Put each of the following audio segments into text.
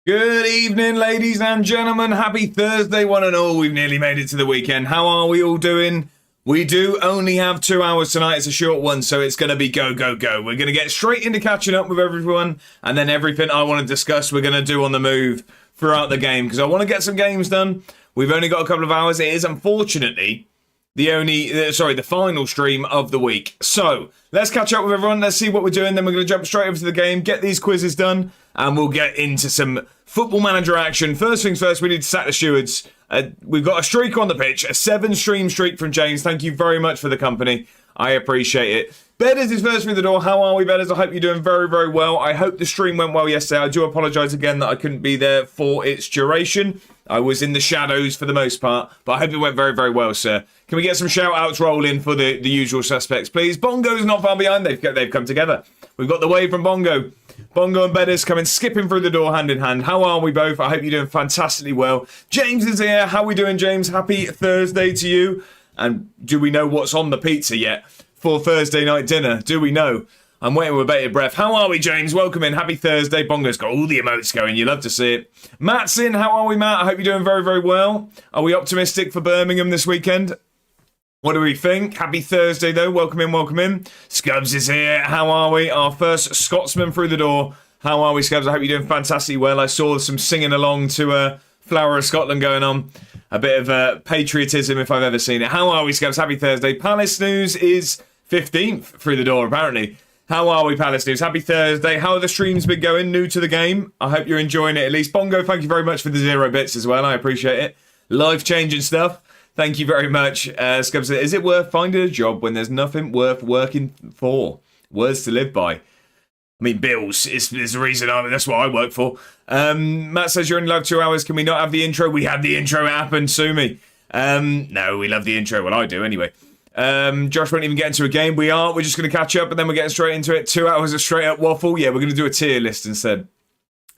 Good evening, ladies and gentlemen. Happy Thursday, one and all. We've nearly made it to the weekend. How are we all doing? We do only have 2 hours tonight. It's a short one, so it's going to be go, go, go. We're going to get straight into catching up with everyone, and then everything I want to discuss we're going to do on the move throughout the game, because I want to get some games done. We've only got a couple of hours. It is, unfortunately, the final stream of the week. So, let's catch up with everyone. Let's see what we're doing. Then we're going to jump straight over to the game, get these quizzes done, and we'll get into some football manager action. First things first, we need to sack the stewards. We've got a streak on the pitch, a 7-stream streak from James. Thank you very much for the company. I appreciate it. Bedders is first through the door. How are we, Bedders? I hope you're doing very, very well. I hope the stream went well yesterday. I do apologise again that I couldn't be there for its duration. I was in the shadows for the most part, but I hope it went very, very well, sir. Can we get some shout-outs rolling for the usual suspects, please? Bongo's not far behind. They've come together. We've got the wave from Bongo. Bongo and Bedders coming skipping through the door hand in hand. How are we both? I hope you're doing fantastically well. James is here. How are we doing, James? Happy Thursday to you. And do we know what's on the pizza yet for Thursday night dinner? Do we know? I'm waiting with bated breath. How are we, James? Welcome in. Happy Thursday. Bongo's got all the emotes going. You love to see it. Matt's in. How are we, Matt? I hope you're doing very, very well. Are we optimistic for Birmingham this weekend? What do we think? Happy Thursday, though. Welcome in, welcome in. Scubs is here. How are we? Our first Scotsman through the door. How are we, Scubs? I hope you're doing fantastically well. I saw some singing along to Flower of Scotland going on. A bit of patriotism, if I've ever seen it. How are we, Scubs? Happy Thursday. Palace News is 15th through the door, apparently. How are we, Palace News? Happy Thursday. How are the streams been going? New to the game. I hope you're enjoying it at least. Bongo, thank you very much for the 0 bits as well. I appreciate it. Life-changing stuff. Thank you very much. Scubs said, is it worth finding a job when there's nothing worth working for? Words to live by. I mean, bills is the reason that's what I work for. Matt says, you're in love 2 hours. Can we not have the intro? We had the intro. It happened. Sue me. No, we love the intro. Well, I do anyway. Josh won't even get into a game. We're just going to catch up and then we're getting straight into it. 2 hours of straight up waffle. Yeah, we're going to do a tier list instead.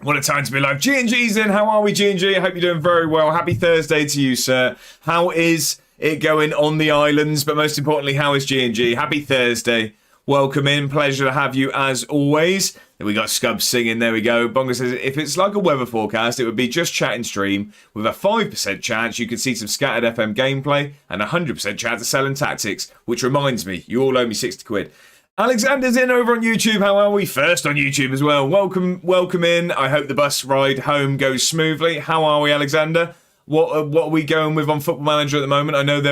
What a time to be alive. G&G's in. How are we, G&G? I hope you're doing very well. Happy Thursday to you, sir. How is it going on the islands? But most importantly, how is G&G? Happy Thursday. Welcome in. Pleasure to have you as always. Then we got Scubs singing. There we go. Bongo says, if it's like a weather forecast, it would be just chat and stream with a 5% chance you could see some scattered FM gameplay and a 100% chance of selling tactics. Which reminds me, you all owe me 60 quid. Alexander's in over on YouTube. How are we? First on YouTube as well. Welcome in. I hope the bus ride home goes smoothly. How are we, Alexander? What are we going with on Football Manager at the moment? I know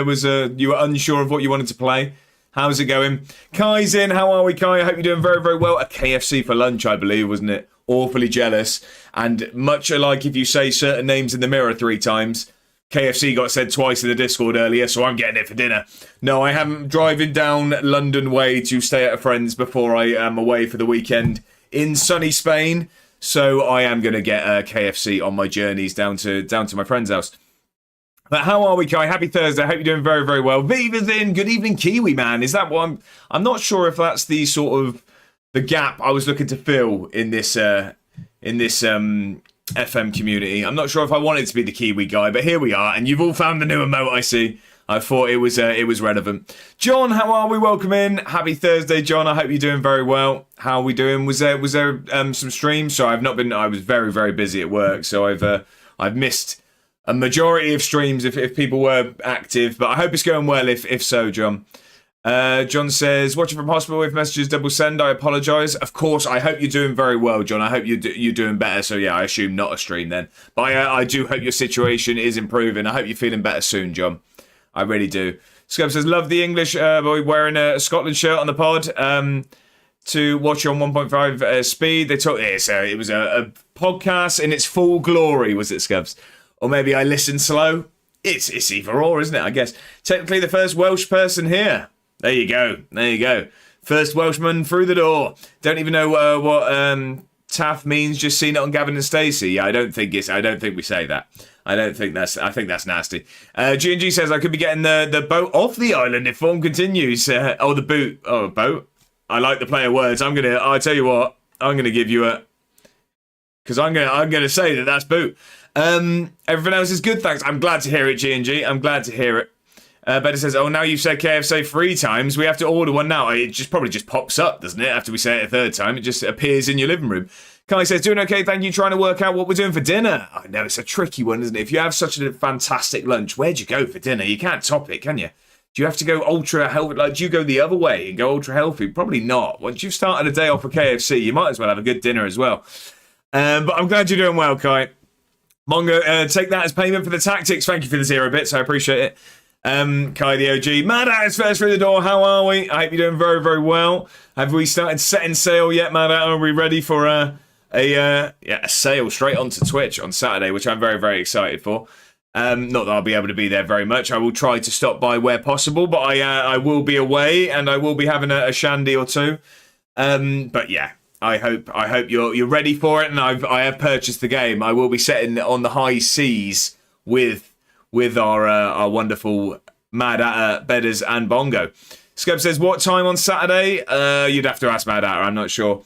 you were unsure of what you wanted to play. How's it going? Kai's in. How are we, Kai? I hope you're doing very, very well. A KFC for lunch, I believe, wasn't it? Awfully jealous. And much alike if you say certain names in the mirror 3 times. KFC got said twice in the Discord earlier, so I'm getting it for dinner. No, I haven't. Driving down London way to stay at a friend's before I am away for the weekend in sunny Spain. So I am going to get a KFC on my journeys down to my friend's house. But how are we, Kai? Happy Thursday. I hope you're doing very, very well. Viva's in. Good evening, Kiwi man. Is that what I'm not sure if that's the sort of the gap I was looking to fill in this FM community. I'm not sure if I wanted to be the Kiwi guy, but here we are, and you've all found the new emote, I see. I thought it was relevant. John, how are we? Welcome in. Happy Thursday, John. I hope you're doing very well. How are we doing? Was there some streams? So I've not been. I was very, very busy at work, so I've missed a majority of streams if people were active, but I hope it's going well. If so, John. John says, watching from hospital with messages double send. I apologise. Of course, I hope you're doing very well, John. I hope you're doing better. So yeah, I assume not a stream then. But I do hope your situation is improving. I hope you're feeling better soon, John. I really do. Scub says, love the English boy wearing a Scotland shirt on the pod. To watch you on 1.5 speed. They talk. It was a podcast in its full glory, was it, Scubs? Or maybe I listened slow. It's either or, isn't it? I guess technically the first Welsh person here. There you go. First Welshman through the door. Don't even know what Taff means. Just seen it on Gavin and Stacey. Yeah, I don't think we say that. I think that's nasty. G&G says I could be getting the boat off the island if form continues. The boot. Oh, boat. I like the play of words. I tell you what. I'm gonna give you a. Because I'm gonna say that's boot. Everything else is good. Thanks. I'm glad to hear it, G&G. I'm glad to hear it. But it says, oh, now you've said KFC 3 times. We have to order one now. It probably just pops up, doesn't it? After we say it a third time, it just appears in your living room. Kai says, doing okay, thank you. Trying to work out what we're doing for dinner. I know, it's a tricky one, isn't it? If you have such a fantastic lunch, where'd you go for dinner? You can't top it, can you? Do you have to go ultra healthy? Like, do you go the other way and go ultra healthy? Probably not. Once you've started a day off for KFC, you might as well have a good dinner as well. But I'm glad you're doing well, Kai. Mongo, take that as payment for the tactics. Thank you for the 0 bits. I appreciate it. Kai the OG. Mad At is first through the door. How are we? I hope you're doing very, very well. Have we started setting sail yet, Mad At? Are we ready for a sail straight onto Twitch on Saturday, which I'm very, very excited for. Not that I'll be able to be there very much. I will try to stop by where possible, but I will be away and I will be having a shandy or two. But yeah, I hope you're ready for it, and I have purchased the game. I will be setting on the high seas with our wonderful Mad At Bedders and Bongo. Scub says, what time on Saturday? You'd have to ask Mad At, I'm not sure.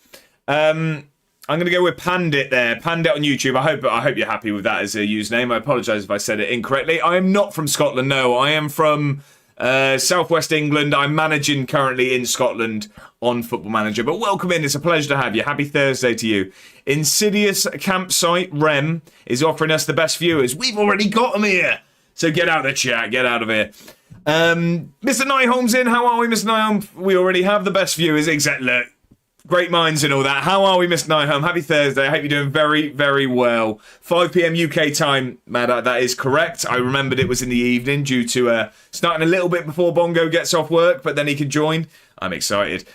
I'm going to go with Pandit there. Pandit on YouTube. I hope you're happy with that as a username. I apologise if I said it incorrectly. I am not from Scotland, no. I am from southwest England. I'm managing currently in Scotland on Football Manager. But welcome in. It's a pleasure to have you. Happy Thursday to you. Insidious Campsite Rem is offering us the best viewers. We've already got them here. So get out of the chat. Get out of here. Mr. Nyholm's in. How are we, Mr. Nyholm? We already have the best viewers. Exactly. Look. Great minds and all that. How are we, Mr. Nyholm? Happy Thursday. I hope you're doing very, very well. 5 p.m. UK time, Mad At, that is correct. I remembered it was in the evening due to starting a little bit before Bongo gets off work, but then he can join. I'm excited.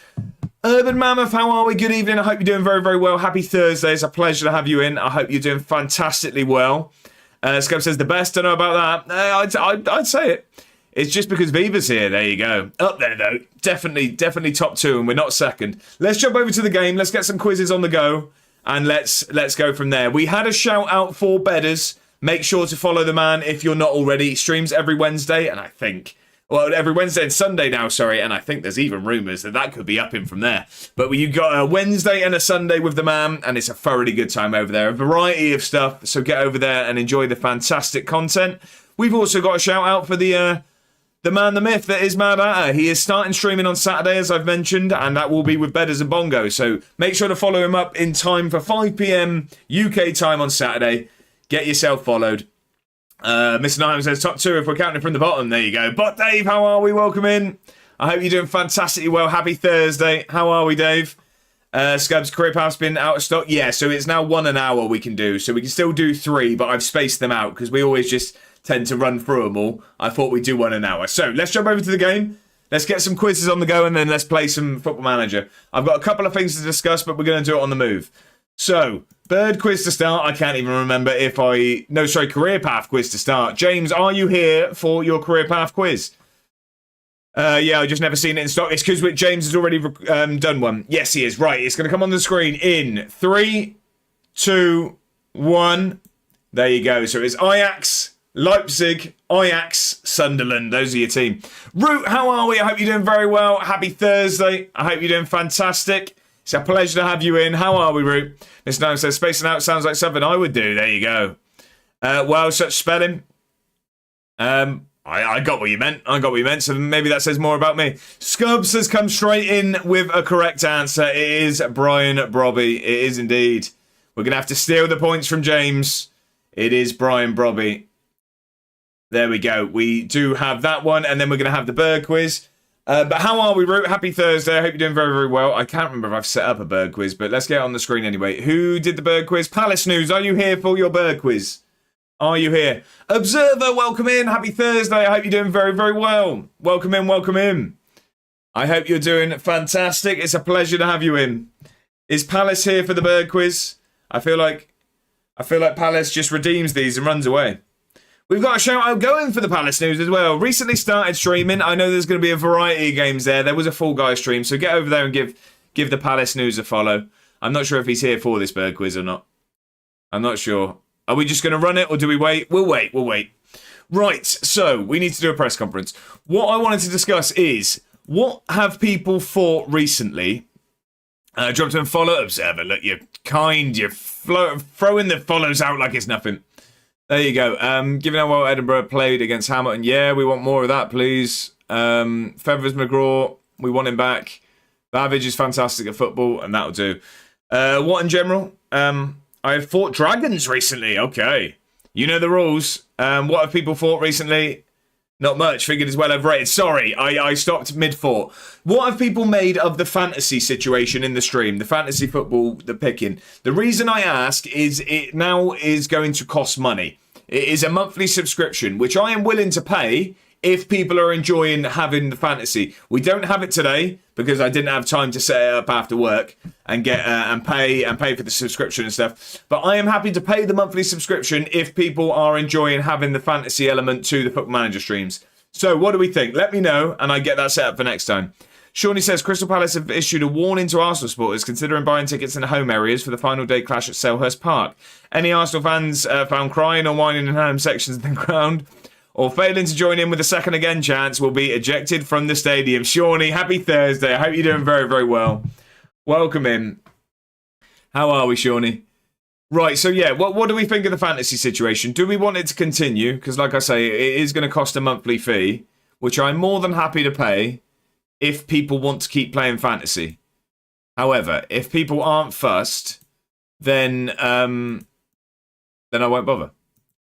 Urban Mammoth, how are we? Good evening. I hope you're doing very, very well. Happy Thursday. It's a pleasure to have you in. I hope you're doing fantastically well. Scub says the best. Don't know about that. I'd say it. It's just because Viva's here. There you go. Up there, though. Definitely top 2, and we're not second. Let's jump over to the game. Let's get some quizzes on the go, and let's go from there. We had a shout-out for Bedders. Make sure to follow the man if you're not already. He streams every Wednesday, and I think... Well, every Wednesday and Sunday now, sorry, and I think there's even rumours that could be up him from there. But you've got a Wednesday and a Sunday with the man, and it's a thoroughly good time over there. A variety of stuff, so get over there and enjoy the fantastic content. We've also got a shout-out for the man, the myth that is Mad At. He is starting streaming on Saturday, as I've mentioned, and that will be with Bedders and Bongo. So make sure to follow him up in time for 5 p.m. UK time on Saturday. Get yourself followed. Mr. Nyholm says top 2 if we're counting from the bottom. There you go. But Dave, how are we? Welcome in. I hope you're doing fantastically well. Happy Thursday. How are we, Dave? Scub's career path's been out of stock. Yeah, so it's now 1 an hour we can do. So we can still do 3, but I've spaced them out because we always just tend to run through them all. I thought we'd do 1 an hour. So let's jump over to the game. Let's get some quizzes on the go, and then let's play some Football Manager. I've got a couple of things to discuss, but we're going to do it on the move. So, bird quiz to start. I can't even remember if I... No, sorry, career path quiz to start. James, are you here for your career path quiz? Yeah, I just never seen it in stock. It's because James has already done one. Yes, he is. Right, it's going to come on the screen in 3, 2, 1. There you go. So it's Ajax, Leipzig, Ajax, Sunderland. Those are your team. Root, how are we? I hope you're doing very well. Happy Thursday. I hope you're doing fantastic. It's a pleasure to have you in. How are we, Root? Mr. Noam says, spacing out sounds like something I would do. There you go. Well, such spelling. I got what you meant. So maybe that says more about me. Scubs has come straight in with a correct answer. It is Brian Brobby. It is indeed. We're going to have to steal the points from James. It is Brian Brobby. There we go. We do have that one, and then we're going to have the bird quiz. But how are we, Root? Happy Thursday. I hope you're doing very, very well. I can't remember if I've set up a bird quiz, but let's get it on the screen anyway. Who did the bird quiz? Palace News, are you here for your bird quiz? Are you here? Observer, welcome in. Happy Thursday. I hope you're doing very, very well. Welcome in, welcome in. I hope you're doing fantastic. It's a pleasure to have you in. Is Palace here for the bird quiz? I feel like Palace just redeems these and runs away. We've got a shout out going for the Palace News as well. Recently started streaming. I know there's going to be a variety of games there. There was a Fall Guys stream, so get over there and give the Palace News a follow. I'm not sure if he's here for this bird quiz or not. I'm not sure. Are we just going to run it or do we wait? We'll wait. Right, so we need to do a press conference. What I wanted to discuss is, what have people thought recently? Drop to and follow Observer. Look, you're kind. You're throwing the follows out like it's nothing. There you go. Given how well Edinburgh played against Hamilton, yeah, we want more of that, please. Feathers McGraw, we want him back. Babbage is fantastic at football, and that'll do. What in general? I have fought dragons recently. Okay. You know the rules. What have people fought recently? Not much. Figured it's well overrated. Sorry, I stopped mid-thought. What have people made of the fantasy situation in the stream? The fantasy football, the picking. The reason I ask is it now is going to cost money. It is a monthly subscription, which I am willing to pay if people are enjoying having the fantasy. We don't have it today because I didn't have time to set it up after work and get and pay for the subscription and stuff. But I am happy to pay the monthly subscription if people are enjoying having the fantasy element to the Football Manager streams. So what do we think? Let me know and I get that set up for next time. Shawnee says Crystal Palace have issued a warning to Arsenal supporters considering buying tickets in the home areas for the final day clash at Selhurst Park. Any Arsenal fans found crying or whining in home sections of the ground or failing to join in with a second again chance will be ejected from the stadium. Shawnee, happy Thursday. I hope you're doing very, very well. Welcome in. How are we, Shawnee? Right, so yeah, what do we think of the fantasy situation? Do we want it to continue? Because like I say, it is going to cost a monthly fee, which I'm more than happy to pay if people want to keep playing fantasy. However, if people aren't fussed, then I won't bother.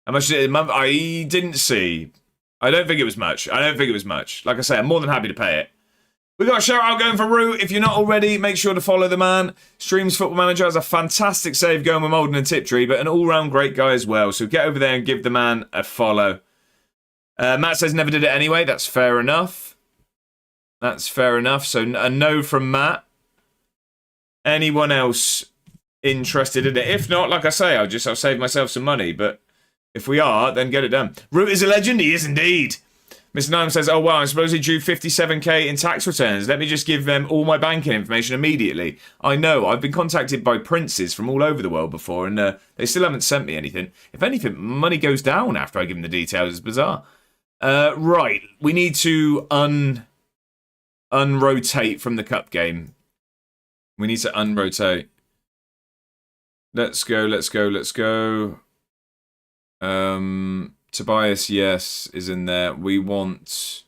How much did it? I didn't see. I don't think it was much. Like I say, I'm more than happy to pay it. We got a shout out going for Root. If you're not already, make sure to follow the man. Streams Football Manager has a fantastic save going with Molden and Tiptree, but an all-round great guy as well. So get over there and give the man a follow. Matt says never did it anyway. That's fair enough. So a no from Matt. Anyone else interested in it? If not, like I say, I'll save myself some money. But if we are, then get it done. Root is a legend. He is indeed. Mr. Nime says, oh, wow, I'm supposedly due 57k in tax returns. Let me just give them all my banking information immediately. I know. I've been contacted by princes from all over the world before, and they still haven't sent me anything. If anything, money goes down after I give them the details. It's bizarre. Right. We need to unrotate from the cup game. We need to unrotate. Let's go. Tobias, yes, is in there. We want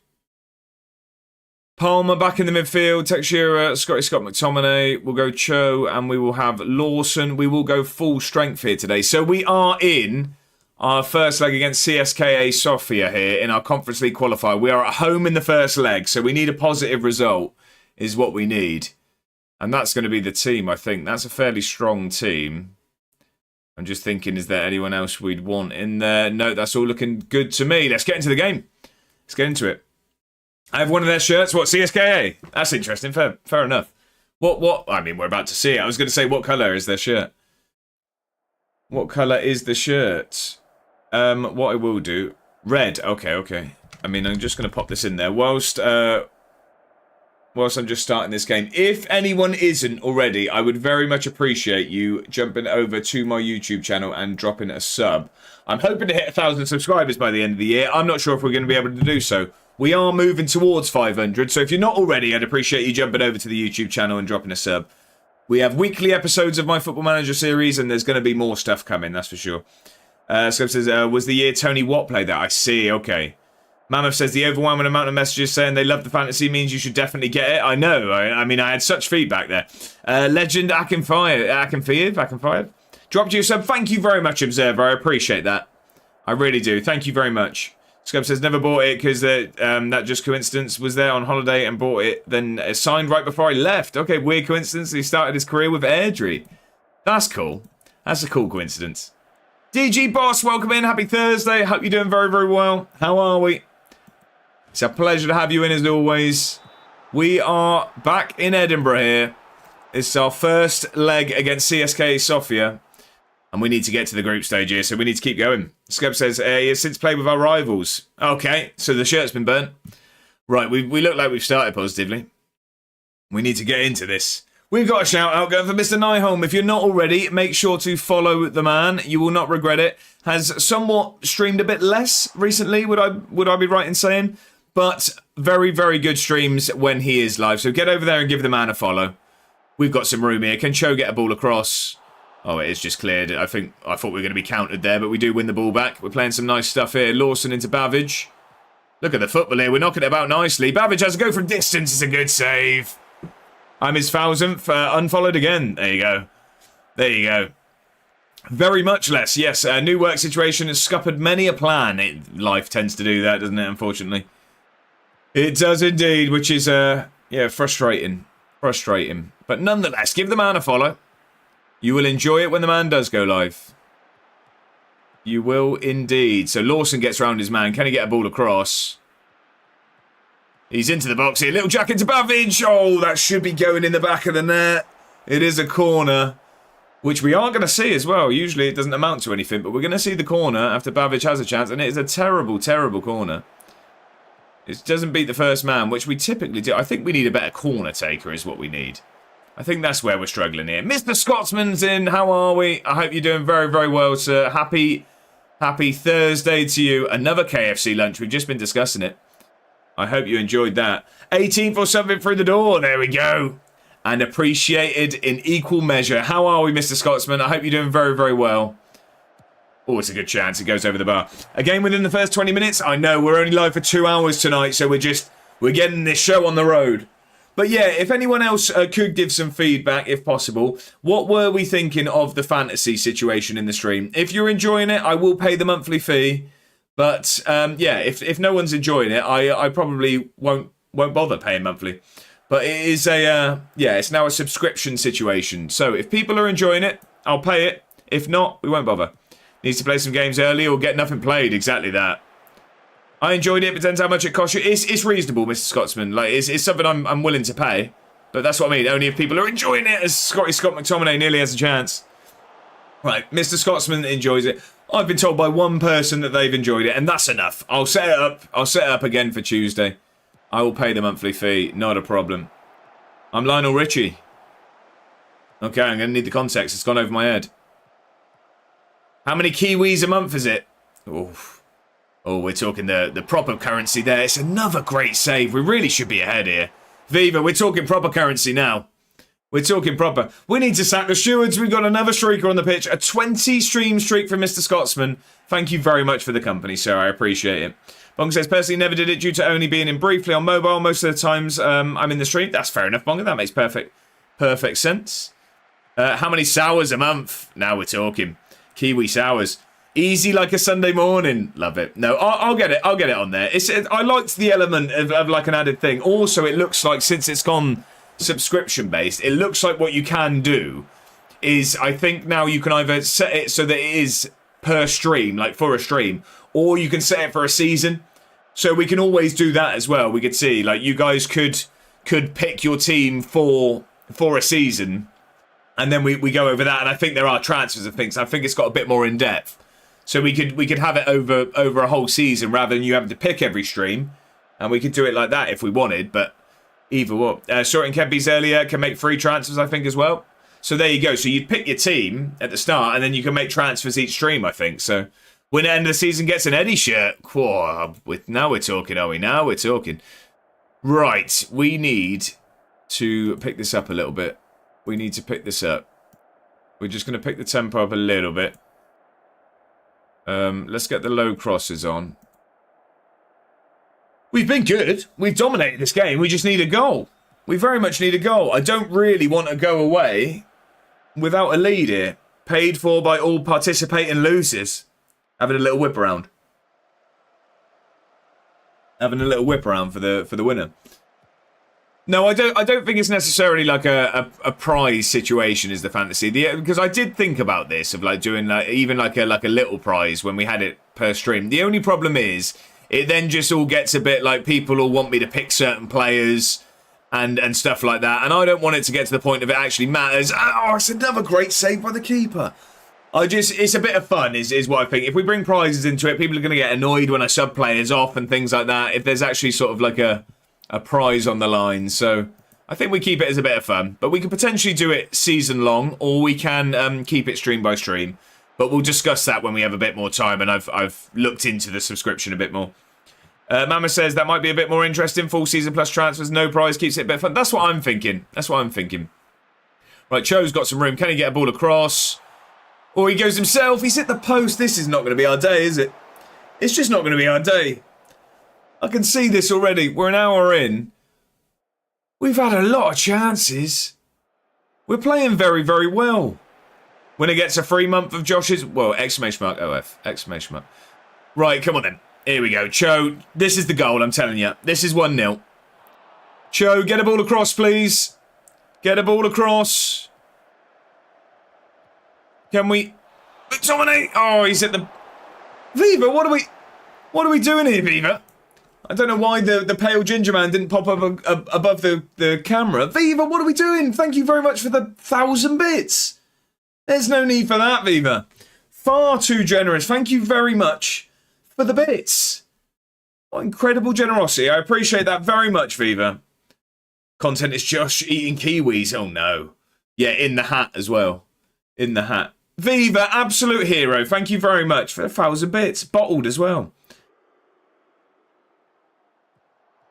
Palmer back in the midfield. Texera, Scott McTominay. We'll go Cho, and we will have Lawson. We will go full strength here today. So we are in our first leg against CSKA Sofia here in our Conference League qualifier. We are at home in the first leg, so we need a positive result is what we need. And that's going to be the team, I think. That's a fairly strong team. I'm just thinking, is there anyone else we'd want in there? No, that's all looking good to me. Let's get into the game. Let's get into it. I have one of their shirts. What, CSKA? That's interesting. Fair enough. What? I mean, we're about to see it. I was going to say, what colour is their shirt? What colour is the shirt? What I will do... Red. Okay. I mean, I'm just going to pop this in there. Whilst I'm just starting this game. If anyone isn't already, I would very much appreciate you jumping over to my YouTube channel and dropping a sub. I'm hoping to hit 1,000 subscribers by the end of the year. I'm not sure if we're going to be able to do so. We are moving towards 500, so if you're not already, I'd appreciate you jumping over to the YouTube channel and dropping a sub. We have weekly episodes of my Football Manager series, and there's going to be more stuff coming, that's for sure. Scope says, was the year Tony Watt played that? I see, okay. Mammoth says the overwhelming amount of messages saying they love the fantasy means you should definitely get it. I know. I mean, I had such feedback there. Legend Akinfiev. Dropped you a sub. Thank you very much, Observer. I appreciate that. I really do. Thank you very much. Scub says never bought it because that just coincidence was there on holiday and bought it. Then signed right before I left. Okay, weird coincidence. He started his career with Airdrie. That's cool. That's a cool coincidence. DG Boss, welcome in. Happy Thursday. Hope you're doing very, very well. How are we? It's a pleasure to have you in as always. We are back in Edinburgh here. It's our first leg against CSKA Sofia. And we need to get to the group stage here, so we need to keep going. Scub says, he has since played with our rivals. Okay, so the shirt's been burnt. Right, we look like we've started positively. We need to get into this. We've got a shout out going for Mr. Nyholm. If you're not already, make sure to follow the man. You will not regret it. Has somewhat streamed a bit less recently, would I be right in saying? But very, very good streams when he is live. So get over there and give the man a follow. We've got some room here. Can Cho get a ball across? Oh, it is just cleared. I thought we were going to be countered there, but we do win the ball back. We're playing some nice stuff here. Lawson into Bavage. Look at the football here. We're knocking it about nicely. Bavage has a go from distance. It's a good save. I'm his 1000th. Unfollowed again. There you go. There you go. Very much less. Yes, a new work situation has scuppered many a plan. Life tends to do that, doesn't it, unfortunately? It does indeed, which is, yeah, frustrating. Frustrating. But nonetheless, give the man a follow. You will enjoy it when the man does go live. You will indeed. So Lawson gets around his man. Can he get a ball across? He's into the box here. Little jack into Bavage. Oh, that should be going in the back of the net. It is a corner, which we are going to see as well. Usually it doesn't amount to anything, but we're going to see the corner after Bavage has a chance, and it is a terrible, terrible corner. It doesn't beat the first man, which we typically do. I think we need a better corner taker is what we need. I think that's where we're struggling here. Mr. Scotsman's in. How are we? I hope you're doing very, very well, sir. Happy Thursday to you. Another KFC lunch. We've just been discussing it. I hope you enjoyed that. 18th or something through the door. There we go. And appreciated in equal measure. How are we, Mr. Scotsman? I hope you're doing very, very well. Oh, it's a good chance. It goes over the bar. Again, within the first 20 minutes. I know we're only live for 2 hours tonight, so we're getting this show on the road. But yeah, if anyone else could give some feedback, if possible, what were we thinking of the fantasy situation in the stream? If you're enjoying it, I will pay the monthly fee. But yeah, if no one's enjoying it, I probably won't bother paying monthly. But it is yeah, it's now a subscription situation. So if people are enjoying it, I'll pay it. If not, we won't bother. Needs to play some games early or get nothing played. Exactly that. I enjoyed it. Depends how much it costs you. It's reasonable, Mr. Scotsman. Like it's something I'm willing to pay. But that's what I mean. Only if people are enjoying it, as Scott McTominay nearly has a chance. Right, Mr. Scotsman enjoys it. I've been told by one person that they've enjoyed it, and that's enough. I'll set it up. I'll set it up again for Tuesday. I will pay the monthly fee. Not a problem. I'm Lionel Richie. Okay, I'm going to need the context. It's gone over my head. How many Kiwis a month is it? Oof. Oh, we're talking the proper currency there. It's another great save. We really should be ahead here. Viva, we're talking proper currency now. We're talking proper. We need to sack the stewards. We've got another streaker on the pitch. A 20 stream streak from Mr. Scotsman. Thank you very much for the company, sir. I appreciate it. Bonga says, personally never did it due to only being in briefly on mobile. Most of the times I'm in the stream. That's fair enough, Bonga. That makes perfect sense. How many sours a month? Now we're talking. Kiwi sours. Easy like a Sunday morning. Love it. No, I'll get it. I'll get it on there. I liked the element of like an added thing. Also, it looks like since it's gone subscription based, it looks like what you can do is I think now you can either set it so that it is per stream, like for a stream, or you can set it for a season. So we can always do that as well. We could see like you guys could pick your team for a season, and then we go over that. And I think there are transfers and things. I think it's got a bit more in depth. So we could have it over a whole season rather than you having to pick every stream, and we could do it like that if we wanted. But either what, sorting Kempy's earlier can make free transfers, I think as well. So there you go. So you'd pick your team at the start, and then you can make transfers each stream, I think. So when the end of the season gets an Eddie shirt, whoa, now we're talking, are we? Now we're talking. Right, we need to pick this up a little bit. We need to pick this up. We're just going to pick the tempo up a little bit. Let's get the low crosses on. We've been good. We've dominated this game. We just need a goal. We very much need a goal. I don't really want to go away without a lead here. Paid for by all participating losers. Having a little whip around. Having a little whip around for the winner. No, I don't think it's necessarily like a prize situation is the fantasy. Because I did think about this of like doing like even like a little prize when we had it per stream. The only problem is it then just all gets a bit like people all want me to pick certain players and stuff like that. And I don't want it to get to the point of it actually matters. Oh, it's another great save by the keeper. It's a bit of fun is what I think. If we bring prizes into it, people are going to get annoyed when I sub players off and things like that. If there's actually sort of like a prize on the line. So I think we keep it as a bit of fun. But we can potentially do it season long, or we can keep it stream by stream. But we'll discuss that when we have a bit more time and I've looked into the subscription a bit more. Mama says that might be a bit more interesting. Full season plus transfers, no prize, keeps it a bit fun. That's what I'm thinking. That's what I'm thinking. Right, Cho's got some room. Can he get a ball across? Or he goes himself. He's hit the post. This is not going to be our day, is it? It's just not going to be our day. I can see this already. We're an hour in. We've had a lot of chances. We're playing very, very well. When it gets a free month of Josh's... Well, exclamation mark, OF. Exclamation mark. Right, come on then. Here we go. Cho, this is the goal, I'm telling you. This is 1-0. Cho, get a ball across, please. Get a ball across. Can we... McTominay! Oh, he's at the... Viva, what are we doing here, Viva? I don't know why the pale ginger man didn't pop up above the camera. Viva, what are we doing? Thank you very much for the 1,000 bits. There's no need for that, Viva. Far too generous. Thank you very much for the bits. What incredible generosity. I appreciate that very much, Viva. Content is Josh eating kiwis. Oh, no. Yeah, in the hat as well. In the hat. Viva, absolute hero. Thank you very much for 1,000 bits. Bottled as well.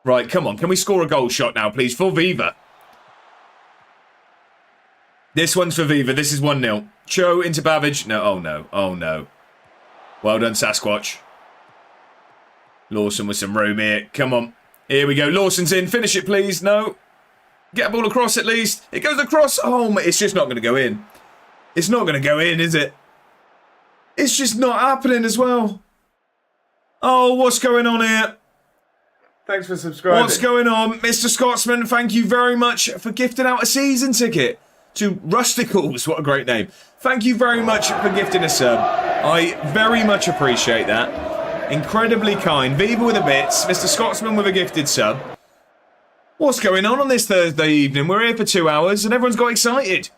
Right, come on. Can we score a goal shot now, please, for Viva? This one's for Viva. This is 1-0. Cho into Babbage. No, oh no. Oh no. Well done, Sasquatch. Lawson with some room here. Come on. Here we go. Lawson's in. Finish it, please. No. Get a ball across at least. It goes across. Oh, it's just not going to go in. It's not going to go in, is it? It's just not happening as well. Oh, what's going on here? Thanks for subscribing. What's going on? Mr. Scotsman, thank you very much for gifting out a season ticket to Rusticals. What a great name. Thank you very much for gifting a sub. I very much appreciate that. Incredibly kind. Viva with the bits. Mr. Scotsman with a gifted sub. What's going on this Thursday evening? We're here for 2 hours and everyone's got excited.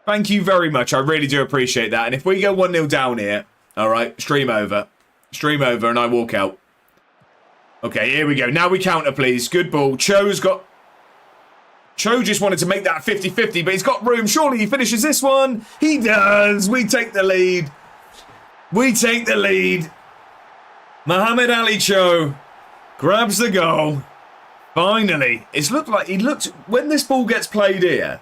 Thank you very much. I really do appreciate that. And if we go 1-0 down here, all right, stream over. Stream over and I walk out. Okay, here we go. Now we counter, please. Good ball. Cho just wanted to make that 50-50, but he's got room. Surely he finishes this one. He does. We take the lead. We take the lead. Mohamed Ali Cho grabs the goal. Finally. It's looked like he looked... When this ball gets played here...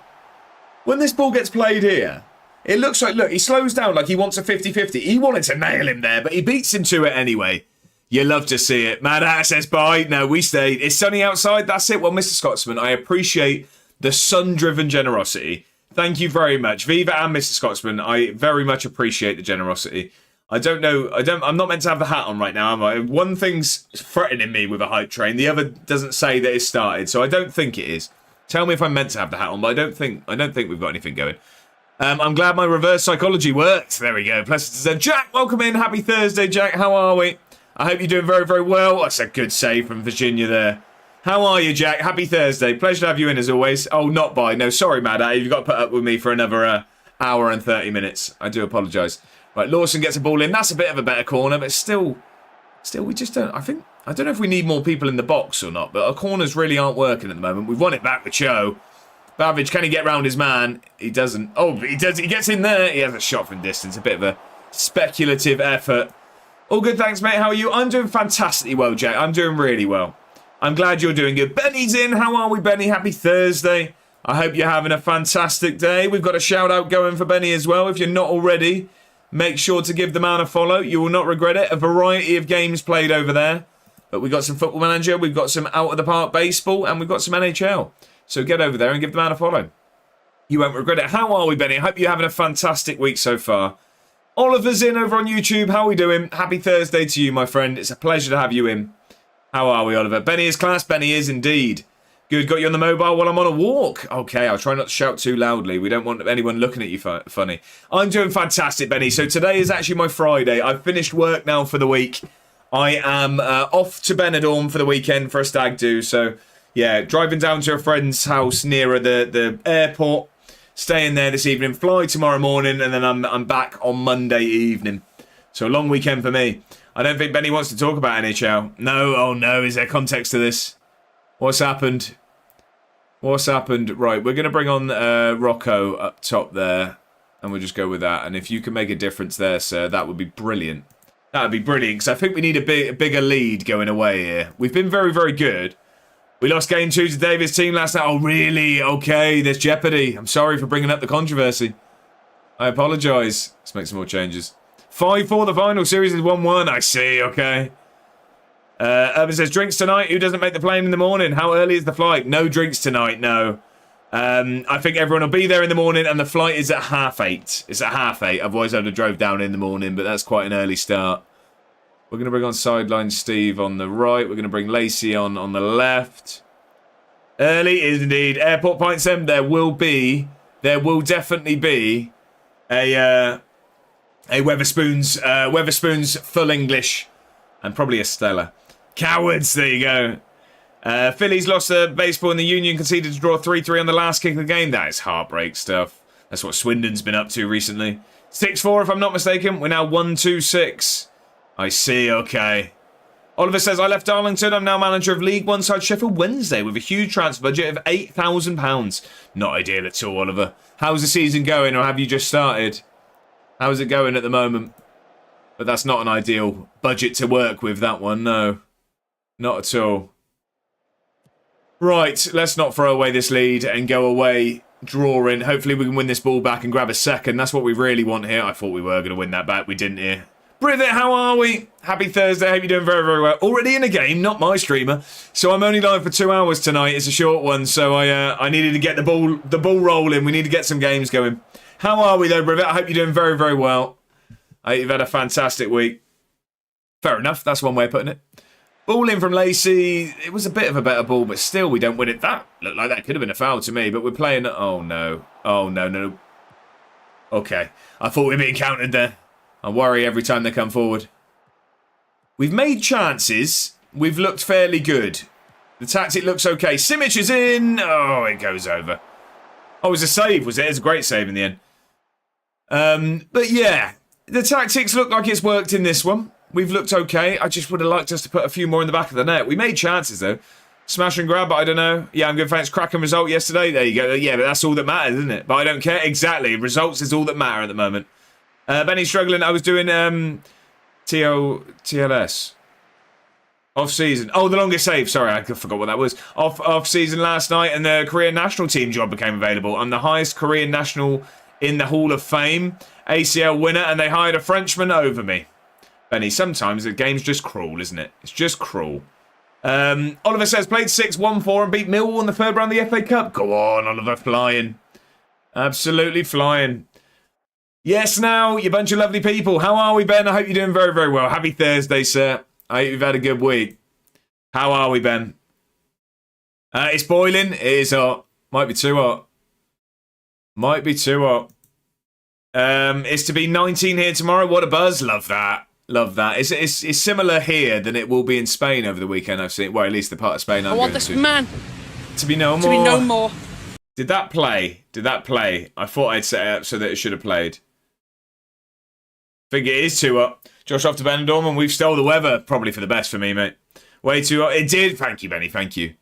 It looks like, look, he slows down like he wants a 50-50. He wanted to nail him there, but he beats him to it anyway. You love to see it. Mad Hat says bye. No, we stayed. It's sunny outside. That's it. Well, Mr. Scotsman, I appreciate the sun-driven generosity. Thank you very much. Viva and Mr. Scotsman, I very much appreciate the generosity. I don't know. I'm not meant to have the hat on right now, am I? One thing's threatening me with a hype train. The other doesn't say that it's started, so I don't think it is. Tell me if I'm meant to have the hat on, but I don't think we've got anything going. I'm glad my reverse psychology worked. There we go. Pleasure to say. Jack, welcome in. Happy Thursday, Jack. How are we? I hope you're doing very, very well. That's a good save from Virginia there. How are you, Jack? Happy Thursday. Pleasure to have you in as always. Oh, not by. No, sorry, Mad Hat. You've got to put up with me for another hour and 30 minutes. I do apologise. Right, Lawson gets a ball in. That's a bit of a better corner, but still, we just don't... I don't know if we need more people in the box or not, but our corners really aren't working at the moment. We've won it back with Cho. Babbage, can he get round his man? He doesn't. Oh, he does. He gets in there. He has a shot from distance. A bit of a speculative effort. All good, thanks, mate. How are you? I'm doing fantastically well, Jack. I'm doing really well. I'm glad you're doing good. Benny's in. How are we, Benny? Happy Thursday. I hope you're having a fantastic day. We've got a shout-out going for Benny as well. If you're not already, make sure to give the man a follow. You will not regret it. A variety of games played over there. But we've got some Football Manager, we've got some out-of-the-park baseball, and we've got some NHL. So get over there and give the man a follow. You won't regret it. How are we, Benny? I hope you're having a fantastic week so far. Oliver's in over on YouTube. How are we doing? Happy Thursday to you, my friend. It's a pleasure to have you in. How are we, Oliver? Benny is class. Benny is indeed. Good. Got you on the mobile while I'm on a walk. Okay, I'll try not to shout too loudly. We don't want anyone looking at you funny. I'm doing fantastic, Benny. So today is actually my Friday. I've finished work now for the week. I am off to Benidorm for the weekend for a stag do. So, yeah, driving down to a friend's house nearer the airport. Staying there this evening. Fly tomorrow morning, and then I'm back on Monday evening. So a long weekend for me. I don't think Benny wants to talk about NHL. No, oh no, is there context to this? What's happened? What's happened? Right, we're going to bring on Rocco up top there, and we'll just go with that. And if you can make a difference there, sir, that would be brilliant. That would be brilliant, because I think we need a bigger lead going away here. We've been very, very good. We lost game 2 to David's team last night. Oh, really? Okay, there's jeopardy. I'm sorry for bringing up the controversy. I apologise. Let's make some more changes. 5-4, the final series is 1-1. I see, okay. Urban says, drinks tonight? Who doesn't make the plane in the morning? How early is the flight? No drinks tonight, no. I think everyone will be there in the morning, and the flight is at 8:30. It's at 8:30. Otherwise, I'd have drove down in the morning, but that's quite an early start. We're going to bring on sideline Steve on the right. We're going to bring Lacey on the left. Early is indeed. Airport Pints M, there will definitely be a Weatherspoons full English, and probably a Stella. Cowards, there you go. Phillies lost the baseball in the Union, conceded to draw 3-3 on the last kick of the game. That is heartbreak stuff. That's what Swindon's been up to recently. 6-4 if I'm not mistaken. We're now 1-2-6. I see, okay. Oliver says, I left Darlington. I'm now manager of League One side Sheffield Wednesday with a huge transfer budget of £8,000. Not ideal at all, Oliver. How's the season going, or have you just started? How's it going at the moment? But that's not an ideal budget to work with, that one, no. Not at all. Right, let's not throw away this lead and go away drawing. Hopefully we can win this ball back and grab a second. That's what we really want here. I thought we were going to win that back. We didn't here. Bridget, how are we? Happy Thursday. Hope you're doing very, very well. Already in a game, not my streamer. So I'm only live for 2 hours tonight. It's a short one, so I needed to get the ball rolling. We need to get some games going. How are we though, Bridget? I hope you're doing very, very well. I hope you've had a fantastic week. Fair enough. That's one way of putting it. Ball in from Lacey. It was a bit of a better ball, but still we don't win it. That looked like that could have been a foul to me, but we're playing... Oh, no. Oh, no, no. Okay. I thought we were being counted there. I worry every time they come forward. We've made chances. We've looked fairly good. The tactic looks okay. Simic is in. Oh, it goes over. Oh, it was a save, was it? It was a great save in the end. But yeah, the tactics look like it's worked in this one. We've looked okay. I just would have liked us to put a few more in the back of the net. We made chances, though. Smash and grab, but I don't know. Yeah, I'm good, thanks. Cracking result yesterday. There you go. Yeah, but that's all that matters, isn't it? But I don't care. Exactly. Results is all that matter at the moment. Benny's struggling. I was doing TLS. Off-season. Oh, the longest save. Sorry, I forgot what that was. Off-season last night, and the Korean national team job became available. I'm the highest Korean national in the Hall of Fame. ACL winner, and they hired a Frenchman over me. Benny, sometimes the game's just cruel, isn't it? It's just cruel. Oliver says, played 6-1-4 and beat Millwall in the third round of the FA Cup. Go on, Oliver, flying. Absolutely flying. Yes, now, you bunch of lovely people. How are we, Ben? I hope you're doing very, very well. Happy Thursday, sir. I hope you've had a good week. How are we, Ben? It's boiling. It is hot. Might be too hot. Might be too hot. It's to be 19 here tomorrow. What a buzz. Love that. Love that. It's similar here than it will be in Spain over the weekend, I've seen. Well, at least the part of Spain I'm going to. I want this man to be no more. To be no more. Did that play? Did that play? I thought I'd set it up so that it should have played. I think it is too hot. Josh off to Benidorm, and we've stole the weather. Probably for the best for me, mate. Way too hot. It did. Thank you, Benny. Thank you.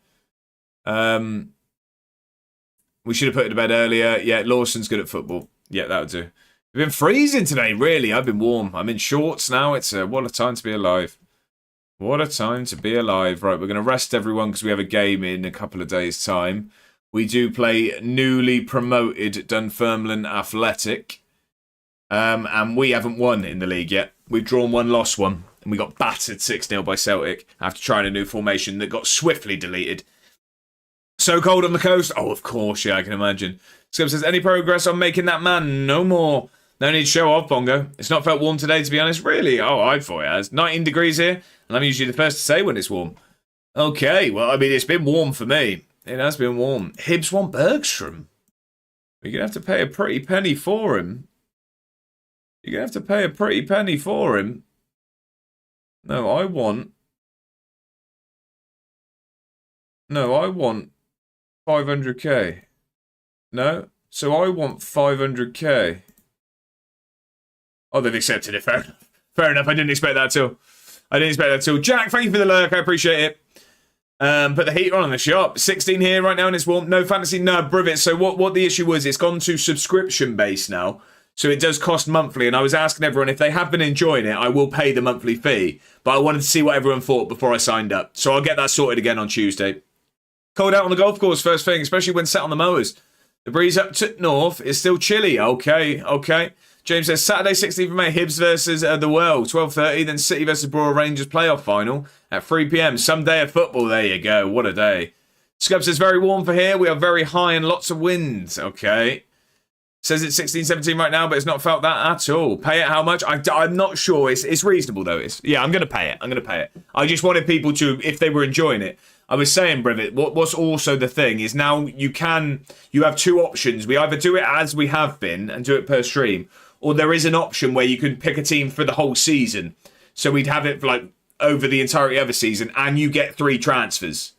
We should have put it to bed earlier. Yeah, Lawson's good at football. Yeah, that would do. We've been freezing today, really. I've been warm. I'm in shorts now. It's what a time to be alive. What a time to be alive. Right, we're going to rest everyone because we have a game in a couple of days' time. We do play newly promoted Dunfermline Athletic. And we haven't won in the league yet. We've drawn one, lost one. And we got battered 6-0 by Celtic after trying a new formation that got swiftly deleted. So cold on the coast? Oh, of course, yeah, I can imagine. Scum says, any progress on making that man? No more. No need to show off, Bongo. It's not felt warm today, to be honest. Really? Oh, I thought it has. 19 degrees here, and I'm usually the first to say when it's warm. Okay, well, I mean, it's been warm for me. It has been warm. Hibs want Bergstrom. You're going to have to pay a pretty penny for him. You're going to have to pay a pretty penny for him. No, I want 500k. No? So I want 500k. Oh, they've accepted it. Fair enough. Fair enough. I didn't expect that at all. Jack, thank you for the lurk. I appreciate it. Put the heater on in the shop. 16 here right now and it's warm. No fantasy, no Brivet. So what the issue was, it's gone to subscription base now. So it does cost monthly. And I was asking everyone if they have been enjoying it, I will pay the monthly fee. But I wanted to see what everyone thought before I signed up. So I'll get that sorted again on Tuesday. Cold out on the golf course first thing, especially when set on the mowers. The breeze up to north is still chilly. Okay. James says Saturday 16th of May, Hibs versus the World, 12:30. Then City versus Broad Rangers playoff final at 3 p.m. Some day of football. There you go. What a day. Scub says very warm for here. We are very high and lots of winds. Okay. Says it's 16, 17 right now, but it's not felt that at all. Pay it how much? I'm not sure. It's reasonable though. I'm going to pay it. I just wanted people to, if they were enjoying it. I was saying, Brivett, what's also the thing is now you have two options. We either do it as we have been and do it per stream, or there is an option where you can pick a team for the whole season. So we'd have it for like over the entirety of a season, and you get 3 transfers.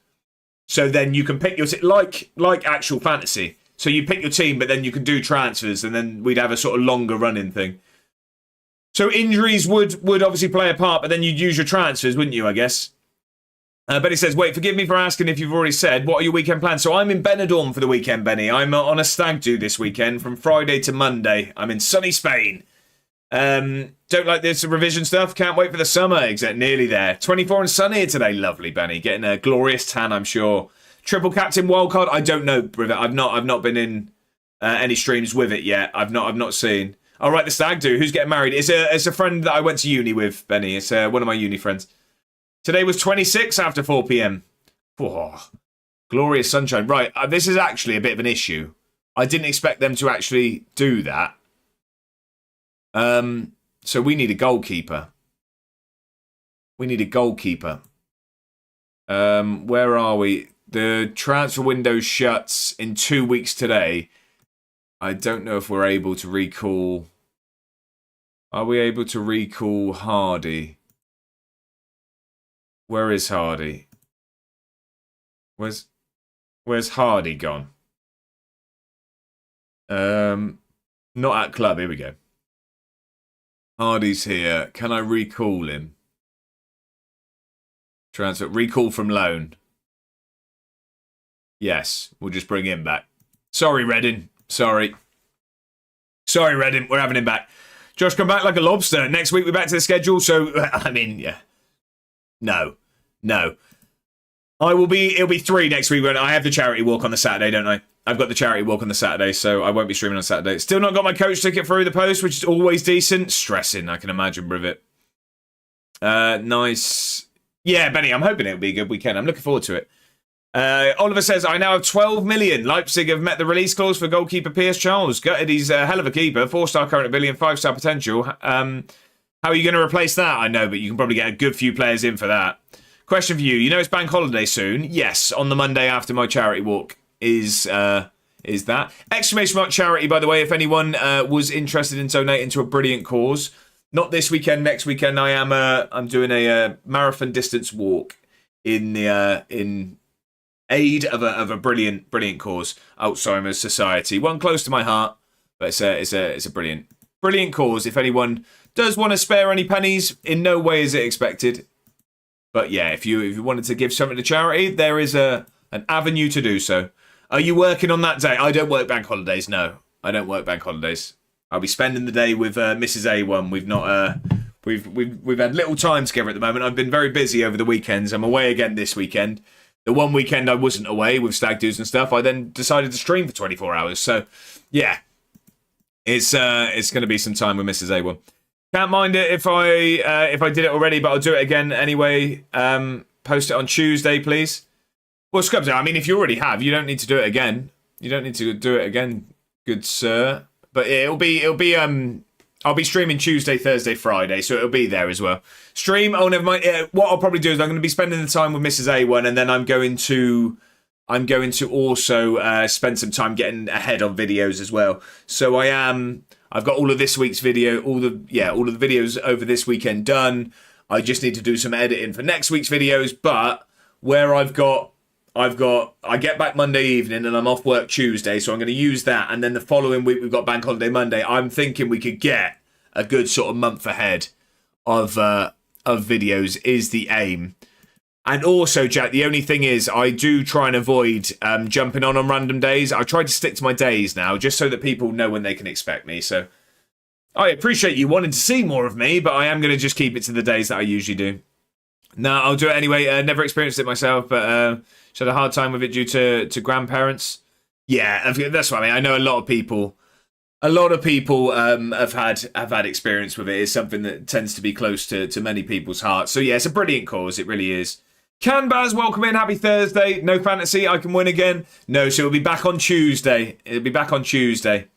So then you can pick your like actual fantasy. So you pick your team, but then you can do transfers, and then we'd have a sort of longer running thing. So injuries would obviously play a part, but then you'd use your transfers, wouldn't you, I guess? Benny says, wait, forgive me for asking if you've already said, what are your weekend plans? So I'm in Benidorm for the weekend, Benny. I'm on a stag do this weekend from Friday to Monday. I'm in sunny Spain. Don't like this revision stuff. Can't wait for the summer. Except nearly there. 24 and sunny today. Lovely, Benny. Getting a glorious tan, I'm sure. Triple captain wildcard. I don't know, Brivet. I've not been in any streams with it yet. I've not seen. All right, the stag do. Who's getting married? It's a friend that I went to uni with, Benny. It's one of my uni friends. Today was 26 after 4 p.m. Oh, glorious sunshine. Right, this is actually a bit of an issue. I didn't expect them to actually do that. So we need a goalkeeper. Where are we? The transfer window shuts in 2 weeks today. I don't know if we're able to recall. Are we able to recall Hardy? Where is Hardy? Where's Hardy gone? Not at club. Here we go. Hardy's here. Can I recall him? Transfer. Recall from loan. Yes, we'll just bring him back. Sorry, Reddin. Sorry, Reddin. We're having him back. Josh, come back like a lobster. Next week we're back to the schedule. So, I mean, yeah. No. It'll be 3 next week when I have the charity walk on the Saturday, don't I? I've got the charity walk on the Saturday, so I won't be streaming on Saturday. Still not got my coach ticket through the post, which is always decent. Stressing, I can imagine, Brivet. Nice. Yeah, Benny, I'm hoping it'll be a good weekend. I'm looking forward to it. Oliver says, I now have 12 million. Leipzig have met the release clause for goalkeeper Piers Charles. Gutted, he's a hell of a keeper. 4-star current ability and 5-star potential. How are you going to replace that? I know, but you can probably get a good few players in for that. Question for you. You know it's bank holiday soon. Yes, on the Monday after my charity walk is that. Exclamation mark charity, by the way, if anyone was interested in donating to a brilliant cause. Not this weekend, next weekend. I'm doing a marathon distance walk in aid of a brilliant cause, Alzheimer's Society. One close to my heart, but it's a brilliant cause. If anyone does want to spare any pennies, in no way is it expected. But yeah, if you wanted to give something to charity, there is an avenue to do so. Are you working on that day? I don't work bank holidays. No, I don't work bank holidays. I'll be spending the day with Mrs. A1. We've not we've had little time together at the moment. I've been very busy over the weekends. I'm away again this weekend. The one weekend I wasn't away with stag do's and stuff, I then decided to stream for 24 hours. So yeah, it's going to be some time with Mrs. A1. Can't mind it if I did it already, but I'll do it again anyway. Post it on Tuesday, please. Well, Scrubs, I mean, if you already have, you don't need to do it again. You don't need to do it again, good sir. But it'll be. I'll be streaming Tuesday, Thursday, Friday, so it'll be there as well. Stream. Oh, never mind. What I'll probably do is I'm going to be spending the time with Mrs. A1, and then I'm going to also spend some time getting ahead on videos as well. So I've got all of this week's video, all the videos over this weekend done. I just need to do some editing for next week's videos. But where I get back Monday evening and I'm off work Tuesday, so I'm going to use that. And then the following week we've got Bank Holiday Monday. I'm thinking we could get a good sort of month ahead of videos is the aim. And also, Jack, the only thing is I do try and avoid jumping on random days. I try to stick to my days now, just so that people know when they can expect me. So I appreciate you wanting to see more of me, but I am going to just keep it to the days that I usually do. No, I'll do it anyway. Never experienced it myself, but just had a hard time with it due to grandparents. Yeah, that's what I mean. I know a lot of people. A lot of people have had experience with it. It's something that tends to be close to many people's hearts. So yeah, it's a brilliant cause. It really is. Canbaz, welcome in. Happy Thursday. No fantasy. I can win again. No, so it'll be back on Tuesday. It'll be back on Tuesday.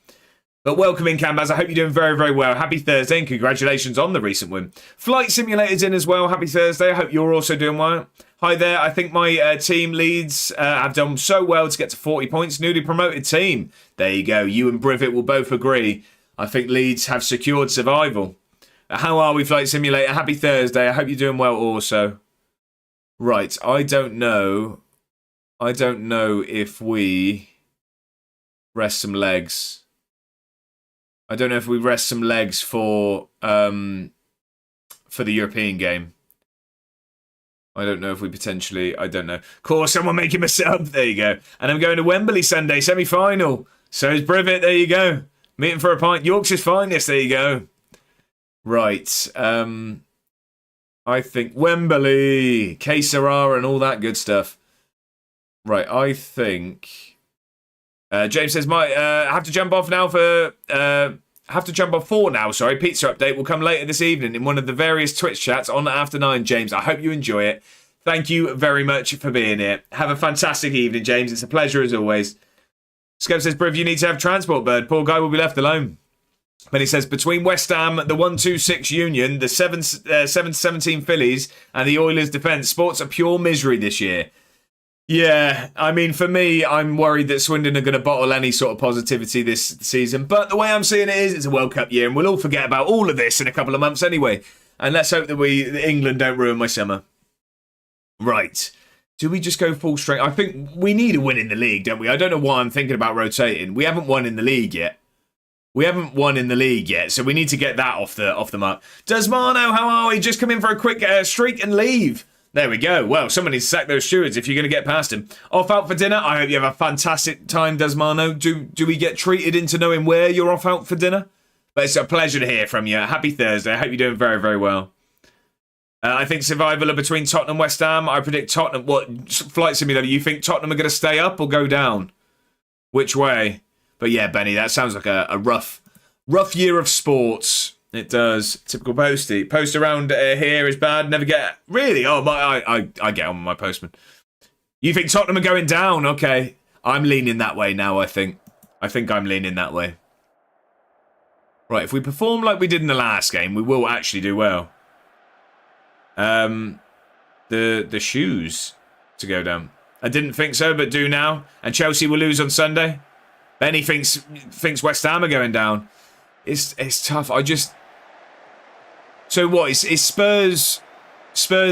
But welcome in, Canbaz. I hope you're doing very, very well. Happy Thursday and congratulations on the recent win. Flight Simulator's in as well. Happy Thursday. I hope you're also doing well. Hi there. I think my team Leeds have done so well to get to 40 points. Newly promoted team. There you go. You and Brivet will both agree. I think Leeds have secured survival. How are we, Flight Simulator? Happy Thursday. I hope you're doing well also. Right. I don't know if we rest some legs. I don't know if we rest some legs for the European game. I don't know if we potentially... I don't know. Of course, someone making a sub. There you go. And I'm going to Wembley Sunday, semi-final. So is Brivet. There you go. Meeting for a pint. Yorkshire's finest. There you go. Right. I think Wembley, Que Sera and all that good stuff. Right, I think... James says, have to jump off now for... have to jump off for now, sorry. Pizza update will come later this evening in one of the various Twitch chats on After 9, James. I hope you enjoy it. Thank you very much for being here. Have a fantastic evening, James. It's a pleasure as always. Scope says, Briv, you need to have transport, bird. Poor guy will be left alone. But he says, between West Ham, the 1-2-6 Union, the 7-17 Phillies, and the Oilers' defence, sports are pure misery this year. Yeah, I mean, for me, I'm worried that Swindon are going to bottle any sort of positivity this season. But the way I'm seeing it is, it's a World Cup year, and we'll all forget about all of this in a couple of months anyway. And let's hope that England don't ruin my summer. Right. Do we just go full strength? I think we need a win in the league, don't we? I don't know why I'm thinking about rotating. We haven't won in the league yet. So we need to get that off the mark. Desmano, how are we? Just come in for a quick streak and leave. There we go. Well, somebody needs to sack those stewards if you're going to get past him. Off out for dinner. I hope you have a fantastic time, Desmano. Do we get treated into knowing where you're off out for dinner? But it's a pleasure to hear from you. Happy Thursday. I hope you're doing very, very well. I think survival are between Tottenham and West Ham. I predict Tottenham. What, Flight Simulator, you think Tottenham are going to stay up or go down? Which way? But yeah, Benny, that sounds like a rough year of sports. It does. Typical postie. Post around here is bad. Never get... Really? Oh, I get on with my postman. You think Tottenham are going down? Okay. I'm leaning that way now, I think. I think I'm leaning that way. Right, if we perform like we did in the last game, we will actually do well. The shoes to go down. I didn't think so, but do now. And Chelsea will lose on Sunday. Benny thinks West Ham are going down. It's tough. So what? Is Spurs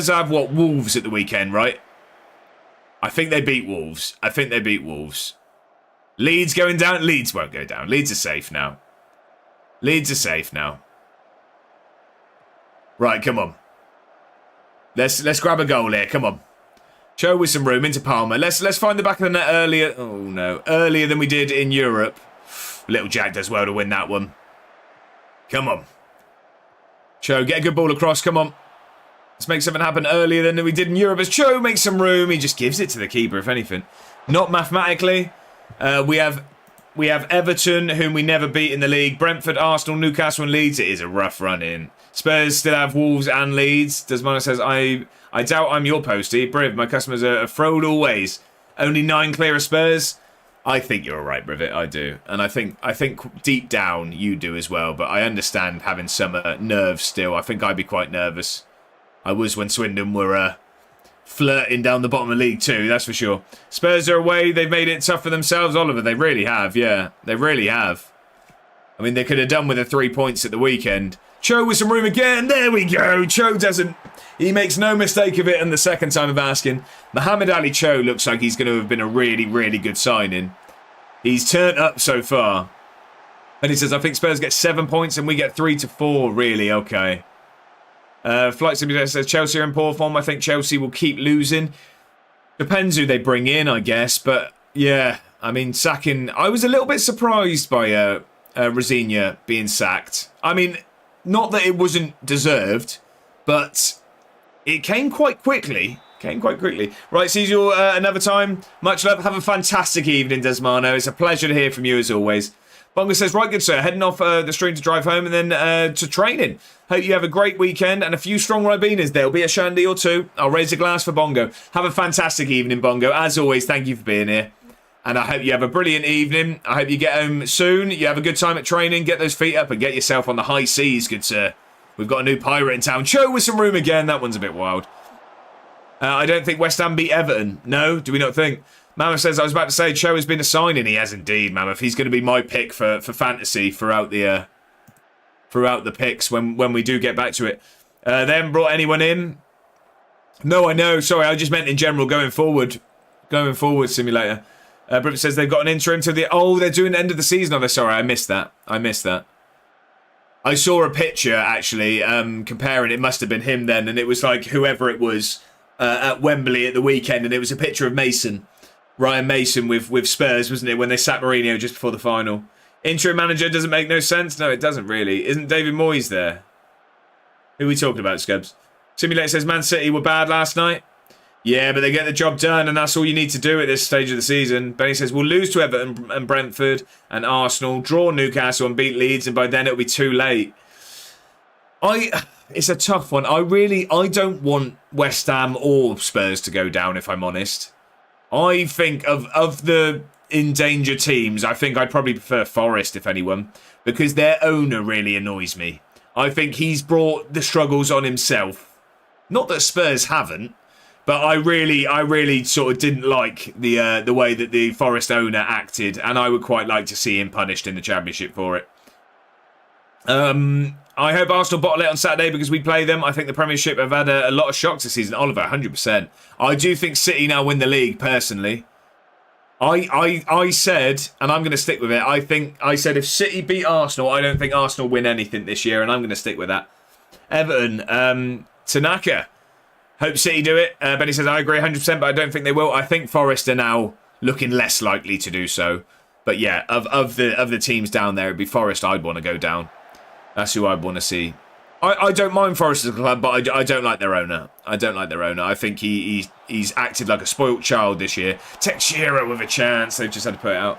have what? Wolves at the weekend, right? I think they beat Wolves. Leeds going down. Leeds won't go down. Leeds are safe now. Right, come on. Let's grab a goal here. Come on. Show with some room into Palmer. Let's find the back of the net earlier. Oh no, earlier than we did in Europe. Little Jack does well to win that one. Come on. Cho, get a good ball across. Come on. Let's make something happen earlier than we did in Europe. As Cho makes some room, he just gives it to the keeper, if anything. Not mathematically. We have Everton, whom we never beat in the league. Brentford, Arsenal, Newcastle and Leeds. It is a rough run in. Spurs still have Wolves and Leeds. Desmona says, I doubt I'm your postie. Briv, my customers are fraud always. Only 9 clear of Spurs. I think you're all right, Brivet. I do. And I think deep down you do as well. But I understand having some nerves still. I think I'd be quite nervous. I was when Swindon were flirting down the bottom of League 2, that's for sure. Spurs are away. They've made it tough for themselves, Oliver. They really have, yeah. They really have. I mean, they could have done with the 3 points at the weekend. Cho with some room again. There we go. Cho doesn't... He makes no mistake of it in the second time of asking. Mohamed Ali Cho looks like he's going to have been a really, really good signing. He's turned up so far. And he says, I think Spurs get 7 points and we get 3 to 4. Really? Okay. Flight Simulator says Chelsea are in poor form. I think Chelsea will keep losing. Depends who they bring in, I guess. But yeah, I mean, sacking... I was a little bit surprised by Rosigne being sacked. I mean, not that it wasn't deserved, but... It came quite quickly. Came quite quickly. Right, see you another time. Much love. Have a fantastic evening, Desmano. It's a pleasure to hear from you as always. Bongo says, right, good sir. Heading off the stream to drive home and then to training. Hope you have a great weekend and a few strong Ribenas. There'll be a shandy or two. I'll raise a glass for Bongo. Have a fantastic evening, Bongo. As always, thank you for being here. And I hope you have a brilliant evening. I hope you get home soon. You have a good time at training. Get those feet up and get yourself on the high seas, good sir. We've got a new pirate in town. Cho with some room again. That one's a bit wild. I don't think West Ham beat Everton. No, do we not think? Mammoth says, I was about to say, Cho has been a signing. He has indeed, Mammoth. He's going to be my pick for fantasy throughout the picks when we do get back to it. They haven't brought anyone in. No, I know. Sorry, I just meant in general going forward. Going forward, Simulator. Brit says they've got an interim to the... Oh, they're doing the end of the season. Oh, sorry, I missed that. I saw a picture, actually, comparing. It must have been him then, and it was like whoever it was at Wembley at the weekend, and it was a picture of Mason. Ryan Mason with Spurs, wasn't it, when they sacked Mourinho just before the final. Interim manager doesn't make no sense. No, it doesn't really. Isn't David Moyes there? Who are we talking about, Scubs? Simulator says Man City were bad last night. Yeah, but they get the job done, and that's all you need to do at this stage of the season. Benny says, we'll lose to Everton and Brentford and Arsenal, draw Newcastle and beat Leeds, and by then it'll be too late. It's a tough one. I don't want West Ham or Spurs to go down, if I'm honest. I think of the in-danger teams, I think I'd probably prefer Forest, if anyone, because their owner really annoys me. I think he's brought the struggles on himself. Not that Spurs haven't, but I really sort of didn't like the way that the Forest owner acted, and I would quite like to see him punished in the Championship for it. I hope Arsenal bottle it on Saturday because we play them. I think the Premiership have had a lot of shocks this season. Oliver, 100%. I do think City now win the league, personally. I said, and I'm going to stick with it, I said if City beat Arsenal, I don't think Arsenal win anything this year, and I'm going to stick with that. Everton, Tanaka. Hope City do it. Benny says, I agree 100%, but I don't think they will. I think Forest are now looking less likely to do so. But yeah, of the teams down there, it'd be Forest I'd want to go down. That's who I'd want to see. I don't mind Forest as a club, but I don't like their owner. I think he's acted like a spoilt child this year. Teixeira with a chance. They've just had to put it out.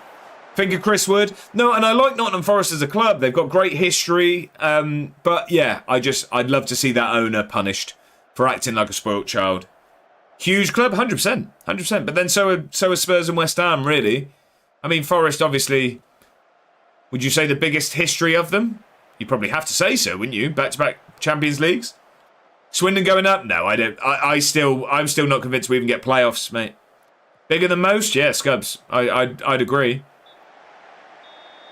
Think of Chris Wood. No, and I like Nottingham Forest as a club. They've got great history. But yeah, I'd love to see that owner punished for acting like a spoilt child. Huge club, 100%. 100%. But then so are Spurs and West Ham, really. I mean, Forest, obviously, would you say the biggest history of them? You'd probably have to say so, wouldn't you? Back-to-back Champions Leagues? Swindon going up? No, I don't. I'm still not convinced we even get playoffs, mate. Bigger than most? Yeah, Scubs. I'd agree.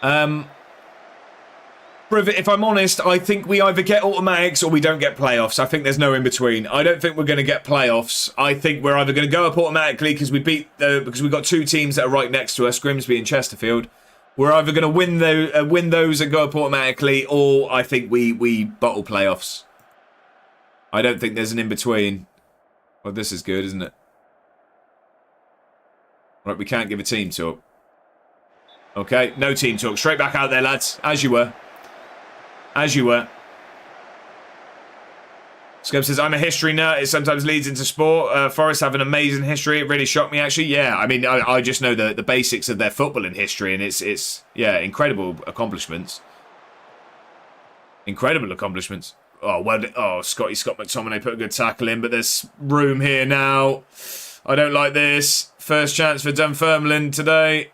If I'm honest, I think we either get automatics or we don't get playoffs. I think there's no in between. I don't think we're going to get playoffs. I think we're either going to go up automatically because we've got two teams that are right next to us, Grimsby and Chesterfield. We're either going to win those and go up automatically, or I think we bottle playoffs. I don't think there's an in between. Well, this is good, isn't it? Right, we can't give a team talk. Okay, no team talk. Straight back out there, lads. As you were. Scub says, I'm a history nut. It sometimes leads into sport. Forest have an amazing history. It really shocked me, actually. Yeah, I mean, I just know the basics of their football and history, and it's incredible accomplishments. Incredible accomplishments. Oh, well, Scott McTominay put a good tackle in, but there's room here now. I don't like this. First chance for Dunfermline today.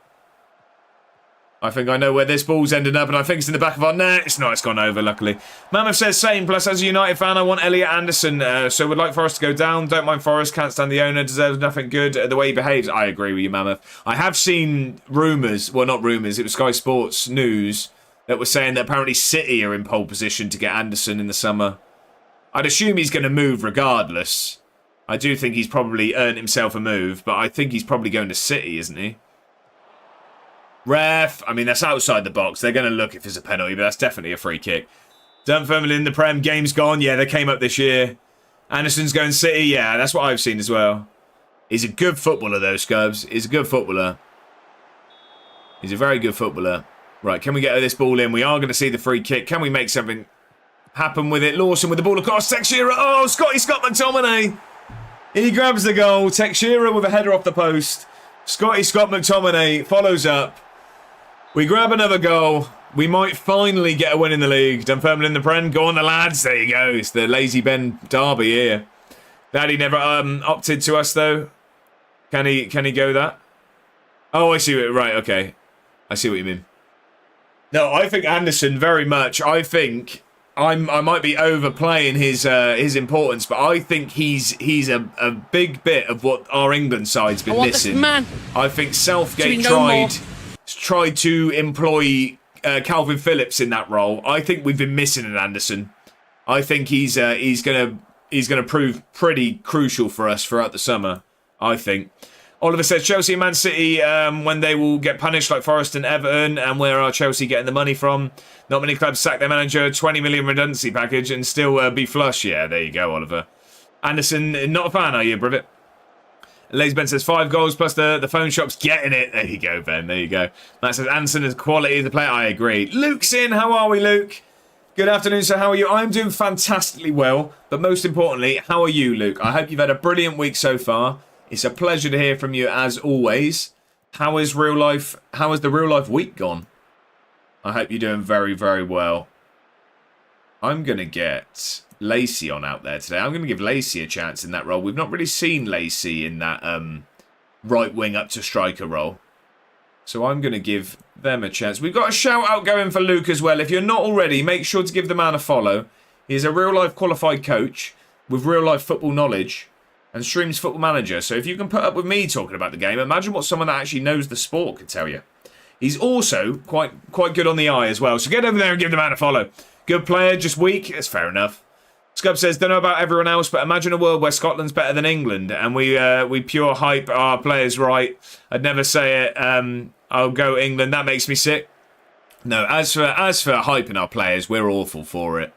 I think I know where this ball's ended up, and I think it's in the back of our net. It's not. It's gone over, luckily. Mammoth says, same. Plus, as a United fan, I want Elliot Anderson, so would like Forest to go down. Don't mind Forest. Can't stand the owner. Deserves nothing good. The way he behaves. I agree with you, Mammoth. I have seen rumours. Well, not rumours. It was Sky Sports News that was saying that apparently City are in pole position to get Anderson in the summer. I'd assume he's going to move regardless. I do think he's probably earned himself a move, but I think he's probably going to City, isn't he? Ref, I mean, that's outside the box. They're going to look if it's a penalty, but that's definitely a free kick. Dunfermline in the Prem, game's gone. Yeah, they came up this year. Anderson's going City. Yeah, that's what I've seen as well. He's a good footballer, though, Scubs. He's a good footballer. He's a very good footballer. Right, can we get this ball in? We are going to see the free kick. Can we make something happen with it? Lawson with the ball across. Teixeira. Oh, Scott McTominay. He grabs the goal. Teixeira with a header off the post. Scott McTominay follows up. We grab another goal. We might finally get a win in the league. Dunfermline in the Prem. Go on, the lads. There you go. It's the Lazy Ben derby here. Glad he never opted to us, though. Can he go that? Oh, I see it. Right, okay. I see what you mean. No, I think Anderson very much. I think I might be overplaying his importance, but I think he's a big bit of what our England side's been missing. I think Southgate tried to employ Calvin Phillips in that role. I think we've been missing an Anderson. I think he's gonna prove pretty crucial for us throughout the summer. I think. Oliver says Chelsea and Man City when they will get punished like Forest and Everton, and where are Chelsea getting the money from? Not many clubs sack their manager, 20 million redundancy package and still be flush. Yeah, there you go, Oliver. Anderson, not a fan, are you, Brivet? Lazy Ben says 5 goals plus the phone shop's getting it. There you go, Ben. There you go. Matt says Anderson is quality as a player. I agree. Luke's in. How are we, Luke? Good afternoon, sir. How are you? I'm doing fantastically well. But most importantly, how are you, Luke? I hope you've had a brilliant week so far. It's a pleasure to hear from you as always. How is real life? How has the real life week gone? I hope you're doing very, very well. I'm going to get Lacey on out there today. I'm going to give Lacey a chance in that role. We've not really seen Lacey in that right wing up to striker role. So I'm going to give them a chance. We've got a shout out going for Luke as well. If you're not already, make sure to give the man a follow. He's a real life qualified coach with real life football knowledge and streams Football Manager. So if you can put up with me talking about the game, imagine what someone that actually knows the sport could tell you. He's also quite good on the eye as well. So get over there and give the man a follow. Good player, just weak. That's fair enough. Scub says, don't know about everyone else, but imagine a world where Scotland's better than England and we pure hype our players right. I'd never say it. I'll go England. That makes me sick. No, as for hyping our players, we're awful for it.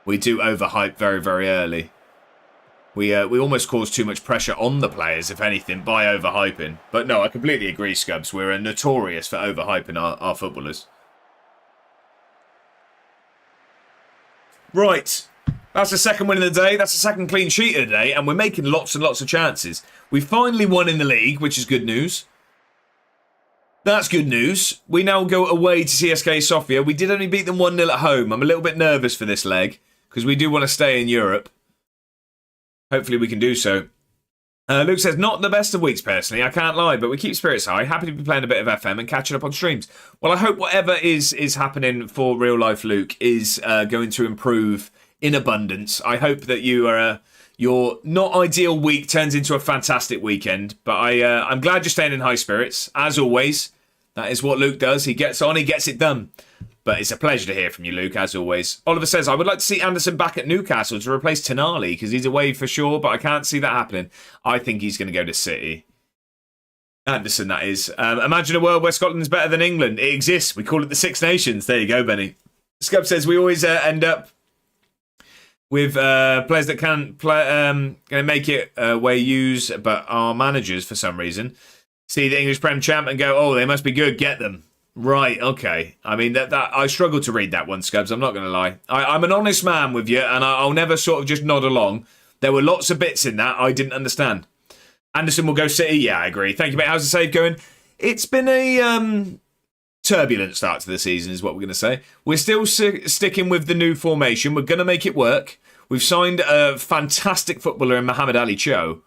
We do overhype very, very early. We almost cause too much pressure on the players, if anything, by overhyping. But no, I completely agree, Scubs. We're notorious for overhyping our footballers. Right. That's the second win of the day. That's the second clean sheet of the day. And we're making lots and lots of chances. We finally won in the league, which is good news. That's good news. We now go away to CSKA Sofia. We did only beat them 1-0 at home. I'm a little bit nervous for this leg because we do want to stay in Europe. Hopefully we can do so. Luke says, not the best of weeks personally, I can't lie, but we keep spirits high. Happy to be playing a bit of FM and catching up on streams. Well, I hope whatever is happening for real life Luke is going to improve in abundance. I hope that your not ideal week turns into a fantastic weekend, but I'm glad you're staying in high spirits. As always, that is what Luke does. He gets on, he gets it done. But it's a pleasure to hear from you, Luke, as always. Oliver says, I would like to see Anderson back at Newcastle to replace Tonali, because he's away for sure, but I can't see that happening. I think he's going to go to City. Anderson, that is. Imagine a world where Scotland's better than England. It exists. We call it the Six Nations. There you go, Benny. Scub says, we always end up with players that can make it where use, but are managers for some reason. See the English Prem champ and go, oh, they must be good. Get them. Right, okay. I mean, that I struggle to read that one, Scubs. I'm not going to lie. I'm an honest man with you, and I'll never sort of just nod along. There were lots of bits in that I didn't understand. Anderson will go City. Yeah, I agree. Thank you, mate. How's the save going? It's been a turbulent start to the season, is what we're going to say. We're still sticking with the new formation. We're going to make it work. We've signed a fantastic footballer in Mohamed Ali Cho.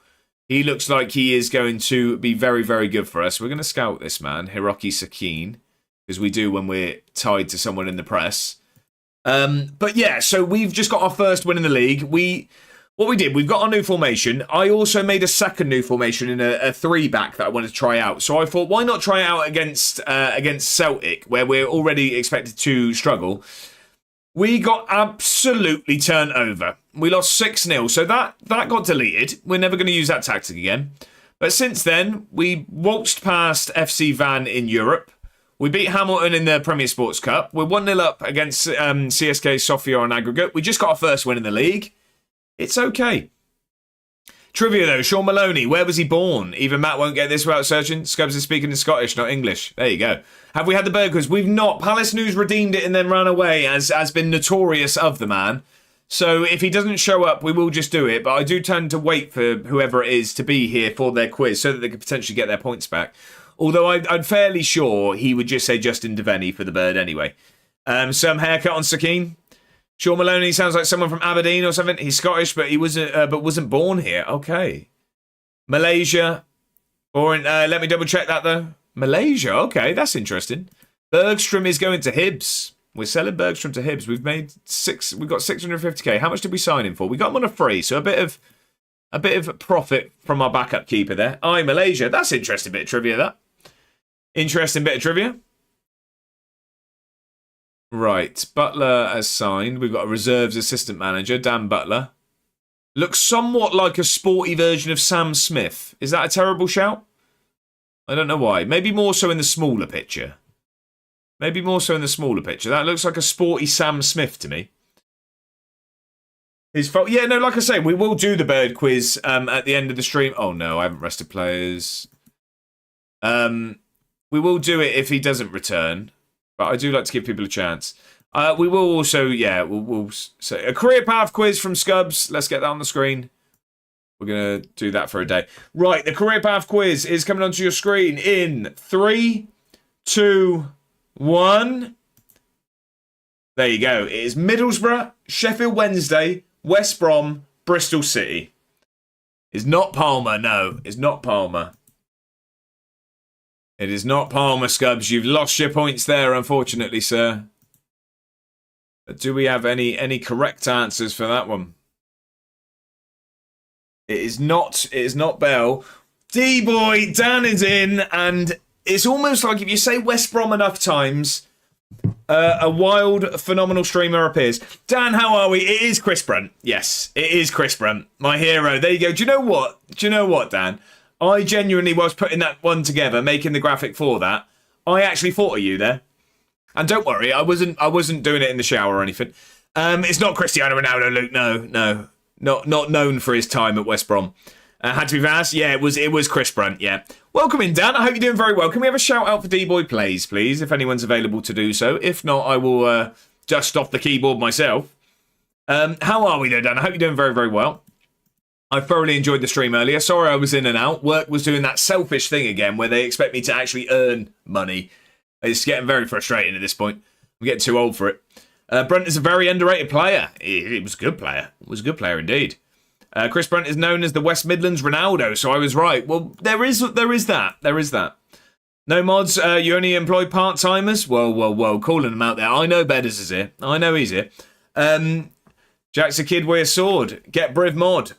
He looks like he is going to be very, very good for us. We're going to scout this man, Hiroki Sakine, because we do when we're tied to someone in the press. But yeah, so we've just got our first win in the league. What we did, we've got our new formation. I also made a second new formation in a 3-back that I wanted to try out. So I thought, why not try it out against Celtic, where we're already expected to struggle. We got absolutely turned over. We lost 6-0, so that got deleted. We're never going to use that tactic again. But since then, we waltzed past FC Van in Europe. We beat Hamilton in the Premier Sports Cup. We're 1-0 up against CSKA Sofia on aggregate. We just got our first win in the league. It's okay. Trivia though, Sean Maloney, where was he born? Even Matt won't get this without searching. Scubs is speaking in Scottish, not English. There you go. Have we had the burglars? We've not. Palace News redeemed it and then ran away, as has been notorious of the man. So if he doesn't show up, we will just do it. But I do tend to wait for whoever it is to be here for their quiz so that they could potentially get their points back. Although I'm fairly sure he would just say Justin Devaney for the bird anyway. Some haircut on Sakine. Sean Maloney sounds like someone from Aberdeen or something. He's Scottish, but he wasn't born here. Okay. Malaysia. Let me double check that though. Malaysia. Okay, that's interesting. Bergstrom is going to Hibs. We're selling Bergstrom to Hibs. We've got 650k. How much did we sign him for? We got him on a free, so a bit of profit from our backup keeper there. Aye, Malaysia. That's an interesting bit of trivia, that. Interesting bit of trivia. Right, Butler has signed. We've got a reserves assistant manager, Dan Butler. Looks somewhat like a sporty version of Sam Smith. Is that a terrible shout? I don't know why. Maybe more so in the smaller picture. That looks like a sporty Sam Smith to me. His fault. Yeah, no, like I say, we will do the bird quiz at the end of the stream. Oh no, I haven't rested players. We will do it if he doesn't return. But I do like to give people a chance. We will also, we'll say a career path quiz from Scubs. Let's get that on the screen. We're going to do that for a day. Right, the career path quiz is coming onto your screen in 3, 2, 1. There you go. It is Middlesbrough, Sheffield Wednesday, West Brom, Bristol City. It's not Palmer, no. It's not Palmer. It is not Palmer, Scubs. You've lost your points there, unfortunately, sir. But do we have any correct answers for that one? It is not Bell. D-boy, Dan is in, and it's almost like if you say West Brom enough times, a wild, phenomenal streamer appears. Dan, how are we? It is Chris Brunt. Yes, it is Chris Brunt, my hero. There you go. Do you know what, Dan? I genuinely was putting that one together, making the graphic for that. I actually thought of you there. And don't worry, I wasn't doing it in the shower or anything. It's not Cristiano Ronaldo, Luke. No. Not known for his time at West Brom. Had to be fast. Yeah, it was Chris Brunt, yeah. Welcome in, Dan. I hope you're doing very well. Can we have a shout out for D-Boy Plays, please, if anyone's available to do so? If not, I will dust off the keyboard myself. How are we though, Dan? I hope you're doing very, very well. I thoroughly enjoyed the stream earlier. Sorry I was in and out. Work was doing that selfish thing again where they expect me to actually earn money. It's getting very frustrating at this point. I'm getting too old for it. Brunt is a very underrated player. He was a good player. It was a good player indeed. Chris Brunt is known as the West Midlands Ronaldo, so I was right. Well, there is that. No mods, you only employ part-timers? Whoa, calling them out there. I know Bedders is here. I know he's here. Jack's a kid with a sword. Get Briv mod.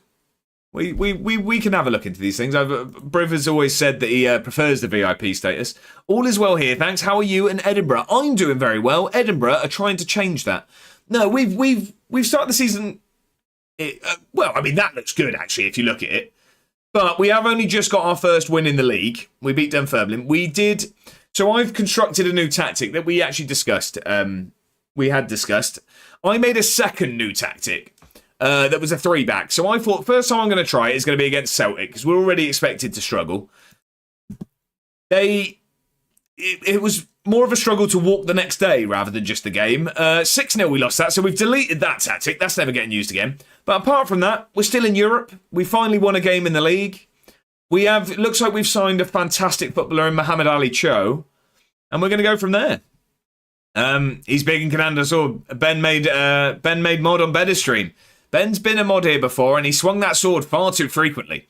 We can have a look into these things. Briv has always said that he prefers the VIP status. All is well here, thanks. How are you in Edinburgh? I'm doing very well. Edinburgh are trying to change that. No, we've started the season. That looks good actually if you look at it. But we have only just got our first win in the league. We beat Dunfermline. So I've constructed a new tactic that we actually discussed. We had discussed. I made a second new tactic. That was a 3-back. So I thought first time I'm going to try it is going to be against Celtic because we're already expected to struggle. It was more of a struggle to walk the next day rather than just the game. 6-0 we lost that, so we've deleted that tactic. That's never getting used again. But apart from that, we're still in Europe. We finally won a game in the league. It looks like we've signed a fantastic footballer in Mohamed Ali Cho, and we're going to go from there. He's big and can handle us all. Ben made mod on Bedder's stream. Ben's been a mod here before, and he swung that sword far too frequently.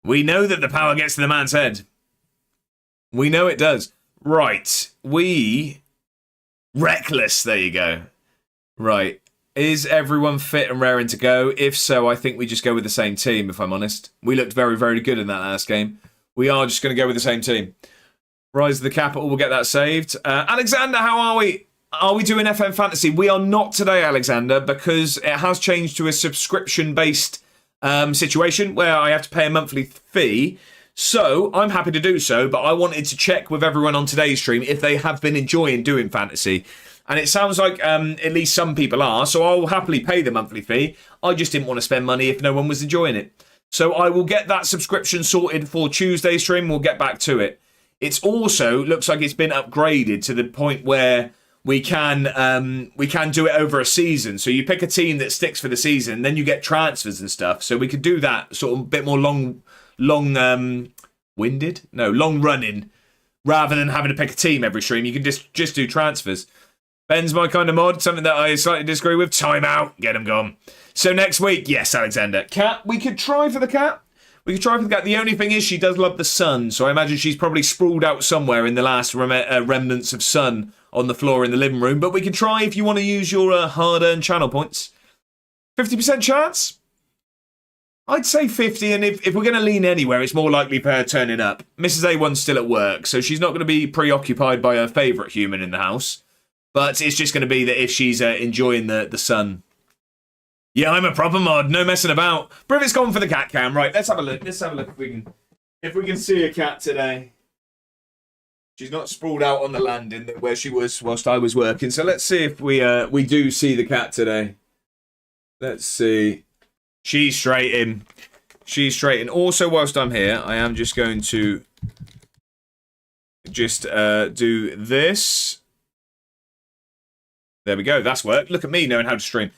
We know that the power gets to the man's head. We know it does. Right. Reckless, there you go. Right. Is everyone fit and raring to go? If so, I think we just go with the same team, if I'm honest. We looked very, very good in that last game. We are just going to go with the same team. Rise of the Capital, we'll get that saved. Alexander, how are we? Are we doing FM Fantasy? We are not today, Alexander, because it has changed to a subscription-based situation where I have to pay a monthly fee. So I'm happy to do so, but I wanted to check with everyone on today's stream if they have been enjoying doing fantasy. And it sounds like at least some people are, so I'll happily pay the monthly fee. I just didn't want to spend money if no one was enjoying it. So I will get that subscription sorted for Tuesday's stream. We'll get back to it. It's also looks like it's been upgraded to the point where we can do it over a season. So you pick a team that sticks for the season, then you get transfers and stuff. So we could do that sort of a bit more long running, rather than having to pick a team every stream. You can just do transfers. Ben's my kind of mod, something that I slightly disagree with. Time out, get him gone. So next week, yes, Alexander. Cat, we could try for the cat. The only thing is she does love the sun, so I imagine she's probably sprawled out somewhere in the last remnants of sun on the floor in the living room. But we can try if you want to use your hard-earned channel points. 50% chance? I'd say 50, and if we're going to lean anywhere, it's more likely for her turning up. Mrs. A1's still at work, so she's not going to be preoccupied by her favourite human in the house. But it's just going to be that if she's enjoying the sun. Yeah, I'm a proper mod. No messing about. Privet's gone for the cat cam. Right, let's have a look. If we can see a cat today. She's not sprawled out on the landing where she was whilst I was working. So let's see if we do see the cat today. Let's see. She's straight in. Also, whilst I'm here, I am just going to do this. There we go. That's worked. Look at me knowing how to stream.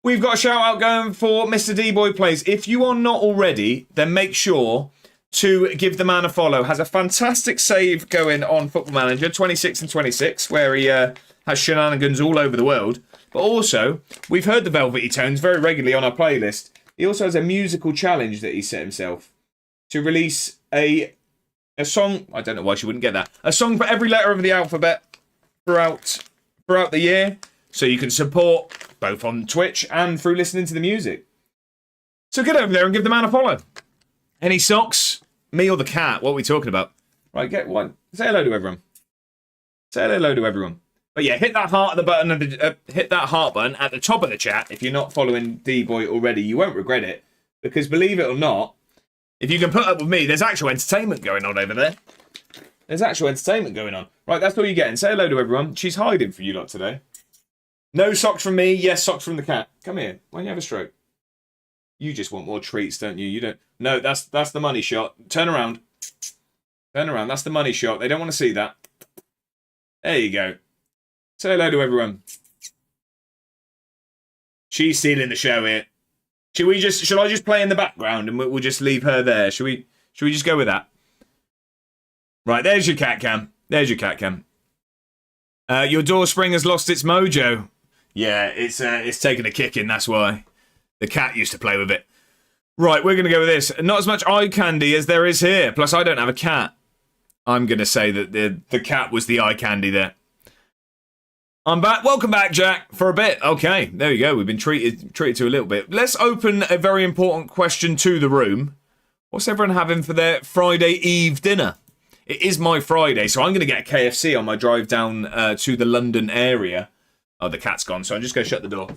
We've got a shout out going for Mr. D-Boy Plays. If you are not already, then make sure to give the man a follow. Has a fantastic save going on Football Manager 26 and 26, where he has shenanigans all over the world. But also, we've heard the Velvety Tones very regularly on our playlist. He also has a musical challenge that he set himself to release a song. I don't know why she wouldn't get that. A song for every letter of the alphabet throughout the year, so you can support both on Twitch and through listening to the music. So get over there and give the man a follow. Any socks? Me or the cat? What are we talking about? Right, get one. Say hello to everyone. But yeah, hit that heart button at the top of the chat if you're not following D-Boy already. You won't regret it, because believe it or not, if you can put up with me, there's actual entertainment going on over there. Right, that's all you're getting. Say hello to everyone. She's hiding for you lot today. No socks from me. Yes, socks from the cat. Come here. Why don't you have a stroke? You just want more treats, don't you? You don't. No, that's the money shot. Turn around. That's the money shot. They don't want to see that. There you go. Say hello to everyone. She's stealing the show here. Shall I just play in the background and we'll just leave her there? Should we just go with that? Right, there's your cat cam. Your door spring has lost its mojo. Yeah, it's taken a kicking, that's why. The cat used to play with it. Right, we're going to go with this. Not as much eye candy as there is here. Plus, I don't have a cat. I'm going to say that the cat was the eye candy there. I'm back. Welcome back, Jack, for a bit. Okay, there you go. We've been treated to a little bit. Let's open a very important question to the room. What's everyone having for their Friday Eve dinner? It is my Friday, so I'm going to get a KFC on my drive down to the London area. Oh, the cat's gone, so I'm just going to shut the door.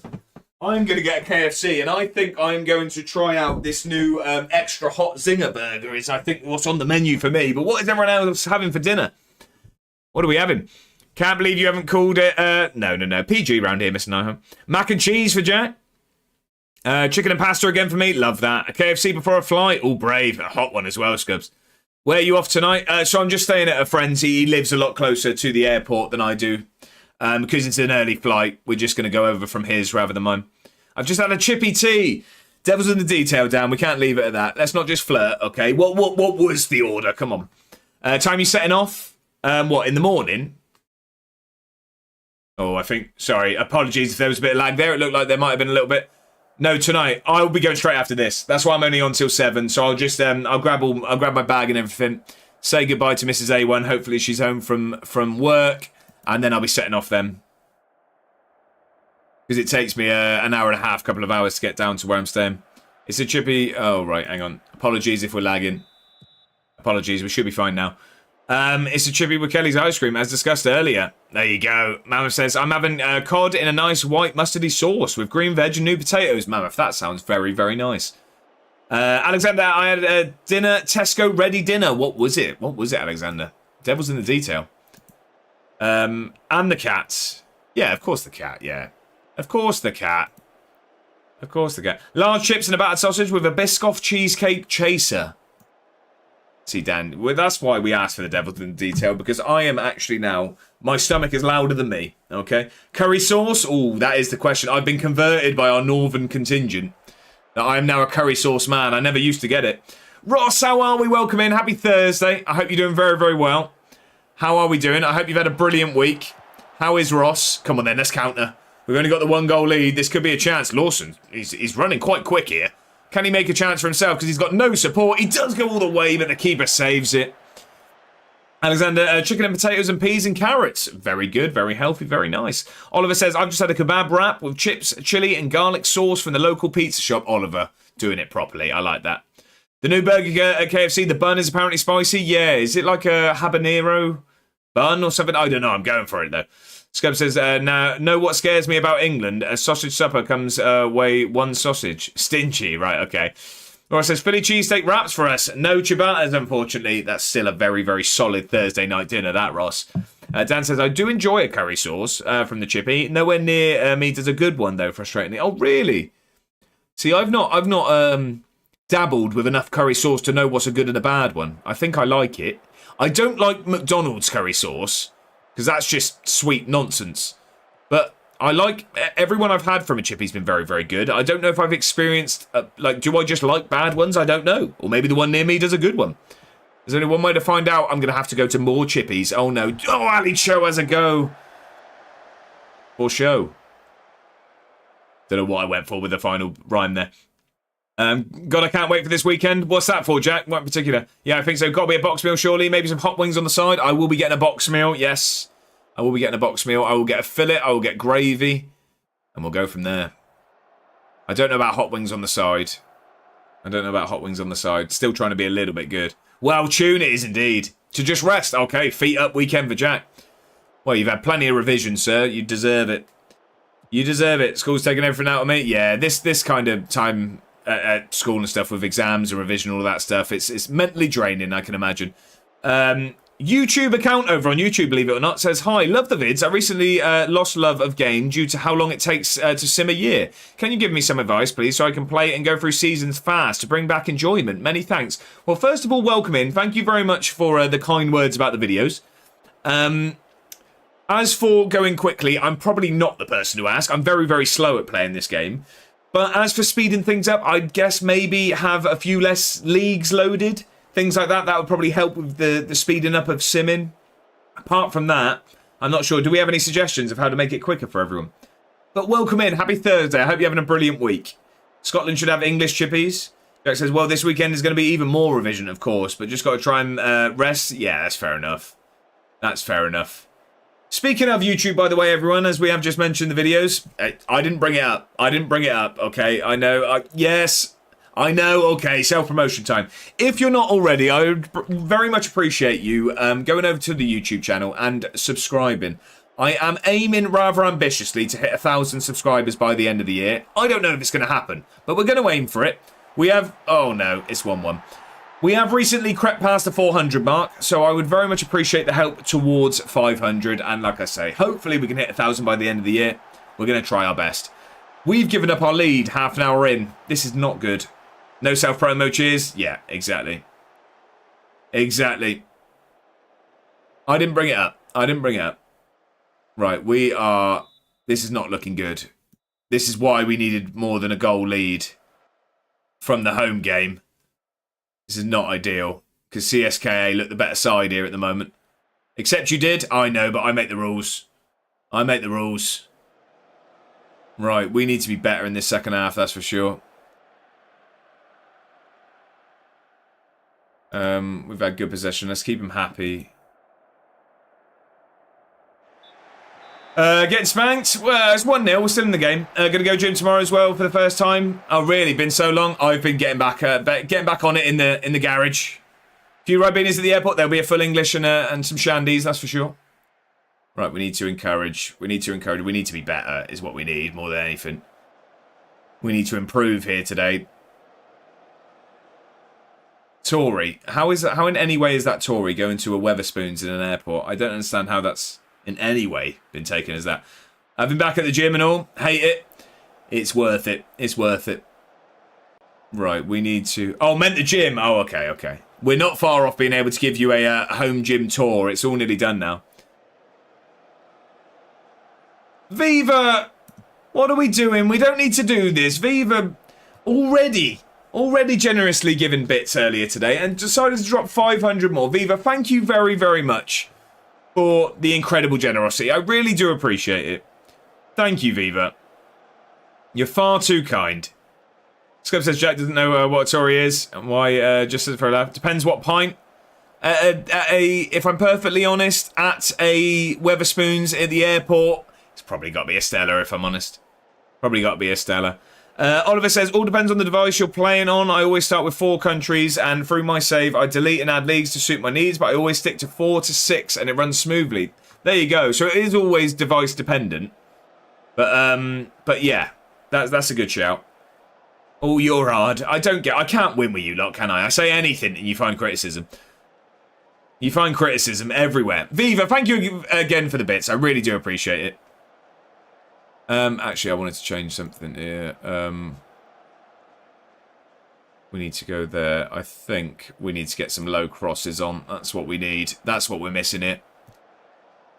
I'm going to get a KFC, and I think I'm going to try out this new extra hot zinger burger. Is I think what's on the menu for me. But what is everyone else having for dinner? What are we having? Can't believe you haven't called it. No. PG round here, Mr. Niham. Mac and cheese for Jack. Chicken and pasta again for me. Love that. A KFC before a flight. All brave. A hot one as well, Scubs. Where are you off tonight? So I'm just staying at a friend's. He lives a lot closer to the airport than I do. Because it's an early flight, we're just going to go over from his rather than mine. I've just had a chippy tea. Devil's in the detail, Dan. We can't leave it at that. Let's not just flirt, okay? What was the order? Come on. Time you setting off? What, in the morning? Oh, I think... Sorry, apologies if there was a bit of lag there. It looked like there might have been a little bit... No, tonight. I'll be going straight after this. That's why I'm only on till 7. So I'll just... I'll grab my bag and everything. Say goodbye to Mrs. A1. Hopefully she's home from work. And then I'll be setting off then. Because it takes me an hour and a half, couple of hours to get down to where I'm staying. It's a chippy... Oh, right, hang on. Apologies if we're lagging. Apologies, we should be fine now. It's a chippy with Kelly's ice cream, as discussed earlier. There you go. Mammoth says, I'm having cod in a nice white mustardy sauce with green veg and new potatoes. Mammoth, that sounds very, very nice. Alexander, I had a dinner, Tesco ready dinner. What was it? Alexander? Devil's in the detail. And the cat. Yeah, of course the cat, yeah. Of course the cat. Large chips and a battered sausage with a Biscoff cheesecake chaser. See, Dan, well, that's why we asked for the devil in detail, because I am actually now, my stomach is louder than me, okay? Curry sauce? Oh, that is the question. I've been converted by our northern contingent. I am now a curry sauce man. I never used to get it. Ross, how are we? Welcome in. Happy Thursday. I hope you're doing very, very well. How are we doing? I hope you've had a brilliant week. How is Ross? Come on then, let's counter. We've only got the 1-goal lead. This could be a chance. Lawson, he's running quite quick here. Can he make a chance for himself? Because he's got no support. He does go all the way, but the keeper saves it. Alexander, chicken and potatoes and peas and carrots. Very good, very healthy, very nice. Oliver says, I've just had a kebab wrap with chips, chili and garlic sauce from the local pizza shop. Oliver, doing it properly. I like that. The new burger at KFC, the bun is apparently spicy. Yeah, is it like a habanero bun or something? I don't know. I'm going for it, though. Scub says, now, know what scares me about England? A sausage supper comes way one sausage. Stingy, right, okay. Laura says, Philly cheesesteak wraps for us. No ciabattas, unfortunately. That's still a very, very solid Thursday night dinner, that, Ross. Dan says, I do enjoy a curry sauce from the chippy. Nowhere near me does a good one, though, frustratingly. Oh, really? See, I've not dabbled with enough curry sauce to know what's a good and a bad one. I think I like it. I don't like McDonald's curry sauce, because that's just sweet nonsense. But I like everyone I've had from a chippy's been very, very good. I don't know if I've experienced, do I just like bad ones? I don't know. Or maybe the one near me does a good one. There's only one way to find out. I'm going to have to go to more chippies. Oh, no. Oh, Ali Cho has a go. For show. Don't know what I went for with the final rhyme there. God, I can't wait for this weekend. What's that for, Jack? What in particular? Yeah, I think so. Got to be a box meal, surely. Maybe some hot wings on the side. I will be getting a box meal, yes. I will be getting a box meal. I will get a fillet. I will get gravy. And we'll go from there. I don't know about hot wings on the side. Still trying to be a little bit good. Well, tune it is indeed. To just rest. Okay, feet up weekend for Jack. Well, you've had plenty of revision, sir. You deserve it. School's taking everything out of me. Yeah, this kind of time at school and stuff with exams and revision, all that stuff. It's mentally draining, I can imagine. YouTube account over on YouTube, believe it or not, says, hi, love the vids. I recently lost love of game due to how long it takes to sim a year. Can you give me some advice, please, so I can play it and go through seasons fast to bring back enjoyment? Many thanks. Well, first of all, welcome in. Thank you very much for the kind words about the videos. As for going quickly, I'm probably not the person to ask. I'm very, very slow at playing this game. But as for speeding things up, I'd guess maybe have a few less leagues loaded. Things like that. That would probably help with the speeding up of simming. Apart from that, I'm not sure. Do we have any suggestions of how to make it quicker for everyone? But welcome in. Happy Thursday. I hope you're having a brilliant week. Scotland should have English chippies. Jack says, well, this weekend is going to be even more revision, of course. But just got to try and rest. Yeah, that's fair enough. Speaking of YouTube, by the way, everyone, as we have just mentioned the videos, I didn't bring it up. Okay, I know. Yes, I know. Okay, self-promotion time. If you're not already, I would very much appreciate you going over to the YouTube channel and subscribing. I am aiming rather ambitiously to hit 1,000 subscribers by the end of the year. I don't know if it's going to happen, but we're going to aim for it. We have... Oh, no, it's 1-1. We have recently crept past the 400 mark, so I would very much appreciate the help towards 500. And like I say, hopefully we can hit 1,000 by the end of the year. We're going to try our best. We've given up our lead half an hour in. This is not good. No self-promo cheers? Yeah, exactly. I didn't bring it up. Right, we are... This is not looking good. This is why we needed more than a goal lead from the home game. This is not ideal, because CSKA look the better side here at the moment. Except you did. I know, but I make the rules. Right, we need to be better in this second half, that's for sure. We've had good possession. Let's keep them happy. Getting spanked. Well, it's 1-0. We're still in the game. Going to go gym tomorrow as well for the first time. Oh, really? Been so long. I've been getting back on it in the garage. A few Ribenas at the airport. There'll be a full English and some shandies. That's for sure. Right. We need to encourage. We need to be better. Is what we need more than anything. We need to improve here today. Tory. How in any way is that Tory going to a Weatherspoons in an airport? I don't understand how that's in any way been taken as that. I've been back at the gym and all. Hate it. It's worth it. Right, we need to... Oh, meant the gym. Oh, okay. We're not far off being able to give you a home gym tour. It's all nearly done now. Viva, what are we doing? We don't need to do this. Viva already generously given bits earlier today and decided to drop 500 more. Viva, thank you very, very much for the incredible generosity. I really do appreciate it. Thank you, Viva. You're far too kind. Scub says Jack doesn't know what a Tory is and why, just for a laugh. Depends what pint. If I'm perfectly honest, at a Weatherspoons at the airport, it's probably got to be a Stella, if I'm honest. Probably got to be a Stella. Oliver says, all depends on the device you're playing on. I always start with 4 countries, and through my save, I delete and add leagues to suit my needs, but I always stick to 4 to 6, and it runs smoothly. There you go. So it is always device dependent. But yeah, that's a good shout. Oh, you're hard. I can't win with you lot, can I? I say anything, and you find criticism. You find criticism everywhere. Viva, thank you again for the bits. I really do appreciate it. Actually, I wanted to change something here. We need to go there. I think we need to get some low crosses on. That's what we need. That's what we're missing here.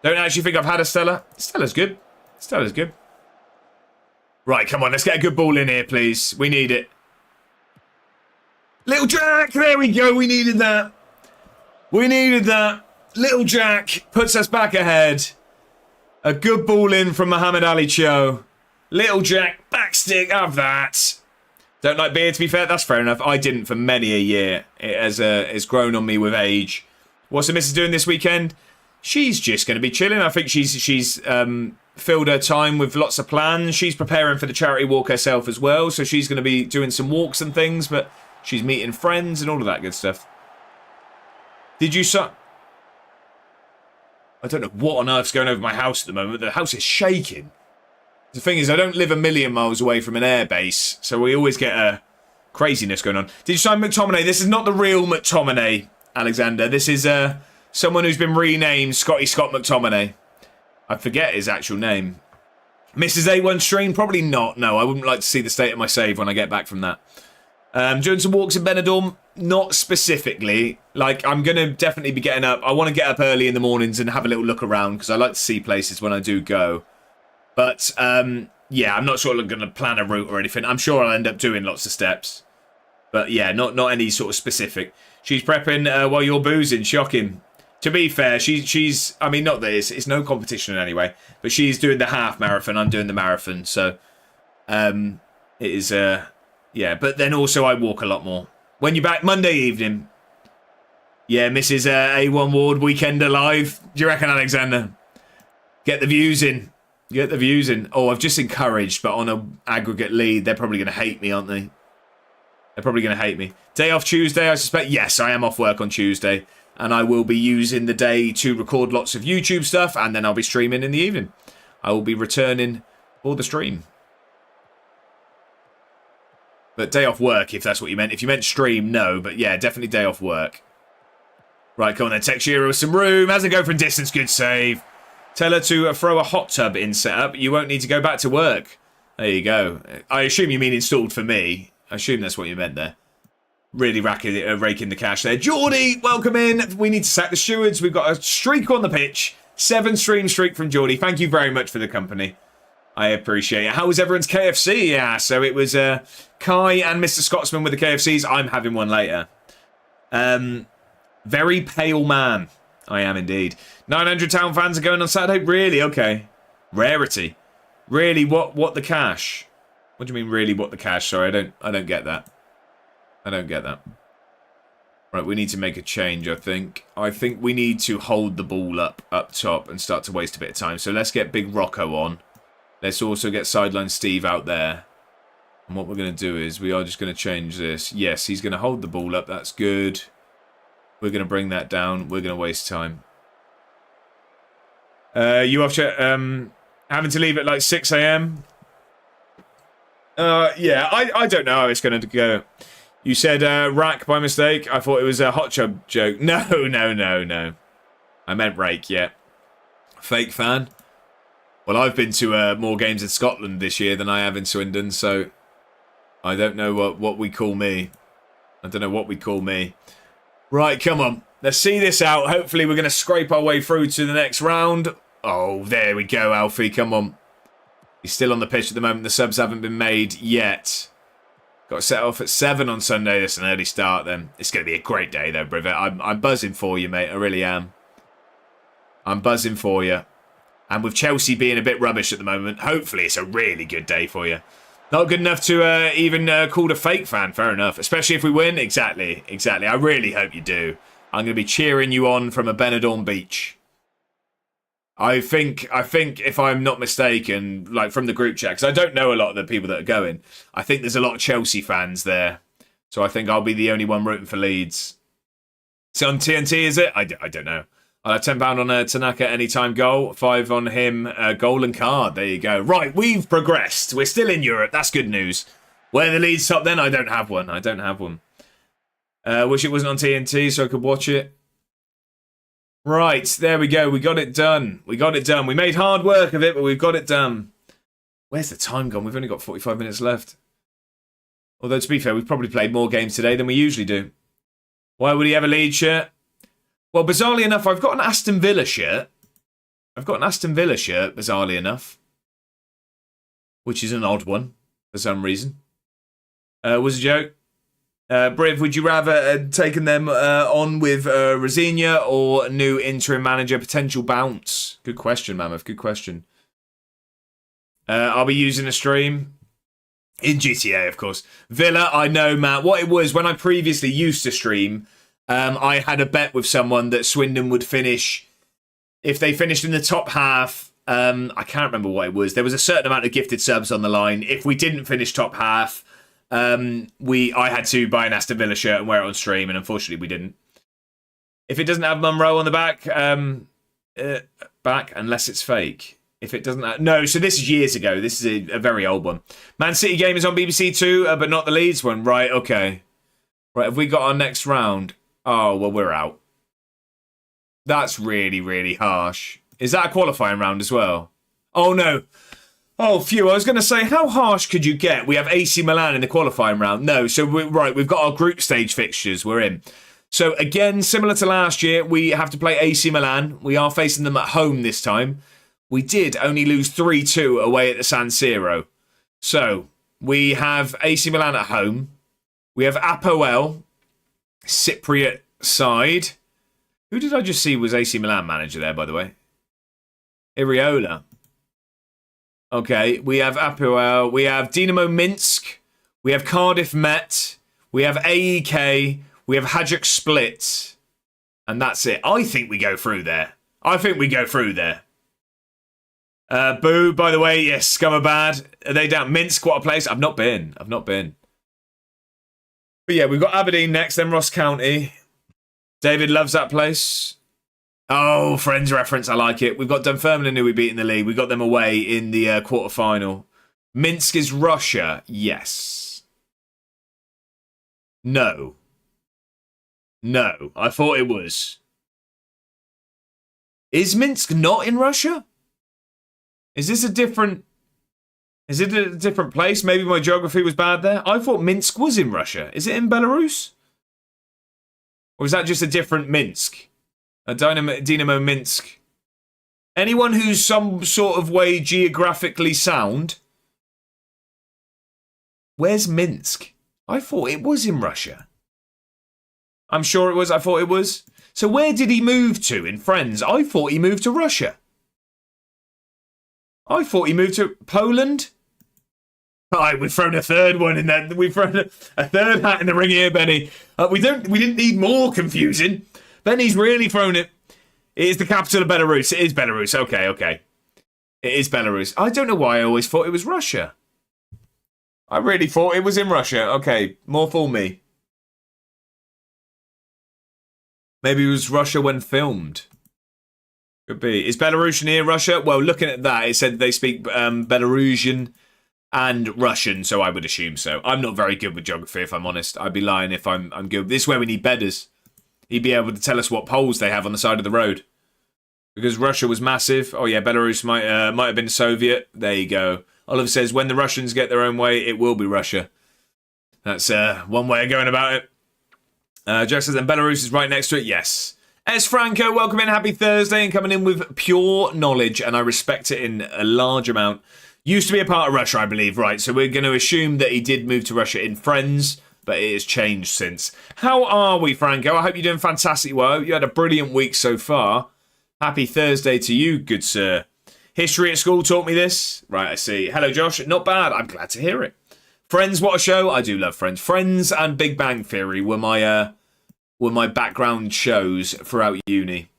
Don't actually think I've had a Stella. Stella's good. Stella's good. Right, come on. Let's get a good ball in here, please. We need it. Little Jack. There we go. We needed that. We needed that. Little Jack puts us back ahead. A good ball in from Muhammad Ali Cho. Little Jack, backstick, have that. Don't like beer, to be fair. That's fair enough. I didn't for many a year. It has grown on me with age. What's the missus doing this weekend? She's just going to be chilling. I think she's filled her time with lots of plans. She's preparing for the charity walk herself as well. So she's going to be doing some walks and things. But she's meeting friends and all of that good stuff. Did you... I don't know what on earth's going over my house at the moment. The house is shaking. The thing is, I don't live a million miles away from an airbase, so we always get a craziness going on. Did you sign McTominay? This is not the real McTominay, Alexander. This is someone who's been renamed Scott McTominay. I forget his actual name. Mrs. A1 stream? Probably not. No, I wouldn't like to see the state of my save when I get back from that. Doing some walks in Benidorm? Not specifically. Like, I'm going to definitely be getting up. I want to get up early in the mornings and have a little look around because I like to see places when I do go. But, yeah, I'm not sure I'm going to plan a route or anything. I'm sure I'll end up doing lots of steps. But, yeah, not any sort of specific. She's prepping while you're boozing. Shocking. To be fair, she's... I mean, not that it's no competition in any way. But she's doing the half marathon. I'm doing the marathon. So, it is... yeah, but then also I walk a lot more. When you're back Monday evening. Yeah, Mrs. A1 Ward, weekend alive. Do you reckon, Alexander? Get the views in. Get the views in. Oh, I've just encouraged, but on an aggregate lead, they're probably going to hate me, aren't they? They're probably going to hate me. Day off Tuesday, I suspect. Yes, I am off work on Tuesday. And I will be using the day to record lots of YouTube stuff, and then I'll be streaming in the evening. I will be returning for the stream. But day off work, if that's what you meant. If you meant stream, no. But yeah, definitely day off work. Right, come on then. Text Shira with some room. Has it go from distance? Good save. Tell her to throw a hot tub in setup. You won't need to go back to work. There you go. I assume you mean installed for me. I assume that's what you meant there. Really raking the cash there. Geordie, welcome in. We need to sack the stewards. We've got a streak on the pitch. 7-stream streak from Geordie. Thank you very much for the company. I appreciate it. How was everyone's KFC? Yeah, so it was Kai and Mr. Scotsman with the KFCs. I'm having one later. Very pale man. I am indeed. 900 town fans are going on Saturday? Really? Okay. Rarity. Really? What the cash? What do you mean really what the cash? Sorry, I don't get that. I don't get that. Right, we need to make a change, I think. I think we need to hold the ball up top and start to waste a bit of time. So let's get Big Rocco on. Let's also get Sideline Steve out there. And what we're going to do is we are just going to change this. Yes, he's going to hold the ball up. That's good. We're going to bring that down. We're going to waste time. You off having to leave at like 6 a.m.? Yeah, I don't know how it's going to go. You said rack by mistake. I thought it was a hot tub joke. No. I meant rake, yeah. Fake fan. Well, I've been to more games in Scotland this year than I have in Swindon, so I don't know what we call me. I don't know what we call me. Right, come on. Let's see this out. Hopefully we're going to scrape our way through to the next round. Oh, there we go, Alfie. Come on. He's still on the pitch at the moment. The subs haven't been made yet. Got set off at 7 on Sunday. That's an early start then. It's going to be a great day though, Brivet. I'm buzzing for you, mate. I really am. I'm buzzing for you. And with Chelsea being a bit rubbish at the moment, hopefully it's a really good day for you. Not good enough to even called a fake fan. Fair enough. Especially if we win. Exactly. Exactly. I really hope you do. I'm going to be cheering you on from a Benidorm beach. I think if I'm not mistaken, like from the group chat, because I don't know a lot of the people that are going, I think there's a lot of Chelsea fans there. So I think I'll be the only one rooting for Leeds. Is it on TNT, is it? I don't know. I'll have £10 on Tanaka anytime goal. 5 on him. Goal and card. There you go. Right, we've progressed. We're still in Europe. That's good news. Where the Leeds top then? I don't have one. Wish it wasn't on TNT so I could watch it. Right, there we go. We got it done. We made hard work of it, but we've got it done. Where's the time gone? We've only got 45 minutes left. Although, to be fair, we've probably played more games today than we usually do. Why would he have a Leeds shirt? Well, bizarrely enough, I've got an Aston Villa shirt. Bizarrely enough. Which is an odd one, for some reason. Was a joke. Briv, would you rather taken them on with Rosinia or new interim manager potential bounce? Good question, Mammoth. Good question. I'll be using a stream in GTA, of course. Villa, I know, Matt. What it was when I previously used to stream, I had a bet with someone that Swindon would finish. If they finished in the top half, I can't remember what it was. There was a certain amount of gifted subs on the line. If we didn't finish top half, I had to buy an Aston Villa shirt and wear it on stream, and unfortunately we didn't. If it doesn't have Munro on the back, unless it's fake. If it doesn't have, no, so this is years ago. This is a very old one. Man City game is on BBC Two, but not the Leeds one. Right, okay. Right, have we got our next round? Oh, well, we're out. That's really, really harsh. Is that a qualifying round as well? Oh, no. Oh, phew. I was going to say, how harsh could you get? We have AC Milan in the qualifying round. No, so we've got our group stage fixtures. We're in. So, again, similar to last year, we have to play AC Milan. We are facing them at home this time. We did only lose 3-2 away at the San Siro. So, we have AC Milan at home. We have Apoel, Cypriot side. Who did I just see was AC Milan manager there, by the way? Iriola. Okay, we have Apoel. We have Dinamo Minsk. We have Cardiff Met. We have AEK. We have Hajduk Split. And that's it. I think we go through there. Boo, by the way, yes, Scum are bad. Are they down? Minsk, what a place. I've not been. But yeah, we've got Aberdeen next, then Ross County. David loves that place. Oh, Friends reference, I like it. We've got Dunfermline who we beat in the league. We got them away in the quarter-final. Minsk is Russia. Yes. No. I thought it was. Is Minsk not in Russia? Is it a different place? Maybe my geography was bad there. I thought Minsk was in Russia. Is it in Belarus? Or is that just a different Minsk? A Dynamo Minsk. Anyone who's some sort of way geographically sound? Where's Minsk? I thought it was in Russia. I'm sure it was. I thought it was. So where did he move to in Friends? I thought he moved to Russia. I thought he moved to Poland. We've thrown a third one in there. We've thrown a third hat in the ring here, Benny. We didn't need more confusing. Benny's really thrown it. It is the capital of Belarus. It is Belarus. Okay. It is Belarus. I don't know why I always thought it was Russia. I really thought it was in Russia. Okay, more fool me. Maybe it was Russia when filmed. Could be. Is Belarusian near Russia? Well, looking at that, it said they speak Belarusian and Russian, so I would assume so. I'm not very good with geography, if I'm honest. I'd be lying if I'm good. This is where we need Bedders. He'd be able to tell us what poles they have on the side of the road. Because Russia was massive. Oh yeah, Belarus might have been Soviet. There you go. Oliver says, when the Russians get their own way, it will be Russia. That's one way of going about it. Jack says, and Belarus is right next to it. Yes. S. Franco, welcome in. Happy Thursday, and coming in with pure knowledge, and I respect it in a large amount. Used to be a part of Russia, I believe, right? So we're going to assume that he did move to Russia in Friends, but it has changed since. How are we, Franco? I hope you're doing fantastic well. You had a brilliant week so far. Happy Thursday to you, good sir. History at school taught me this. Right, I see. Hello, Josh. Not bad. I'm glad to hear it. Friends, what a show. I do love Friends. Friends and Big Bang Theory were my background shows throughout uni.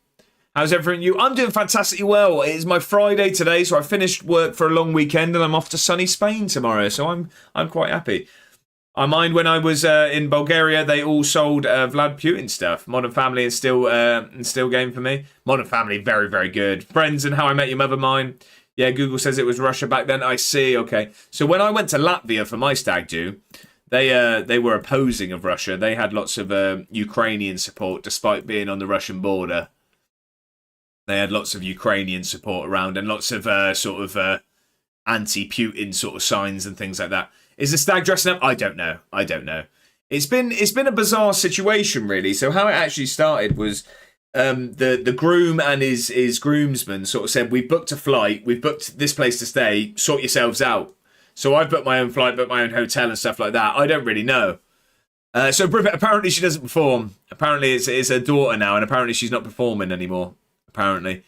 How's everything you? I'm doing fantastically well. It is my Friday today, so I finished work for a long weekend and I'm off to sunny Spain tomorrow, so I'm quite happy. I mind when I was in Bulgaria, they all sold Vlad Putin stuff. Modern Family is still game for me. Modern Family, very, very good. Friends and How I Met Your Mother, mine. Yeah, Google says it was Russia back then. I see, okay. So when I went to Latvia for my stag do, they were opposing of Russia. They had lots of Ukrainian support despite being on the Russian border. They had lots of Ukrainian support around and lots of anti-Putin sort of signs and things like that. Is the stag dressing up? I don't know. It's been a bizarre situation, really. So how it actually started was the groom and his groomsman sort of said, we've booked a flight, we've booked this place to stay, sort yourselves out. So I've booked my own flight, booked my own hotel and stuff like that. I don't really know. So apparently she doesn't perform. Apparently it's her daughter now, and apparently she's not performing anymore. Apparently.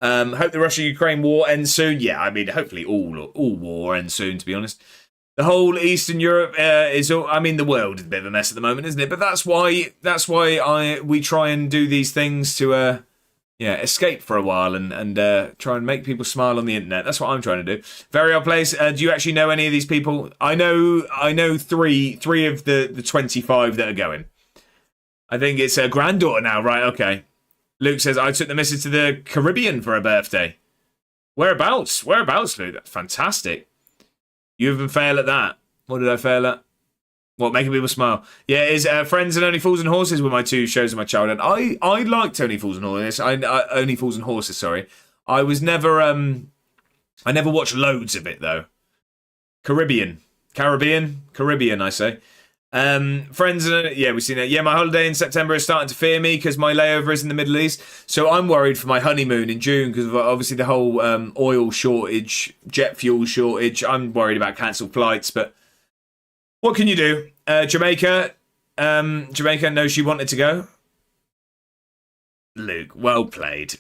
Hope the Russia-Ukraine war ends soon. Yeah, I mean, hopefully all war ends soon, to be honest. The whole Eastern Europe the world is a bit of a mess at the moment, isn't it? But that's why we try and do these things to escape for a while and try and make people smile on the internet. That's what I'm trying to do. Very odd place. Do you actually know any of these people? I know three of the 25 that are going. I think it's a granddaughter now, right? Okay. Luke says, I took the missus to the Caribbean for her birthday. Whereabouts, Luke? That's fantastic. You even fail at that. What did I fail at? What, making people smile? Yeah, is Friends and Only Fools and Horses were my two shows of my childhood. I liked Only Fools and Horses. Only Fools and Horses, sorry. I was never I never watched loads of it though. Caribbean, I say. Friends and we've seen it. Yeah, my holiday in September is starting to fear me because my layover is in the Middle East. So I'm worried for my honeymoon in June because of obviously the whole oil shortage, jet fuel shortage. I'm worried about cancelled flights, but what can you do? Jamaica, no, she wanted to go. Luke, well played.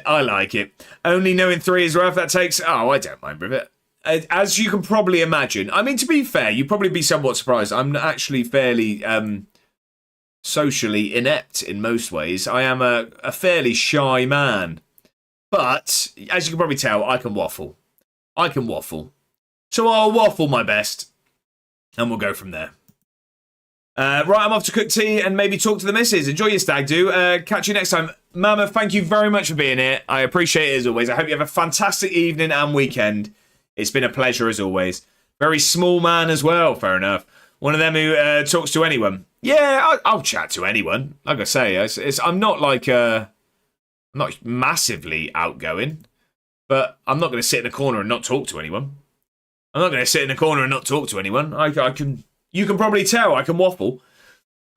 I like it. Only knowing 3 is rough. That takes. Oh, I don't mind with it. As you can probably imagine, I mean, to be fair, you'd probably be somewhat surprised. I'm actually fairly socially inept in most ways. I am a fairly shy man. But, as you can probably tell, I can waffle. So I'll waffle my best. And we'll go from there. Right, I'm off to cook tea and maybe talk to the missus. Enjoy your stag do. Catch you next time. Mama, thank you very much for being here. I appreciate it as always. I hope you have a fantastic evening and weekend. It's been a pleasure as always. Very small man as well, fair enough. One of them who talks to anyone. Yeah, I'll chat to anyone. Like I say, I'm not I'm not massively outgoing, but I'm not going to sit in a corner and not talk to anyone. You can probably tell I can waffle.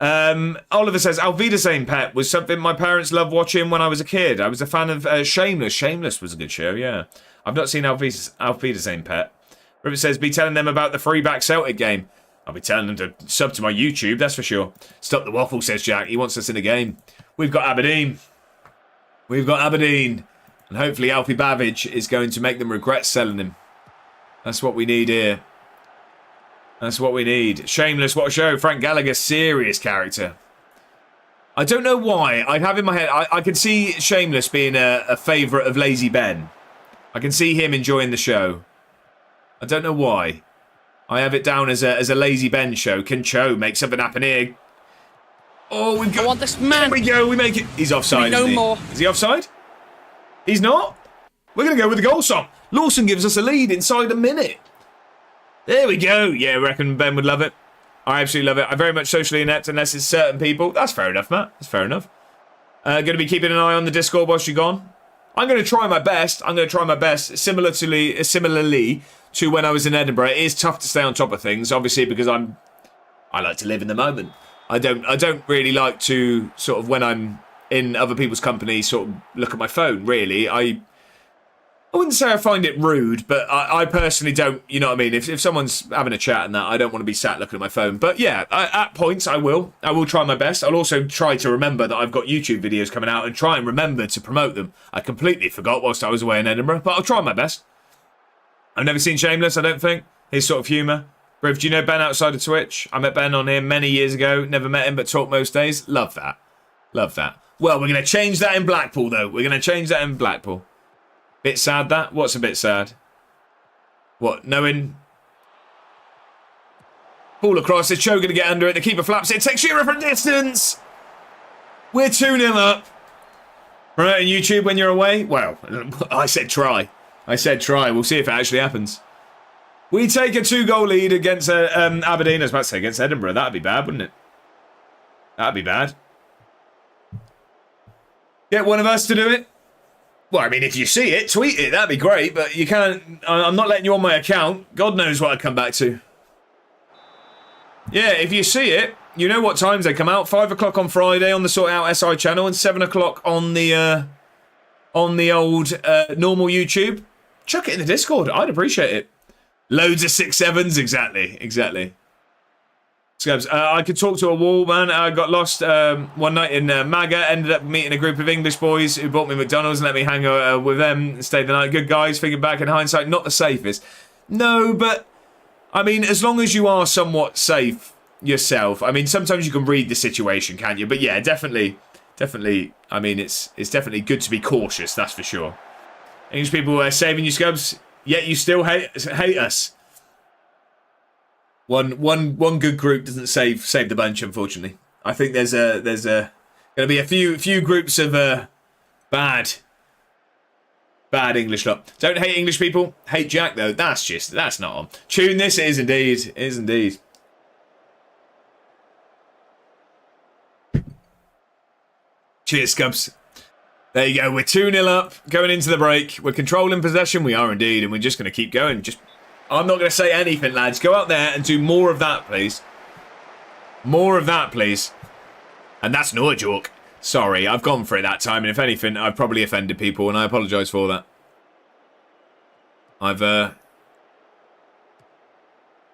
Oliver says, Alvida Same Pet was something my parents loved watching when I was a kid. I was a fan of Shameless. Shameless was a good show, yeah. I've not seen Alvida Same Pet. River says, be telling them about the free back Celtic game. I'll be telling them to sub to my YouTube, that's for sure. Stop the waffle, says Jack. He wants us in a game. We've got Aberdeen. And hopefully Alfie Babbage is going to make them regret selling him. That's what we need here. Shameless, what a show. Frank Gallagher, serious character. I don't know why. I have in my head, I can see Shameless being a favourite of Lazy Ben. I can see him enjoying the show. I don't know why. I have it down as a Lazy Ben show. Can Cho make something happen here? Oh, we've got... I want this man. There we go, we make it. He's offside, isn't he? More. Is he offside? He's not? We're going to go with the goal song. Lawson gives us a lead inside a minute. There we go. Yeah, I reckon Ben would love it. I absolutely love it. I'm very much socially inept unless it's certain people. That's fair enough, Matt. That's fair enough. Going to be keeping an eye on the Discord whilst you're gone. I'm going to try my best. Similarly to when I was in Edinburgh. It is tough to stay on top of things, obviously, because I like to live in the moment. I don't really like to sort of, when I'm in other people's company, sort of look at my phone, really. I wouldn't say I find it rude, but I personally don't, you know what I mean? If someone's having a chat and that, I don't want to be sat looking at my phone. But yeah, at points I will try my best. I'll also try to remember that I've got YouTube videos coming out and try and remember to promote them. I completely forgot whilst I was away in Edinburgh, but I'll try my best. I've never seen Shameless, I don't think. His sort of humour. Briv, do you know Ben outside of Twitch? I met Ben on here many years ago. Never met him, but talk most days. Love that. Love that. Well, we're going to change that in Blackpool, though. We're going to change that in Blackpool. Bit sad, that? What's a bit sad? What, knowing... Ball across, is Cho going to get under it? The keeper flaps it, takes Shearer from distance! We're 2-0 up. Promoting YouTube when you're away? Well, I said try. I said try. We'll see if it actually happens. We take a 2-goal lead against Aberdeen. I was about to say against Edinburgh. That'd be bad, wouldn't it? That'd be bad. Get one of us to do it. Well, I mean, if you see it, tweet it. That'd be great, but you can't... I'm not letting you on my account. God knows what I'd come back to. Yeah, if you see it, you know what times they come out. 5 o'clock on Friday on the Sort Out SI channel and 7 o'clock on the old normal YouTube. Chuck it in the Discord. I'd appreciate it. Loads of 6-7s. Exactly. Scabs, I could talk to a wall, man. I got lost one night in MAGA. Ended up meeting a group of English boys who bought me McDonald's and let me hang out with them and stay the night. Good guys, thinking back in hindsight, not the safest. No, but, I mean, as long as you are somewhat safe yourself. I mean, sometimes you can read the situation, can't you? But yeah, definitely. I mean, it's definitely good to be cautious, that's for sure. English people are saving you, Scubs, yet you still hate us. One good group doesn't save the bunch, unfortunately. I think there's going to be a few groups of bad English lot. Don't hate English people. Hate Jack though. That's not on. Tune this. It is indeed. It is indeed. Cheers, Scubs. There you go. We're 2-0 up going into the break. We're controlling possession. We are indeed, and we're just going to keep going. I'm not going to say anything, lads. Go out there and do more of that, please. More of that, please. And that's no joke. Sorry, I've gone for it that time, and if anything, I've probably offended people, and I apologise for that. I've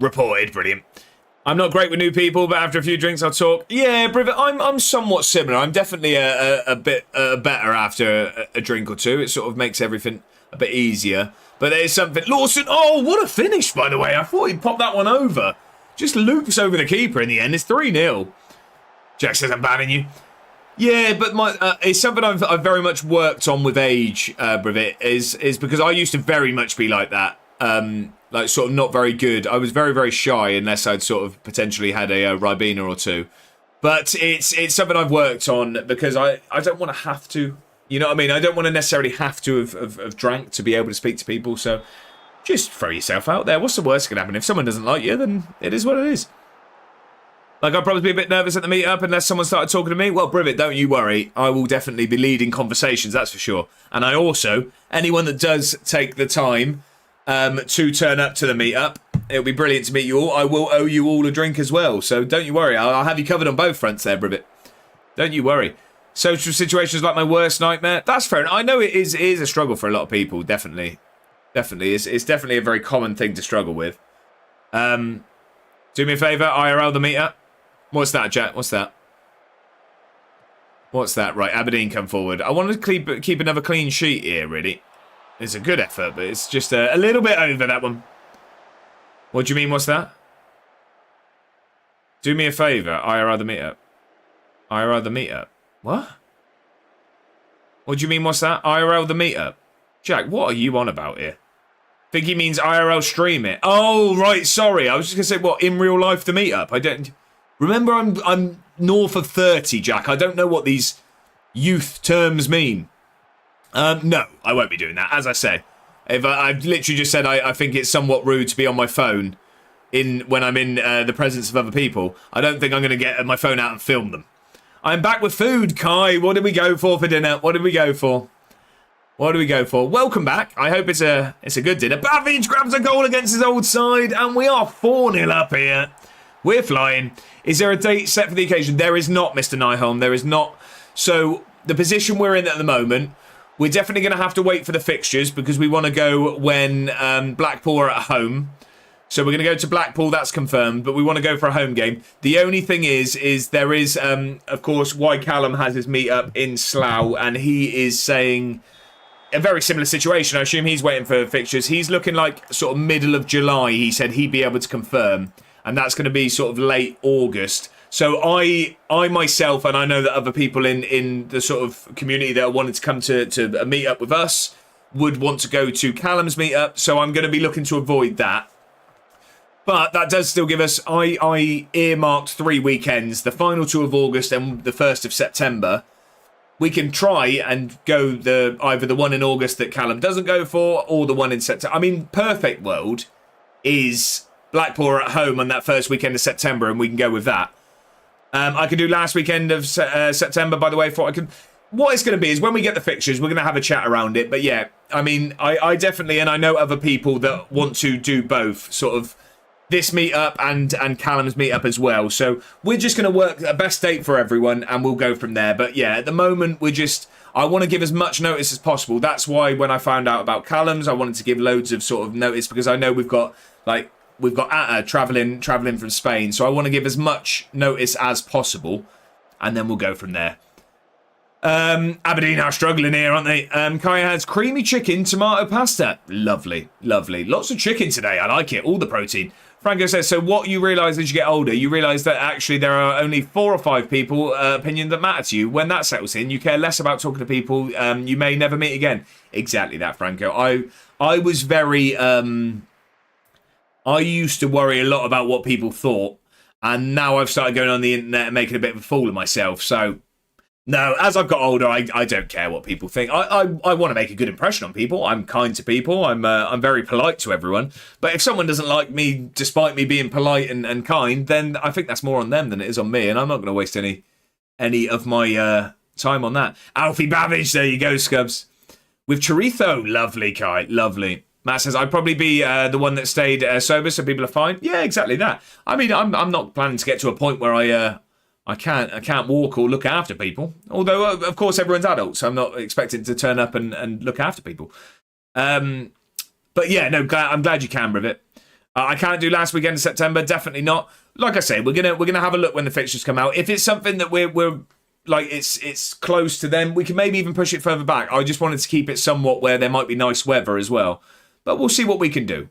reported. Brilliant. I'm not great with new people, but after a few drinks, I'll talk. Yeah, Brivet, I'm somewhat similar. I'm definitely a bit better after a drink or two. It sort of makes everything a bit easier. But there's something... Lawson, oh, what a finish, by the way. I thought he'd pop that one over. Just loops over the keeper in the end. It's 3-0. Jack says I'm banning you. Yeah, but it's something I've very much worked on with age, Brivet, is because I used to very much be like that. Like, sort of not very good. I was very, very shy unless I'd sort of potentially had a Ribena or two. But it's something I've worked on because I don't want to have to... You know what I mean? I don't want to necessarily have to have drank to be able to speak to people, so just throw yourself out there. What's the worst that can happen? If someone doesn't like you, then it is what it is. Like, I'd probably be a bit nervous at the meet-up unless someone started talking to me. Well, Brivet, don't you worry. I will definitely be leading conversations, that's for sure. And I also, anyone that does take the time to turn up to the meet-up, it'll be brilliant to meet you all. I will owe you all a drink as well, so don't you worry. I'll have you covered on both fronts there, Brivet. Don't you worry. Social situations like my worst nightmare. That's fair. I know it is a struggle for a lot of people. Definitely. It's definitely a very common thing to struggle with. Do me a favour. IRL the meter. What's that, Jack? What's that? What's that? Right, Aberdeen come forward. I want to keep another clean sheet here, really. It's a good effort, but it's just a little bit over that one. What do you mean, what's that? Do me a favour. IRL the meter. IRL the meter. What? What do you mean, what's that? IRL the meetup? Jack, what are you on about here? Think he means IRL stream it. Oh, right, sorry. I was just going to say, what, in real life the meetup? I don't... Remember, I'm north of 30, Jack. I don't know what these youth terms mean. No, I won't be doing that. As I say, if I've literally just said I think it's somewhat rude to be on my phone when I'm in the presence of other people. I don't think I'm going to get my phone out and film them. I'm back with food, Kai. What did we go for dinner? What did we go for? What do we go for? Welcome back. I hope it's a good dinner. Bavinch grabs a goal against his old side, and we are 4-0 up here. We're flying. Is there a date set for the occasion? There is not, Mr. Nyholm. There is not. So the position we're in at the moment, we're definitely going to have to wait for the fixtures because we want to go when Blackpool are at home. So we're going to go to Blackpool, that's confirmed, but we want to go for a home game. The only thing is there is, of course, why Callum has his meet-up in Slough, and he is saying a very similar situation. I assume he's waiting for fixtures. He's looking like sort of middle of July, he said he'd be able to confirm, and that's going to be sort of late August. So I myself, and I know that other people in the sort of community that wanted to come to a meet-up with us would want to go to Callum's meet-up, so I'm going to be looking to avoid that. But that does still give us, I earmarked 3 weekends, the final 2 of August and the 1st of September. We can try and go either the one in August that Callum doesn't go for or the one in September. I mean, perfect world is Blackpool are at home on that first weekend of September and we can go with that. I could do last weekend of September, by the way. What it's going to be is when we get the fixtures, we're going to have a chat around it. But yeah, I mean, I definitely, and I know other people that want to do both, sort of, this meetup and Callum's meetup as well. So we're just going to work a best date for everyone and we'll go from there. But yeah, at the moment, I want to give as much notice as possible. That's why when I found out about Callum's, I wanted to give loads of sort of notice because I know we've got Atta traveling from Spain. So I want to give as much notice as possible and then we'll go from there. Aberdeen are struggling here, aren't they? Kaya has creamy chicken, tomato pasta. Lovely, lovely. Lots of chicken today. I like it. All the protein. Franco says, so what you realise as you get older, you realise that actually there are only 4 or 5 people opinion that matter to you. When that settles in, you care less about talking to people you may never meet again. Exactly that, Franco. I was very... I used to worry a lot about what people thought, and now I've started going on the internet and making a bit of a fool of myself, so... No, as I've got older, I don't care what people think. I want to make a good impression on people. I'm kind to people. I'm very polite to everyone. But if someone doesn't like me, despite me being polite and kind, then I think that's more on them than it is on me. And I'm not going to waste any of my time on that. Alfie Babbage, there you go, Scubs. With chorizo, lovely, Kai, lovely. Matt says, I'd probably be the one that stayed sober so people are fine. Yeah, exactly that. I mean, I'm not planning to get to a point where I can't walk or look after people. Although, of course, everyone's adults, so I'm not expecting to turn up and look after people. But yeah, no, I'm glad you can with it. I can't do last weekend in September, definitely not. Like I say, we're gonna have a look when the fixtures come out. If it's something that we're like it's close to them, we can maybe even push it further back. I just wanted to keep it somewhat where there might be nice weather as well. But we'll see what we can do.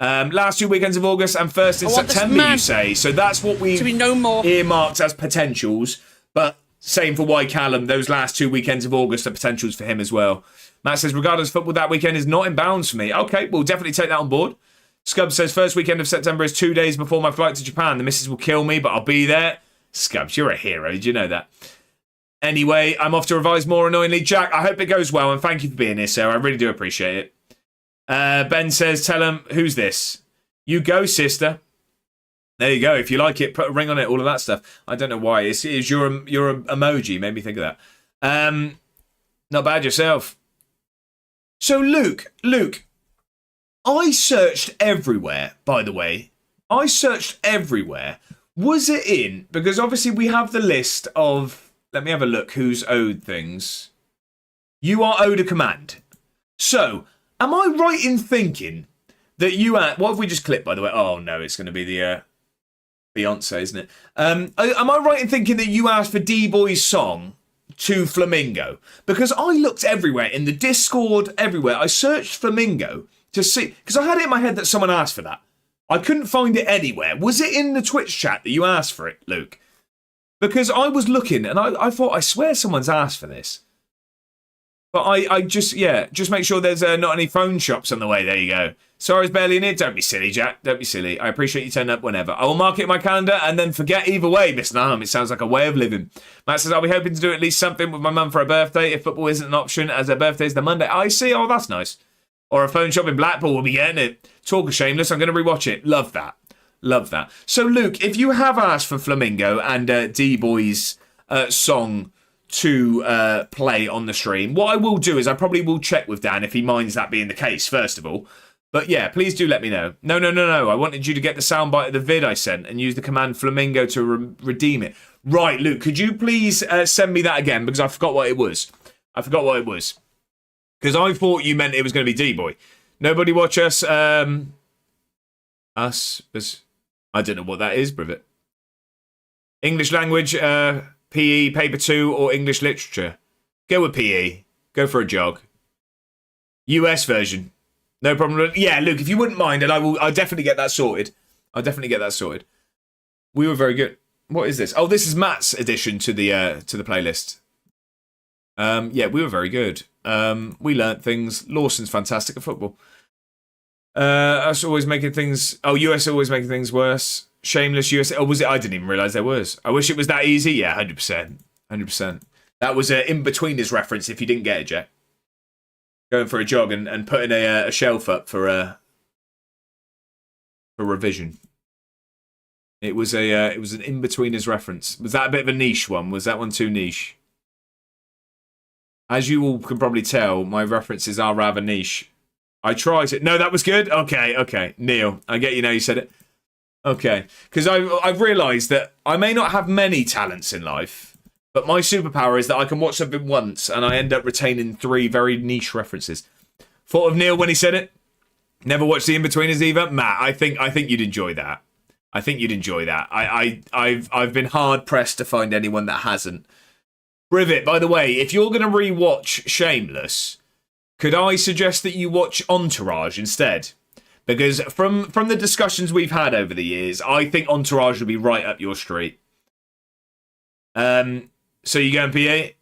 Last 2 weekends of August and 1st in September, you say. So that's what we earmarked as potentials. But same for Y Callum. Those last 2 weekends of August are potentials for him as well. Matt says, regardless, football that weekend is not in bounds for me. Okay, we'll definitely take that on board. Scubs says, first weekend of September is 2 days before my flight to Japan. The missus will kill me, but I'll be there. Scubs, you're a hero. Did you know that? Anyway, I'm off to revise more annoyingly. Jack, I hope it goes well, and thank you for being here, sir. I really do appreciate it. Ben says, tell him, who's this? You go, sister. There you go. If you like it, put a ring on it, all of that stuff. I don't know why. It's your emoji made me think of that. Not bad yourself. So, Luke, I searched everywhere, by the way. I searched everywhere. Was it in? Because obviously we have the list of... Let me have a look who's owed things. You are owed a command. So... Am I right in thinking that you what have we just clipped, by the way? Oh, no, it's going to be the Beyonce, isn't it? Am I right in thinking that you asked for D-Boy's song to Flamingo? Because I looked everywhere, in the Discord, everywhere. I searched Flamingo to see, because I had it in my head that someone asked for that. I couldn't find it anywhere. Was it in the Twitch chat that you asked for it, Luke? Because I was looking, and I thought, I swear someone's asked for this. But I just make sure there's not any phone shops on the way. There you go. Sorry's barely in it. Don't be silly, Jack. Don't be silly. I appreciate you turning up whenever. I will mark it in my calendar and then forget either way, Mr. Nahum. It sounds like a way of living. Matt says, I'll be hoping to do at least something with my mum for her birthday if football isn't an option as her birthday's the Monday. I see. Oh, that's nice. Or a phone shop in Blackpool will be getting it. Talk of shameless. I'm going to rewatch it. Love that. Love that. So, Luke, if you have asked for Flamingo and D-Boy's song to play on the stream, what I will do is I probably will check with Dan if he minds that being the case, first of all. But yeah, please do let me know. No. I wanted you to get the soundbite of the vid I sent and use the command flamingo to redeem it. Right, Luke, could you please send me that again? Because I forgot what it was. Because I thought you meant it was going to be D-Boy. Nobody watch us. Us. I don't know what that is, Privet. English language, PE, paper 2, or English literature. Go with PE. Go for a jog. US version. No problem. Yeah, Luke, if you wouldn't mind, and I'll definitely get that sorted. We were very good. What is this? Oh, this is Matt's addition to the playlist. Yeah, we were very good. We learnt things. Lawson's fantastic at football. Us always making things... Oh, US always making things worse. Shameless US... Oh, was it? I didn't even realise there was. I wish it was that easy. Yeah, 100%. 100%. That was an in-betweeners reference if you didn't get it, Jack. Going for a jog and putting a shelf up for revision. It was an in-betweeners reference. Was that a bit of a niche one? Was that one too niche? As you all can probably tell, my references are rather niche. I tried to... No, that was good? Okay. Neil, I get you now you said it. Okay. Because I've realised that I may not have many talents in life, but my superpower is that I can watch something once and I end up retaining 3 very niche references. Thought of Neil when he said it. Never watched the In-Betweeners either. Matt, I think you'd enjoy that. I've been hard pressed to find anyone that hasn't. Rivet, by the way, if you're going to rewatch Shameless, could I suggest that you watch Entourage instead? Because from the discussions we've had over the years, I think Entourage would be right up your street. So you going PA?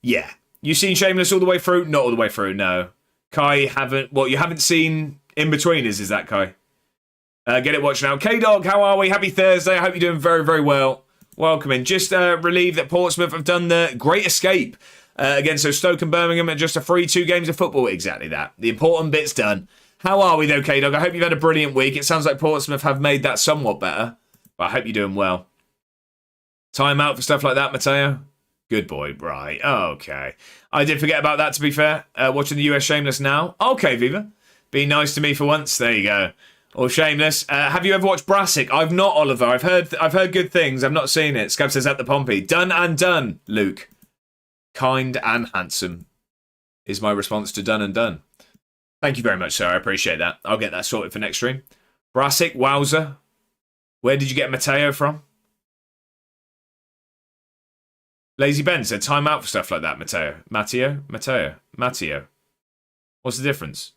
Yeah. You seen Shameless all the way through? Not all the way through, no. Kai, you haven't seen In-Betweeners, is that Kai? Get it watched now. K-Dog, how are we? Happy Thursday. I hope you're doing very, very well. Welcome in. Just relieved that Portsmouth have done the great escape against Stoke and Birmingham at just a free 2 games of football. Exactly that. The important bit's done. How are we though, K-Dog? I hope you've had a brilliant week. It sounds like Portsmouth have made that somewhat better, but I hope you're doing well. Time out for stuff like that, Matteo? Good boy, right. Okay. I did forget about that, to be fair. Watching the US Shameless now. Okay, Viva. Be nice to me for once. There you go. Or Shameless. Have you ever watched Brassic? I've not, Oliver. I've heard good things. I've not seen it. Scab says at the Pompey. Done and done, Luke. Kind and handsome is my response to done and done. Thank you very much, sir. I appreciate that. I'll get that sorted for next stream. Brassic, wowzer. Where did you get Matteo from? Lazy Ben said time out for stuff like that, Matteo. Matteo. What's the difference?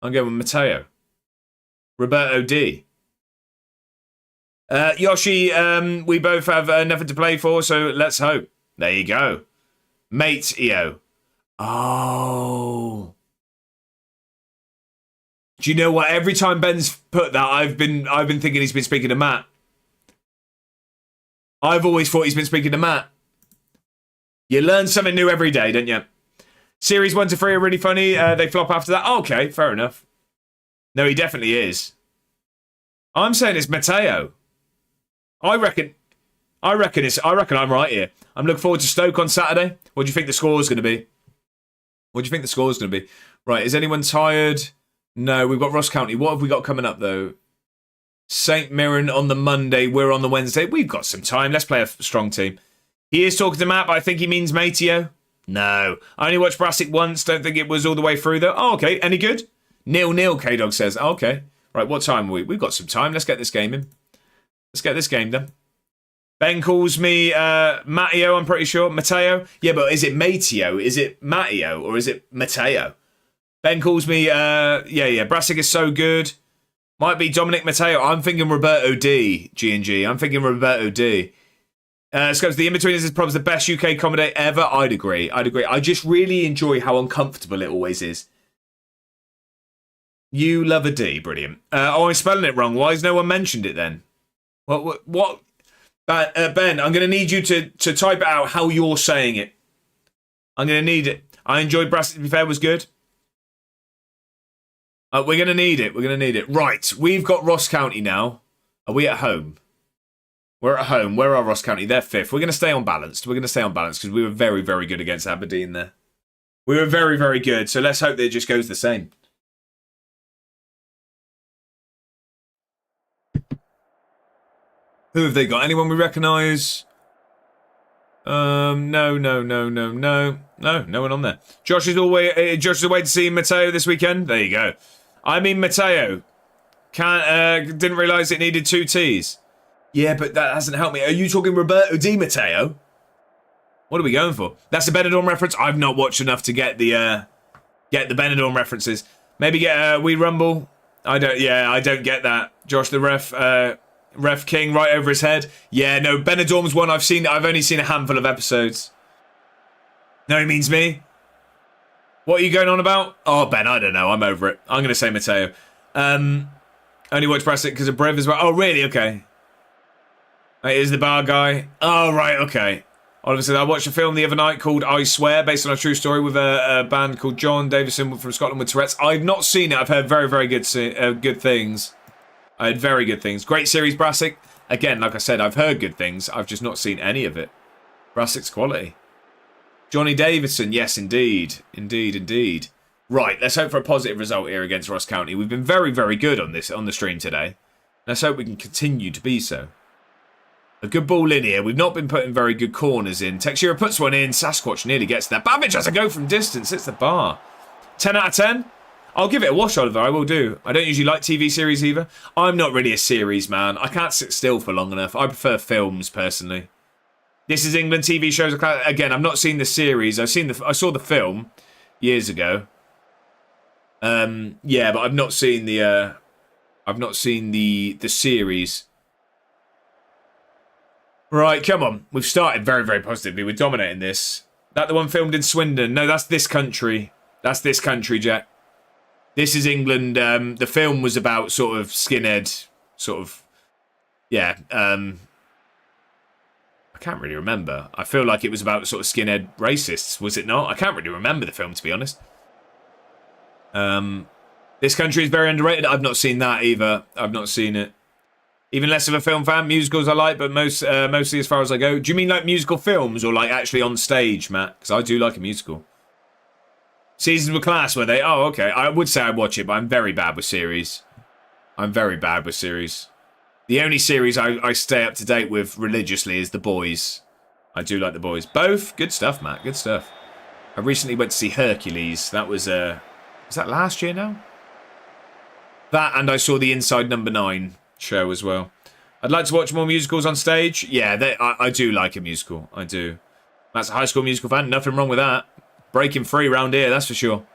I'm going with Matteo. Roberto D. Yoshi, we both have nothing to play for, so let's hope. There you go. Mate, EO. Oh. Do you know what? Every time Ben's put that, I've been thinking he's been speaking to Matt. I've always thought he's been speaking to Matt. You learn something new every day, don't you? Series 1 to 3 are really funny. They flop after that. Oh, okay, fair enough. No, he definitely is. I'm saying it's Matteo. I reckon I'm right here. I'm looking forward to Stoke on Saturday. What do you think the score's going to be? Right, is anyone tired? No, we've got Ross County. What have we got coming up, though? St. Mirren on the Monday. We're on the Wednesday. We've got some time. Let's play a strong team. He is talking to Matt, but I think he means Mateo. No. I only watched Brassic once. Don't think it was all the way through, though. Oh, okay. Any good? 0-0, K-Dog says. Oh, okay. Right, what time are we? We've got some time. Let's get this game in. Let's get this game done. Ben calls me Matteo, I'm pretty sure. Matteo? Yeah, but is it Mateo? Is it Matteo? Or is it Matteo? Ben calls me, yeah. Brassic is so good. Might be Dominic Matteo. I'm thinking Roberto D. G&G. I'm thinking Roberto D. Scopes, the In-Betweeners is probably the best UK comedy ever. I'd agree. I just really enjoy how uncomfortable it always is. You love a D. Brilliant. I'm spelling it wrong. Why has no one mentioned it then? What? Ben, I'm going to need you to type it out how you're saying it. I'm going to need it. I enjoyed Brassic, to be fair, was good. We're going to need it. Right, we've got Ross County now. Are we at home? We're at home. Where are Ross County? They're 5th. We're going to stay unbalanced. Because we were very, very good against Aberdeen there. We were very, very good. So let's hope that it just goes the same. Who have they got? Anyone we recognise? No one on there. Josh is away to see Matteo this weekend. There you go. I mean Matteo. Didn't realise it needed 2 T's. Yeah, but that hasn't helped me. Are you talking Roberto Di Matteo? What are we going for? That's a Benidorm reference. I've not watched enough to get the Benidorm references. Maybe get We Rumble. I don't get that. Josh the ref king right over his head. Yeah, no, Benidorm's one I've only seen a handful of episodes. No, he means me. What are you going on about? Oh, Ben, I don't know. I'm over it. I'm going to say Matteo. Only watch Brassic because of Brev as well. Oh, really? Okay. Here's the bar guy. Oh, right, okay. Obviously, I watched a film the other night called I Swear, based on a true story with a band called John Davison from Scotland with Tourette's. I've not seen it. I've heard very, very good things. I had very good things. Great series, Brassic. Again, like I said, I've heard good things. I've just not seen any of it. Brassic's quality. Johnny Davison. Yes, indeed. Indeed. Right, let's hope for a positive result here against Ross County. We've been very, very good on the stream today. Let's hope we can continue to be so. A good ball in here. We've not been putting very good corners in. Texura puts one in. Sasquatch nearly gets that. Babbage has a go from distance. It's the bar. 10 out of 10. I'll give it a watch, Oliver. I will do. I don't usually like TV series either. I'm not really a series man. I can't sit still for long enough. I prefer films, personally. This is England TV shows. Again, I've not seen the series. I saw the film years ago. Yeah, but I've not seen the series. Right, come on. We've started very, very positively. We're dominating this. That the one filmed in Swindon? No, that's this country. That's this country, Jack. This is England. The film was about sort of skinhead, sort of, yeah. I can't really remember. I feel like it was about sort of skinhead racists, was it not? I can't really remember the film, to be honest. This country is very underrated. I've not seen that either. I've not seen it. Even less of a film fan. Musicals I like, but mostly as far as I go. Do you mean like musical films or like actually on stage, Matt? Because I do like a musical. Seasons were class, were they? Oh, okay. I would say I'd watch it, but I'm very bad with series. The only series I stay up to date with religiously is The Boys. I do like The Boys. Both. Good stuff, Matt. Good stuff. I recently went to see Hercules. That was that last year now? That, and I saw the Inside Number 9 show as well. I'd like to watch more musicals on stage. Yeah, I do like a musical. I do. That's a High School Musical fan. Nothing wrong with that. Breaking free round here, that's for sure.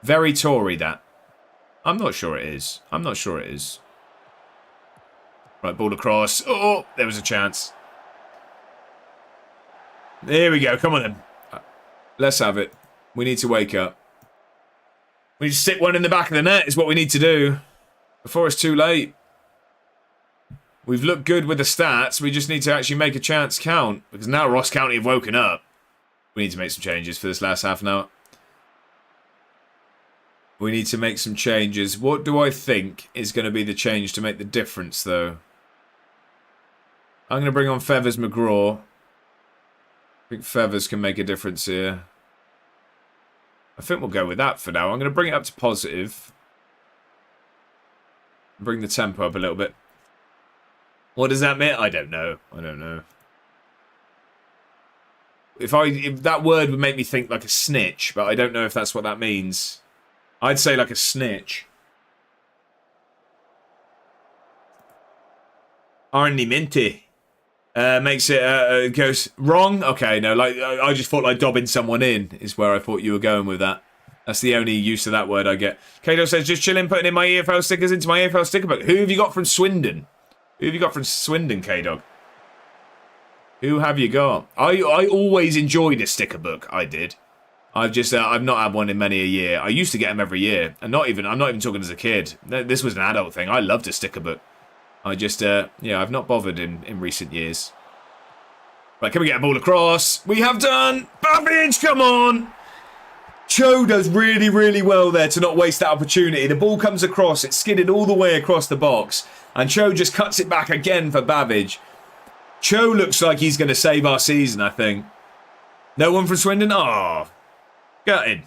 Very Tory, that. I'm not sure it is. Right, ball across. Oh, there was a chance. There we go. Come on then. Let's have it. We need to wake up. We need to stick one in the back of the net is what we need to do. Before it's too late. We've looked good with the stats. We just need to actually make a chance count. Because now Ross County have woken up. We need to make some changes for this last half an hour. We need to make some changes. What do I think is going to be the change to make the difference, though? I'm going to bring on Feathers McGraw. I think Feathers can make a difference here. I think we'll go with that for now. I'm going to bring it up to positive. Bring the tempo up a little bit. What does that mean? I don't know. If that word would make me think like a snitch, but I don't know if that's what that means. I'd say like a snitch. Arnimenti. Makes it goes wrong. Okay, no, like I just thought like dobbing someone in is where I thought you were going with that. That's the only use of that word I get. Kato says, just chilling, putting in my EFL stickers into my EFL sticker book. Who have you got from Swindon? K-Dog? Who have you got? I always enjoyed a sticker book. I did. I've not had one in many a year. I used to get them every year, and I'm not even talking as a kid. This was an adult thing. I loved a sticker book. I've not bothered in recent years. Right, can we get a ball across? We have done. Babbage, come on. Cho does really, really well there to not waste that opportunity. The ball comes across. It's skidded all the way across the box, and Cho just cuts it back again for Babbage. Cho looks like he's going to save our season, I think. No one from Swindon? Oh, gutted.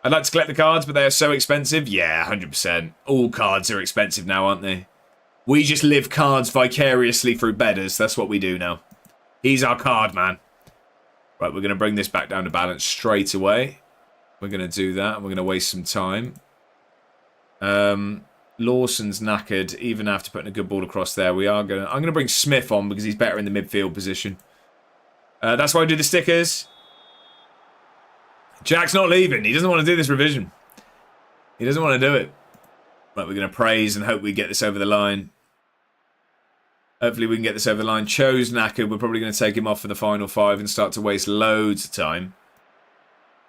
I'd like to collect the cards, but they are so expensive. Yeah, 100%. All cards are expensive now, aren't they? We just live cards vicariously through bedders. That's what we do now. He's our card man. Right, we're going to bring this back down to balance straight away. We're going to do that. We're going to waste some time. Lawson's knackered, even after putting a good ball across there. I'm going to bring Smith on because he's better in the midfield position. That's why I do the stickers. Jack's not leaving. He doesn't want to do this revision. He doesn't want to do it. Right, we're going to praise and hope we get this over the line. Hopefully we can get this over the line. Cho's knackered. We're probably going to take him off for the final 5 and start to waste loads of time.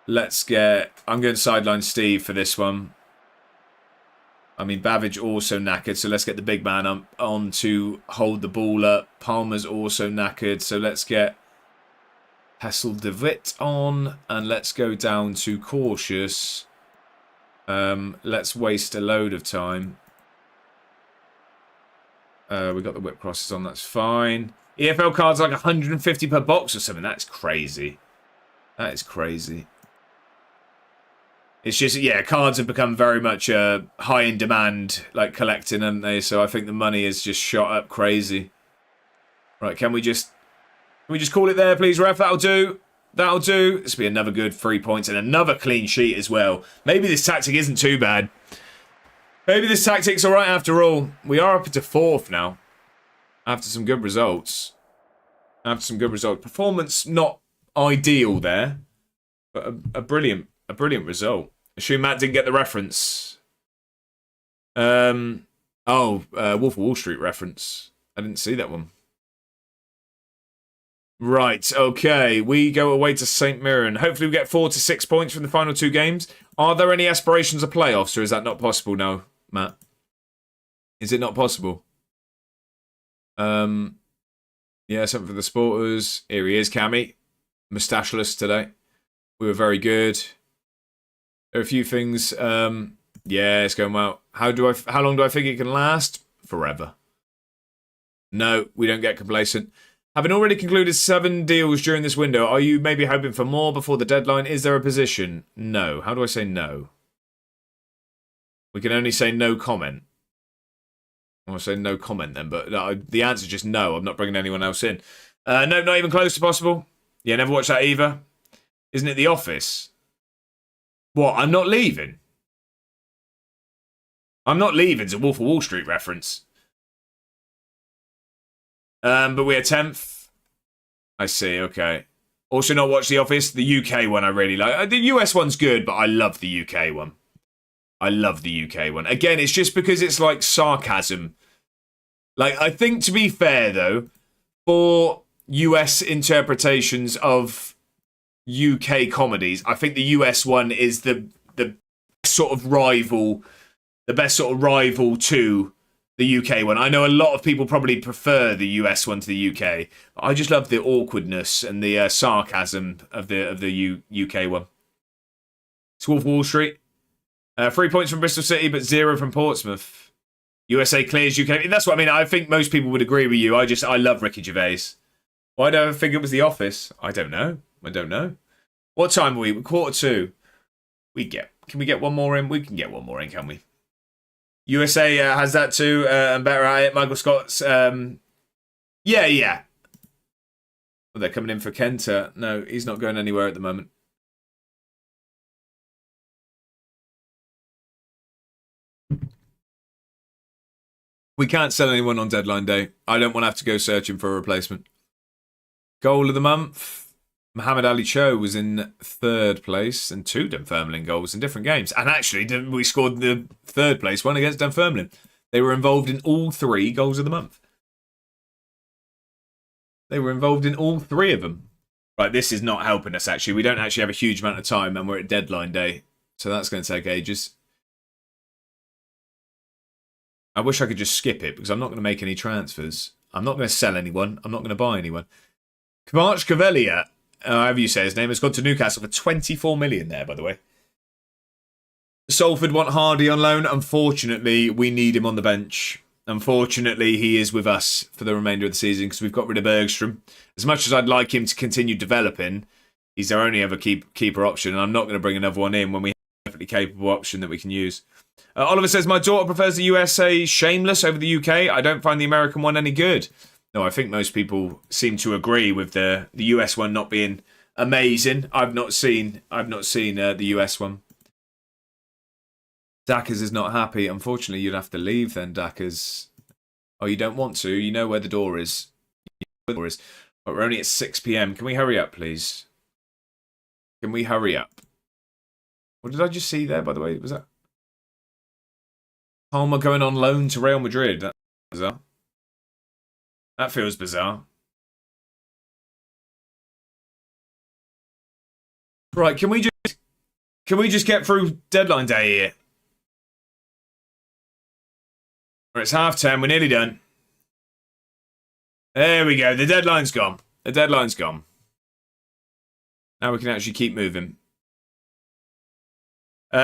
I'm going sideline Steve for this one. I mean, Babbage also knackered, so let's get the big man on to hold the ball up. Palmer's also knackered, so let's get Hessel de Witt on, and let's go down to cautious. Let's waste a load of time. We got the whip crosses on, that's fine. EFL cards like 150 per box or something. That's crazy. That is crazy. It's just, yeah, cards have become very much high in demand, like collecting, haven't they? So I think the money is just shot up crazy. Right, can we just call it there, please, ref? That'll do. That'll do. This will be another good 3 points and another clean sheet as well. Maybe this tactic isn't too bad. Maybe this tactic's all right after all. We are up into 4th now. After some good results. Performance not ideal there. But a brilliant result. Assume Matt didn't get the reference. Wolf of Wall Street reference. I didn't see that one. Right, okay. We go away to St. Mirren. Hopefully we get 4 to 6 points from the final 2 games. Are there any aspirations of playoffs, or is that not possible now, Matt? Is it not possible? Yeah, something for the sporters. Here he is, Cammy. Moustacheless today. We were very good. There are a few things. Yeah, it's going well. How long do I think it can last? Forever. No, we don't get complacent. Having already concluded 7 deals during this window, are you maybe hoping for more before the deadline? Is there a position? No. How do I say no? We can only say no comment. I want to say no comment then, but the answer is just no. I'm not bringing anyone else in. No, not even close to possible. Yeah, never watched that either. Isn't it The Office? What? I'm not leaving. I'm not leaving. It's a Wolf of Wall Street reference. But we're 10th. I see, okay. Also not watched The Office. The UK one I really like. The US one's good, but I love the UK one. Again, it's just because it's like sarcasm. Like, I think to be fair, though, for US interpretations of UK comedies, I think the US one is the sort of rival, the best sort of rival to the UK one. I know a lot of people probably prefer the US one to the UK. But I just love the awkwardness and the sarcasm of the UK one. It's Wolf Wall Street. 3 points from Bristol City, but 0 from Portsmouth. USA clears UK. That's what I mean. I think most people would agree with you. I love Ricky Gervais. Why do I think it was The Office? I don't know. What time are we? 1:45. Can we get one more in? We can get one more in, can we? USA has that too, and better at it. Michael Scott's, yeah. Well, they're coming in for Kenta. No, he's not going anywhere at the moment. We can't sell anyone on deadline day. I don't want to have to go searching for a replacement. Goal of the month. Muhammad Ali Cho was in 3rd place, and 2 Dunfermline goals in different games. And actually, we scored the 3rd place one against Dunfermline. They were involved in all 3 goals of the month. They were involved in all 3 of them. Right, this is not helping us, actually. We don't actually have a huge amount of time, and we're at deadline day. So that's going to take ages. I wish I could just skip it, because I'm not going to make any transfers. I'm not going to sell anyone. I'm not going to buy anyone. Kmarch Kavelia, however you say his name, has gone to Newcastle for 24 million there, by the way. Salford want Hardy on loan. Unfortunately, we need him on the bench. Unfortunately, he is with us for the remainder of the season because we've got rid of Bergstrom. As much as I'd like him to continue developing, he's our only other keeper option, and I'm not going to bring another one in when we have perfectly capable option that we can use. Oliver says, my daughter prefers the USA Shameless over the UK. I don't find the American one any good. No, I think most people seem to agree with the US one not being amazing. I've not seen the US one. Dackers is not happy. Unfortunately, you'd have to leave then, Dackers. Oh, you don't want to? You know where the door is. But we're only at 6 p.m. Can we hurry up, please? Can we hurry up? What did I just see there, by the way? Was that Palmer going on loan to Real Madrid? That's bizarre. That feels bizarre. Right, can we just get through deadline day here? It's 10:30. We're nearly done. There we go. The deadline's gone. The deadline's gone. Now we can actually keep moving.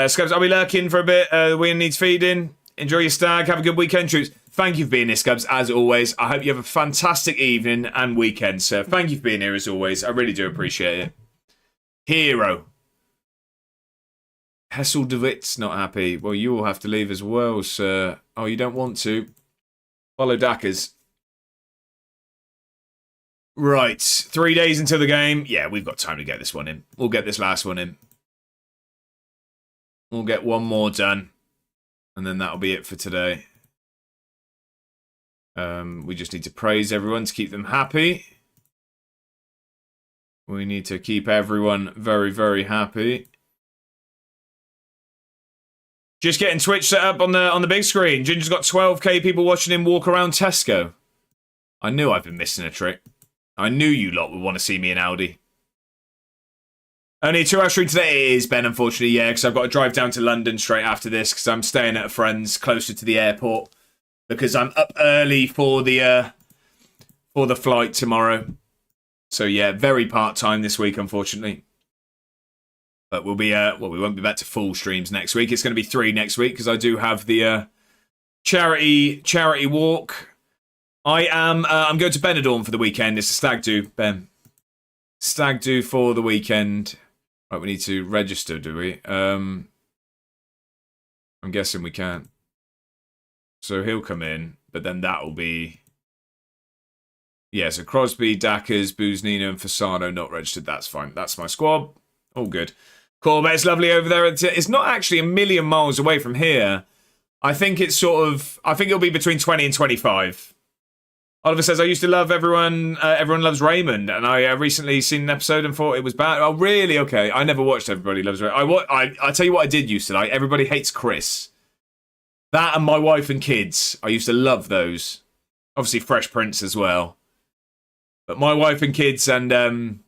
Scubs, I'll be lurking for a bit. The win needs feeding. Enjoy your stag. Have a good weekend, troops. Thank you for being here, Scubs, as always. I hope you have a fantastic evening and weekend, sir. Thank you for being here, as always. I really do appreciate it. Hero. Hessel DeWitt's not happy. Well, you will have to leave as well, sir. Oh, you don't want to. Follow Dackers. Right. 3 days until the game. Yeah, we've got time to get this one in. We'll get this last one in. We'll get one more done. And then that'll be it for today. We just need to praise everyone to keep them happy. We need to keep everyone very, very happy. Just getting Twitch set up on the big screen. Ginger's got 12k people watching him walk around Tesco. I knew I've been missing a trick. I knew you lot would want to see me in Aldi. Only a 2-hour stream today. It is, Ben, unfortunately, yeah, because I've got to drive down to London straight after this because I'm staying at a friend's closer to the airport because I'm up early for the flight tomorrow. So yeah, very part-time this week, unfortunately. But we'll be we won't be back to full streams next week. It's going to be 3 next week because I do have the charity walk. I'm going to Benidorm for the weekend. It's a stag do, Ben. Stag do for the weekend. Right, we need to register, do we? I'm guessing we can't. So he'll come in, but then that'll be... Yeah, so Crosby, Dackers, Booznino, and Fasano not registered. That's fine. That's my squad. All good. Corbett's lovely over there. It's not actually a million miles away from here. I think it's I think it'll be between 20 and 25. Oliver says, I used to love everyone. Everyone Loves Raymond, and I recently seen an episode and thought it was bad. Oh, really? Okay. I never watched Everybody Loves Raymond. I tell you what I did used to like. Everybody Hates Chris. That and My Wife and Kids. I used to love those. Obviously Fresh Prince as well. But My Wife and Kids and the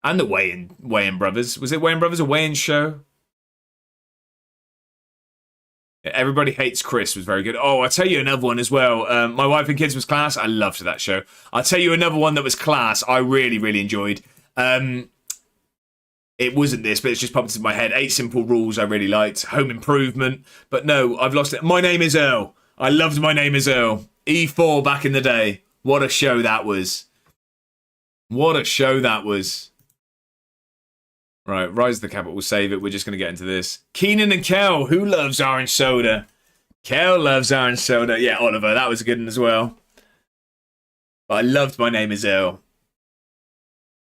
Wayans Brothers. Was it Wayans Brothers or Wayans Show? Everybody Hates Chris was very good. Oh, I'll tell you another one as well. My Wife and Kids was class. I loved that show. I'll tell you another one that was class. I really, really enjoyed. It wasn't this, but it's just popped into my head. 8 Simple Rules I really liked. Home Improvement. But no, I've lost it. My Name is Earl. I loved My Name is Earl. E4 back in the day. What a show that was. What a show that was. Right, Rise of the Capital, we'll save it. We're just going to get into this. Keenan and Kel, who loves orange soda? Kel loves orange soda. Yeah, Oliver, that was a good one as well. But I loved My Name is Earl.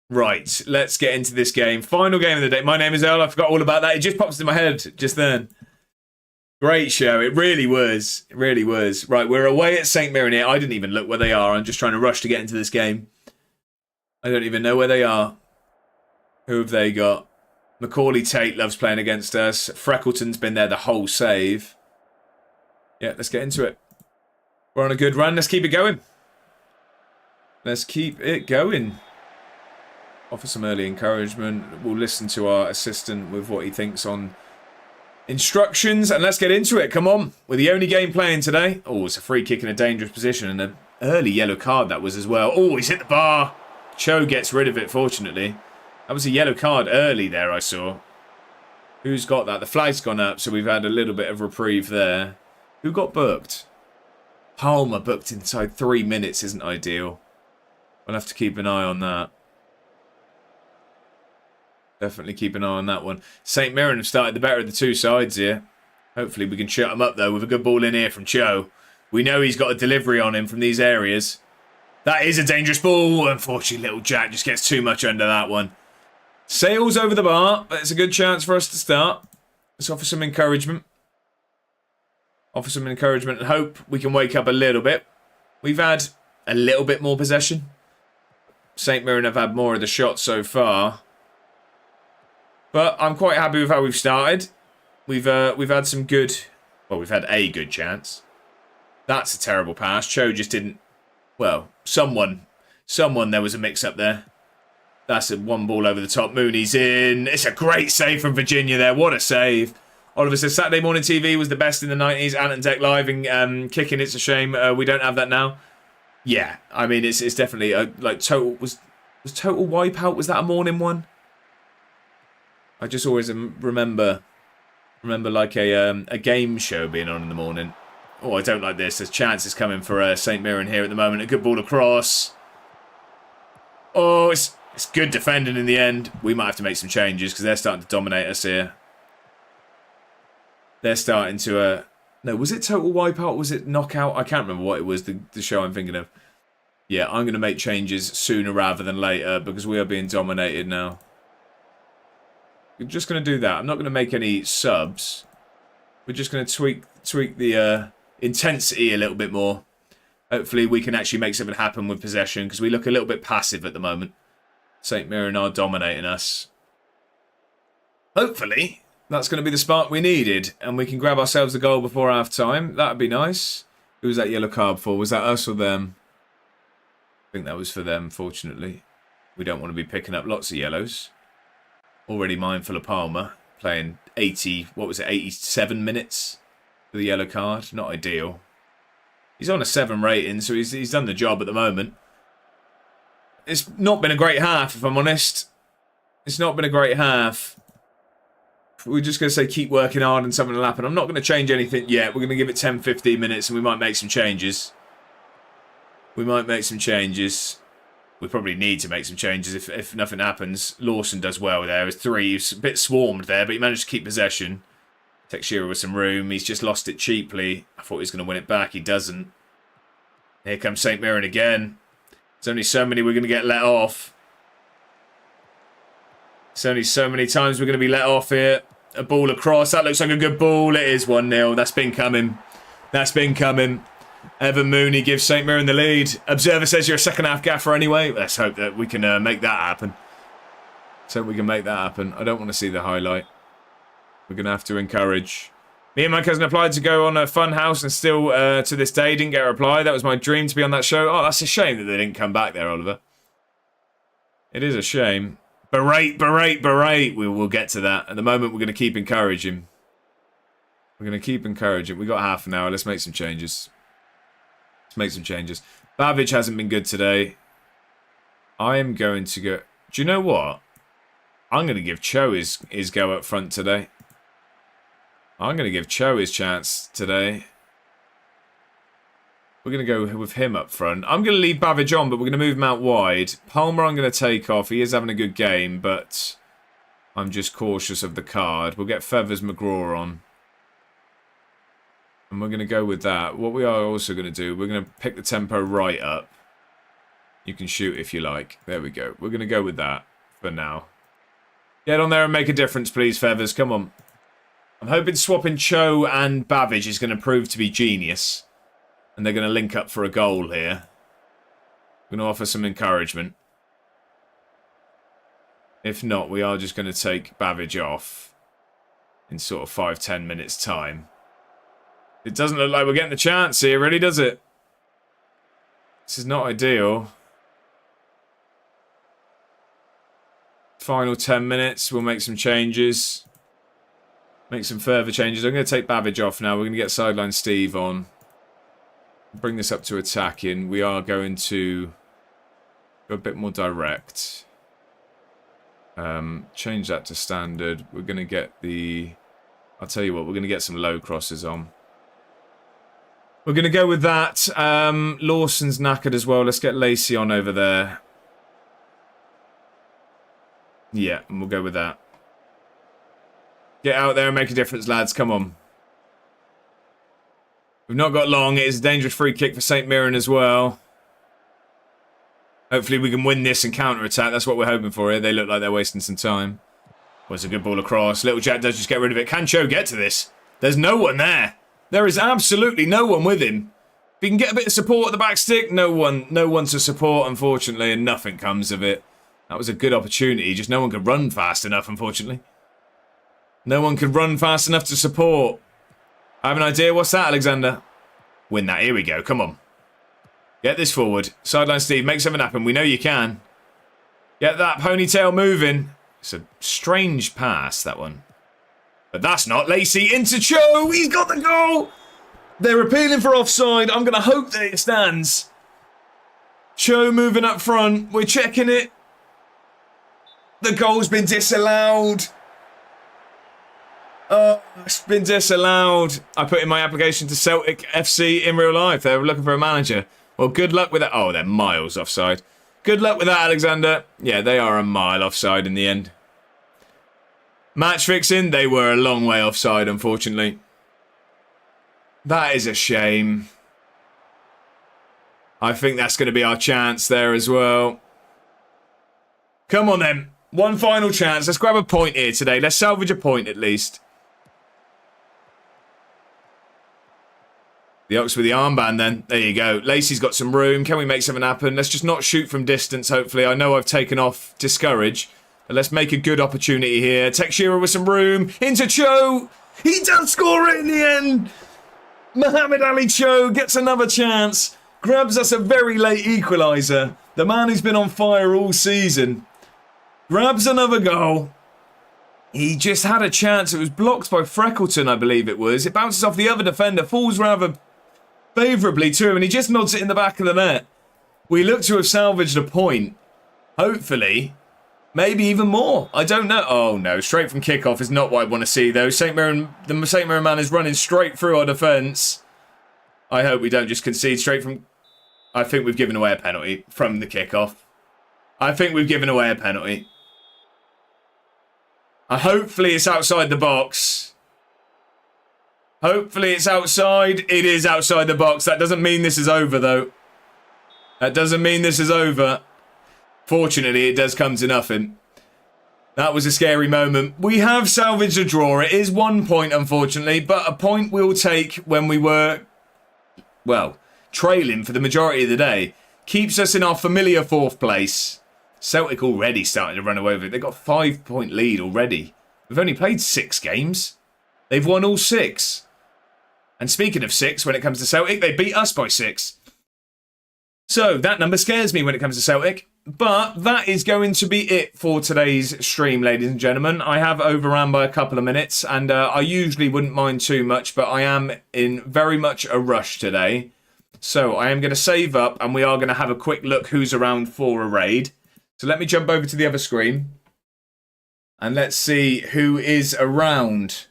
Right, let's get into this game. Final game of the day. My Name is Earl. I forgot all about that. It just pops into my head just then. Great show. It really was. It really was. Right, we're away at St. Mirren here. I didn't even look where they are. I'm just trying to rush to get into this game. I don't even know where they are. Who have they got? Macaulay Tate loves playing against us. Freckleton's been there the whole save. Yeah, let's get into it. We're on a good run. Let's keep it going. Let's keep it going. Offer some early encouragement. We'll listen to our assistant with what he thinks on instructions. And let's get into it. Come on. We're the only game playing today. Oh, it's a free kick in a dangerous position. And an early yellow card that was as well. Oh, he's hit the bar. Cho gets rid of it, fortunately. That was a yellow card early there, I saw. Who's got that? The flag's gone up, so we've had a little bit of reprieve there. Who got booked? Palmer booked inside 3 minutes isn't ideal. We'll have to keep an eye on that. Definitely keep an eye on that one. St Mirren have started the better of the two sides here. Hopefully we can shut them up, though, with a good ball in here from Cho. We know he's got a delivery on him from these areas. That is a dangerous ball. Unfortunately, little Jack just gets too much under that one. Sails over the bar, but it's a good chance for us to start. Let's offer some encouragement. Offer some encouragement and hope we can wake up a little bit. We've had a little bit more possession. St Mirren have had more of the shots so far. But I'm quite happy with how we've started. We've had some good... Well, we've had a good chance. That's a terrible pass. Cho just didn't... Well, someone there was a mix-up there. That's a one ball over the top. Mooney's in. It's a great save from Virginia there. What a save. Oliver says, Saturday morning TV was the best in the 90s. Ant and Deck Live and kicking. It's a shame we don't have that now. Yeah, I mean, it's definitely like total... Was Total Wipeout, was that a morning one? I just always remember like a game show being on in the morning. Oh, I don't like this. There's chances coming for St Mirren here at the moment. A good ball across. Oh, it's good defending in the end. We might have to make some changes because they're starting to dominate us here. They're starting to... No, was it Total Wipeout? Was it Knockout? I can't remember what it was, the show I'm thinking of. Yeah, I'm going to make changes sooner rather than later because we are being dominated now. We're just going to do that. I'm not going to make any subs. We're just going to tweak the intensity a little bit more. Hopefully we can actually make something happen with possession because we look a little bit passive at the moment. St Mirren are dominating us. Hopefully that's going to be the spark we needed and we can grab ourselves a goal before half-time. That would be nice. Who was that yellow card for? Was that us or them? I think that was for them, fortunately. We don't want to be picking up lots of yellows. Already mindful of Palmer. Playing 87 minutes for the yellow card. Not ideal. He's on a 7 rating, so he's done the job at the moment. It's not been a great half, if I'm honest. It's not been a great half. We're just going to say keep working hard and something will happen. I'm not going to change anything yet. We're going to give it 10-15 minutes and we might make some changes. We might make some changes. We probably need to make some changes if nothing happens. Lawson does well there. With 3, he's a bit swarmed there, but he managed to keep possession. Teixeira with some room. He's just lost it cheaply. I thought he was going to win it back. He doesn't. Here comes St Mirren again. There's only so many we're going to get let off. There's only so many times we're going to be let off here. A ball across. That looks like a good ball. It is 1-0. That's been coming. That's been coming. Evan Mooney gives St Mirren the lead. Observer says you're a second half gaffer anyway. Let's hope that we can make that happen. Let's hope we can make that happen. I don't want to see the highlight. We're going to have to encourage. Me and my cousin applied to go on a fun house and still to this day didn't get a reply. That was my dream to be on that show. Oh, that's a shame that they didn't come back there, Oliver. It is a shame. Berate. We will get to that. At the moment, we're going to keep encouraging. We're going to keep encouraging. We've got half an hour. Let's make some changes. Babic hasn't been good today. I am going to go... Do you know what? I'm going to give Cho his go up front today. I'm going to give Cho his chance today. We're going to go with him up front. I'm going to leave Babbage on, but we're going to move him out wide. Palmer I'm going to take off. He is having a good game, but I'm just cautious of the card. We'll get Feathers McGraw on. And we're going to go with that. What we are also going to do, we're going to pick the tempo right up. You can shoot if you like. There we go. We're going to go with that for now. Get on there and make a difference, please, Feathers. Come on. I'm hoping swapping Cho and Babbage is going to prove to be genius. And they're going to link up for a goal here. We're going to offer some encouragement. If not, we are just going to take Babbage off in sort of 5-10 minutes' time. It doesn't look like we're getting the chance here, really, does it? This is not ideal. Final 10 minutes, we'll make some changes. Make some further changes. I'm going to take Babbage off now. We're going to get Sideline Steve on. Bring this up to attacking. We are going to go a bit more direct. Change that to standard. We're going to get the... I'll tell you what, we're going to get some low crosses on. We're going to go with that. Lawson's knackered as well. Let's get Lacey on over there. Yeah, and we'll go with that. Get out there and make a difference, lads. Come on. We've not got long. It is a dangerous free kick for St. Mirren as well. Hopefully we can win this and counter-attack. That's what we're hoping for here. They look like they're wasting some time. Was a good ball across. Little Jack does just get rid of it. Can Cho get to this? There's no one there. There is absolutely no one with him. If he can get a bit of support at the back stick, no one to support, unfortunately, and nothing comes of it. That was a good opportunity. Just no one could run fast enough, unfortunately. No one could run fast enough to support. I have an idea. What's that, Alexander? Win that. Here we go. Come on. Get this forward. Sideline Steve, make something happen. We know you can. Get that ponytail moving. It's a strange pass, that one. But that's not. Lacey into Cho. He's got the goal. They're appealing for offside. I'm going to hope that it stands. Cho moving up front. We're checking it. The goal's been disallowed. Oh, it's been disallowed. I put in my application to Celtic FC in real life. They were looking for a manager. Well, good luck with that. Oh, they're miles offside. Good luck with that, Alexander. Yeah, they are a mile offside in the end. Match fixing, they were a long way offside, unfortunately. That is a shame. I think that's going to be our chance there as well. Come on then. One final chance. Let's grab a point here today. Let's salvage a point at least. The Ox with the armband then. There you go. Lacey's got some room. Can we make something happen? Let's just not shoot from distance, hopefully. I know I've taken off Discourage. But let's make a good opportunity here. Tekshira with some room. Into Cho. He does score it in the end. Muhammad Ali Cho gets another chance. Grabs us a very late equaliser. The man who's been on fire all season. Grabs another goal. He just had a chance. It was blocked by Freckleton, I believe it was. It bounces off the other defender. Falls rather favourably to him. And he just nods it in the back of the net. We look to have salvaged a point. Hopefully. Maybe even more. I don't know. Oh, no. Straight from kickoff is not what I want to see, though. The St. Mirren man is running straight through our defence. I hope we don't just concede straight from... I think we've given away a penalty from the kickoff. I think we've given away a penalty. Hopefully it's outside the box. Hopefully it's outside. It is outside the box. That doesn't mean this is over, though. That doesn't mean this is over. Fortunately, it does come to nothing. That was a scary moment. We have salvaged a draw. It is 1 point, unfortunately, but a point we'll take when we were, well, trailing for the majority of the day. Keeps us in our familiar 4th place. Celtic already starting to run away with it. They've got a 5-point lead already. We've only played 6 games. They've won all 6. And speaking of 6, when it comes to Celtic, they beat us by 6. So that number scares me when it comes to Celtic. But that is going to be it for today's stream, ladies and gentlemen. I have overran by a couple of minutes, and I usually wouldn't mind too much, but I am in very much a rush today. So I am going to save up, and we are going to have a quick look who's around for a raid. So let me jump over to the other screen, and let's see who is around.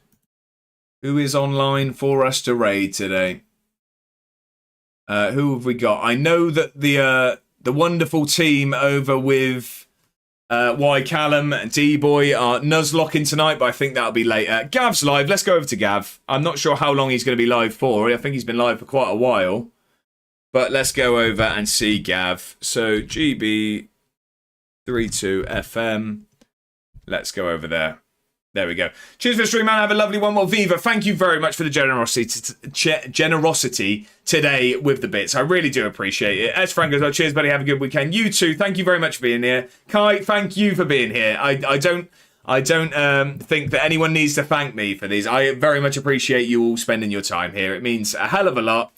Who is online for us to raid today? Who have we got? I know that the wonderful team over with Y Callum and D-Boy are Nuzlocking tonight, but I think that'll be later. Gav's live. Let's go over to Gav. I'm not sure how long he's going to be live for. I think he's been live for quite a while. But let's go over and see Gav. So GB32FM. Let's go over there. There we go. Cheers for the stream, man. Have a lovely one. Well, Viva, thank you very much for the generosity today with the bits. I really do appreciate it. As Frank goes, well, cheers, buddy. Have a good weekend. You too. Thank you very much for being here. Kai, thank you for being here. I don't think that anyone needs to thank me for these. I very much appreciate you all spending your time here. It means a hell of a lot.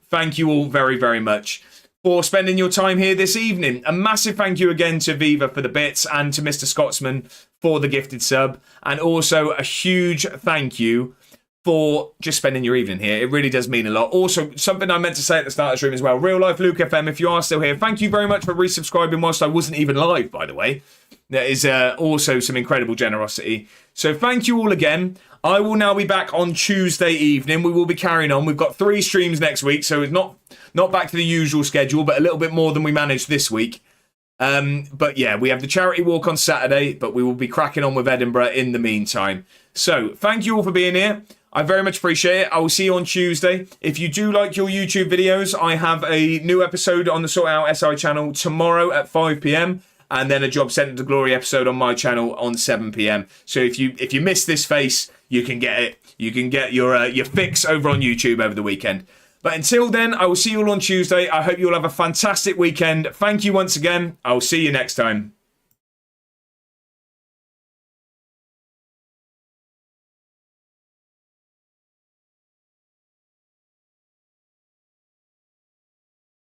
Thank you all very, very much for spending your time here this evening. A massive thank you again to Viva for the bits and to Mr. Scotsman for the gifted sub. And also a huge thank you for just spending your evening here. It really does mean a lot. Also, something I meant to say at the start of the stream as well. Real Life Luke FM, if you are still here, thank you very much for resubscribing whilst I wasn't even live, by the way. That is also some incredible generosity. So thank you all again. I will now be back on Tuesday evening. We will be carrying on. We've got 3 streams next week, so it's not back to the usual schedule, but a little bit more than we managed this week. But yeah, we have the charity walk on Saturday, but we will be cracking on with Edinburgh in the meantime. So thank you all for being here. I very much appreciate it. I will see you on Tuesday. If you do like your YouTube videos, I have a new episode on the Sort Out SI channel tomorrow at 5 p.m. and then a Job Centre to Glory episode on my channel on 7 p.m. So if you miss this face, you can get it. You can get your fix over on YouTube over the weekend. But until then, I will see you all on Tuesday. I hope you all have a fantastic weekend. Thank you once again. I will see you next time.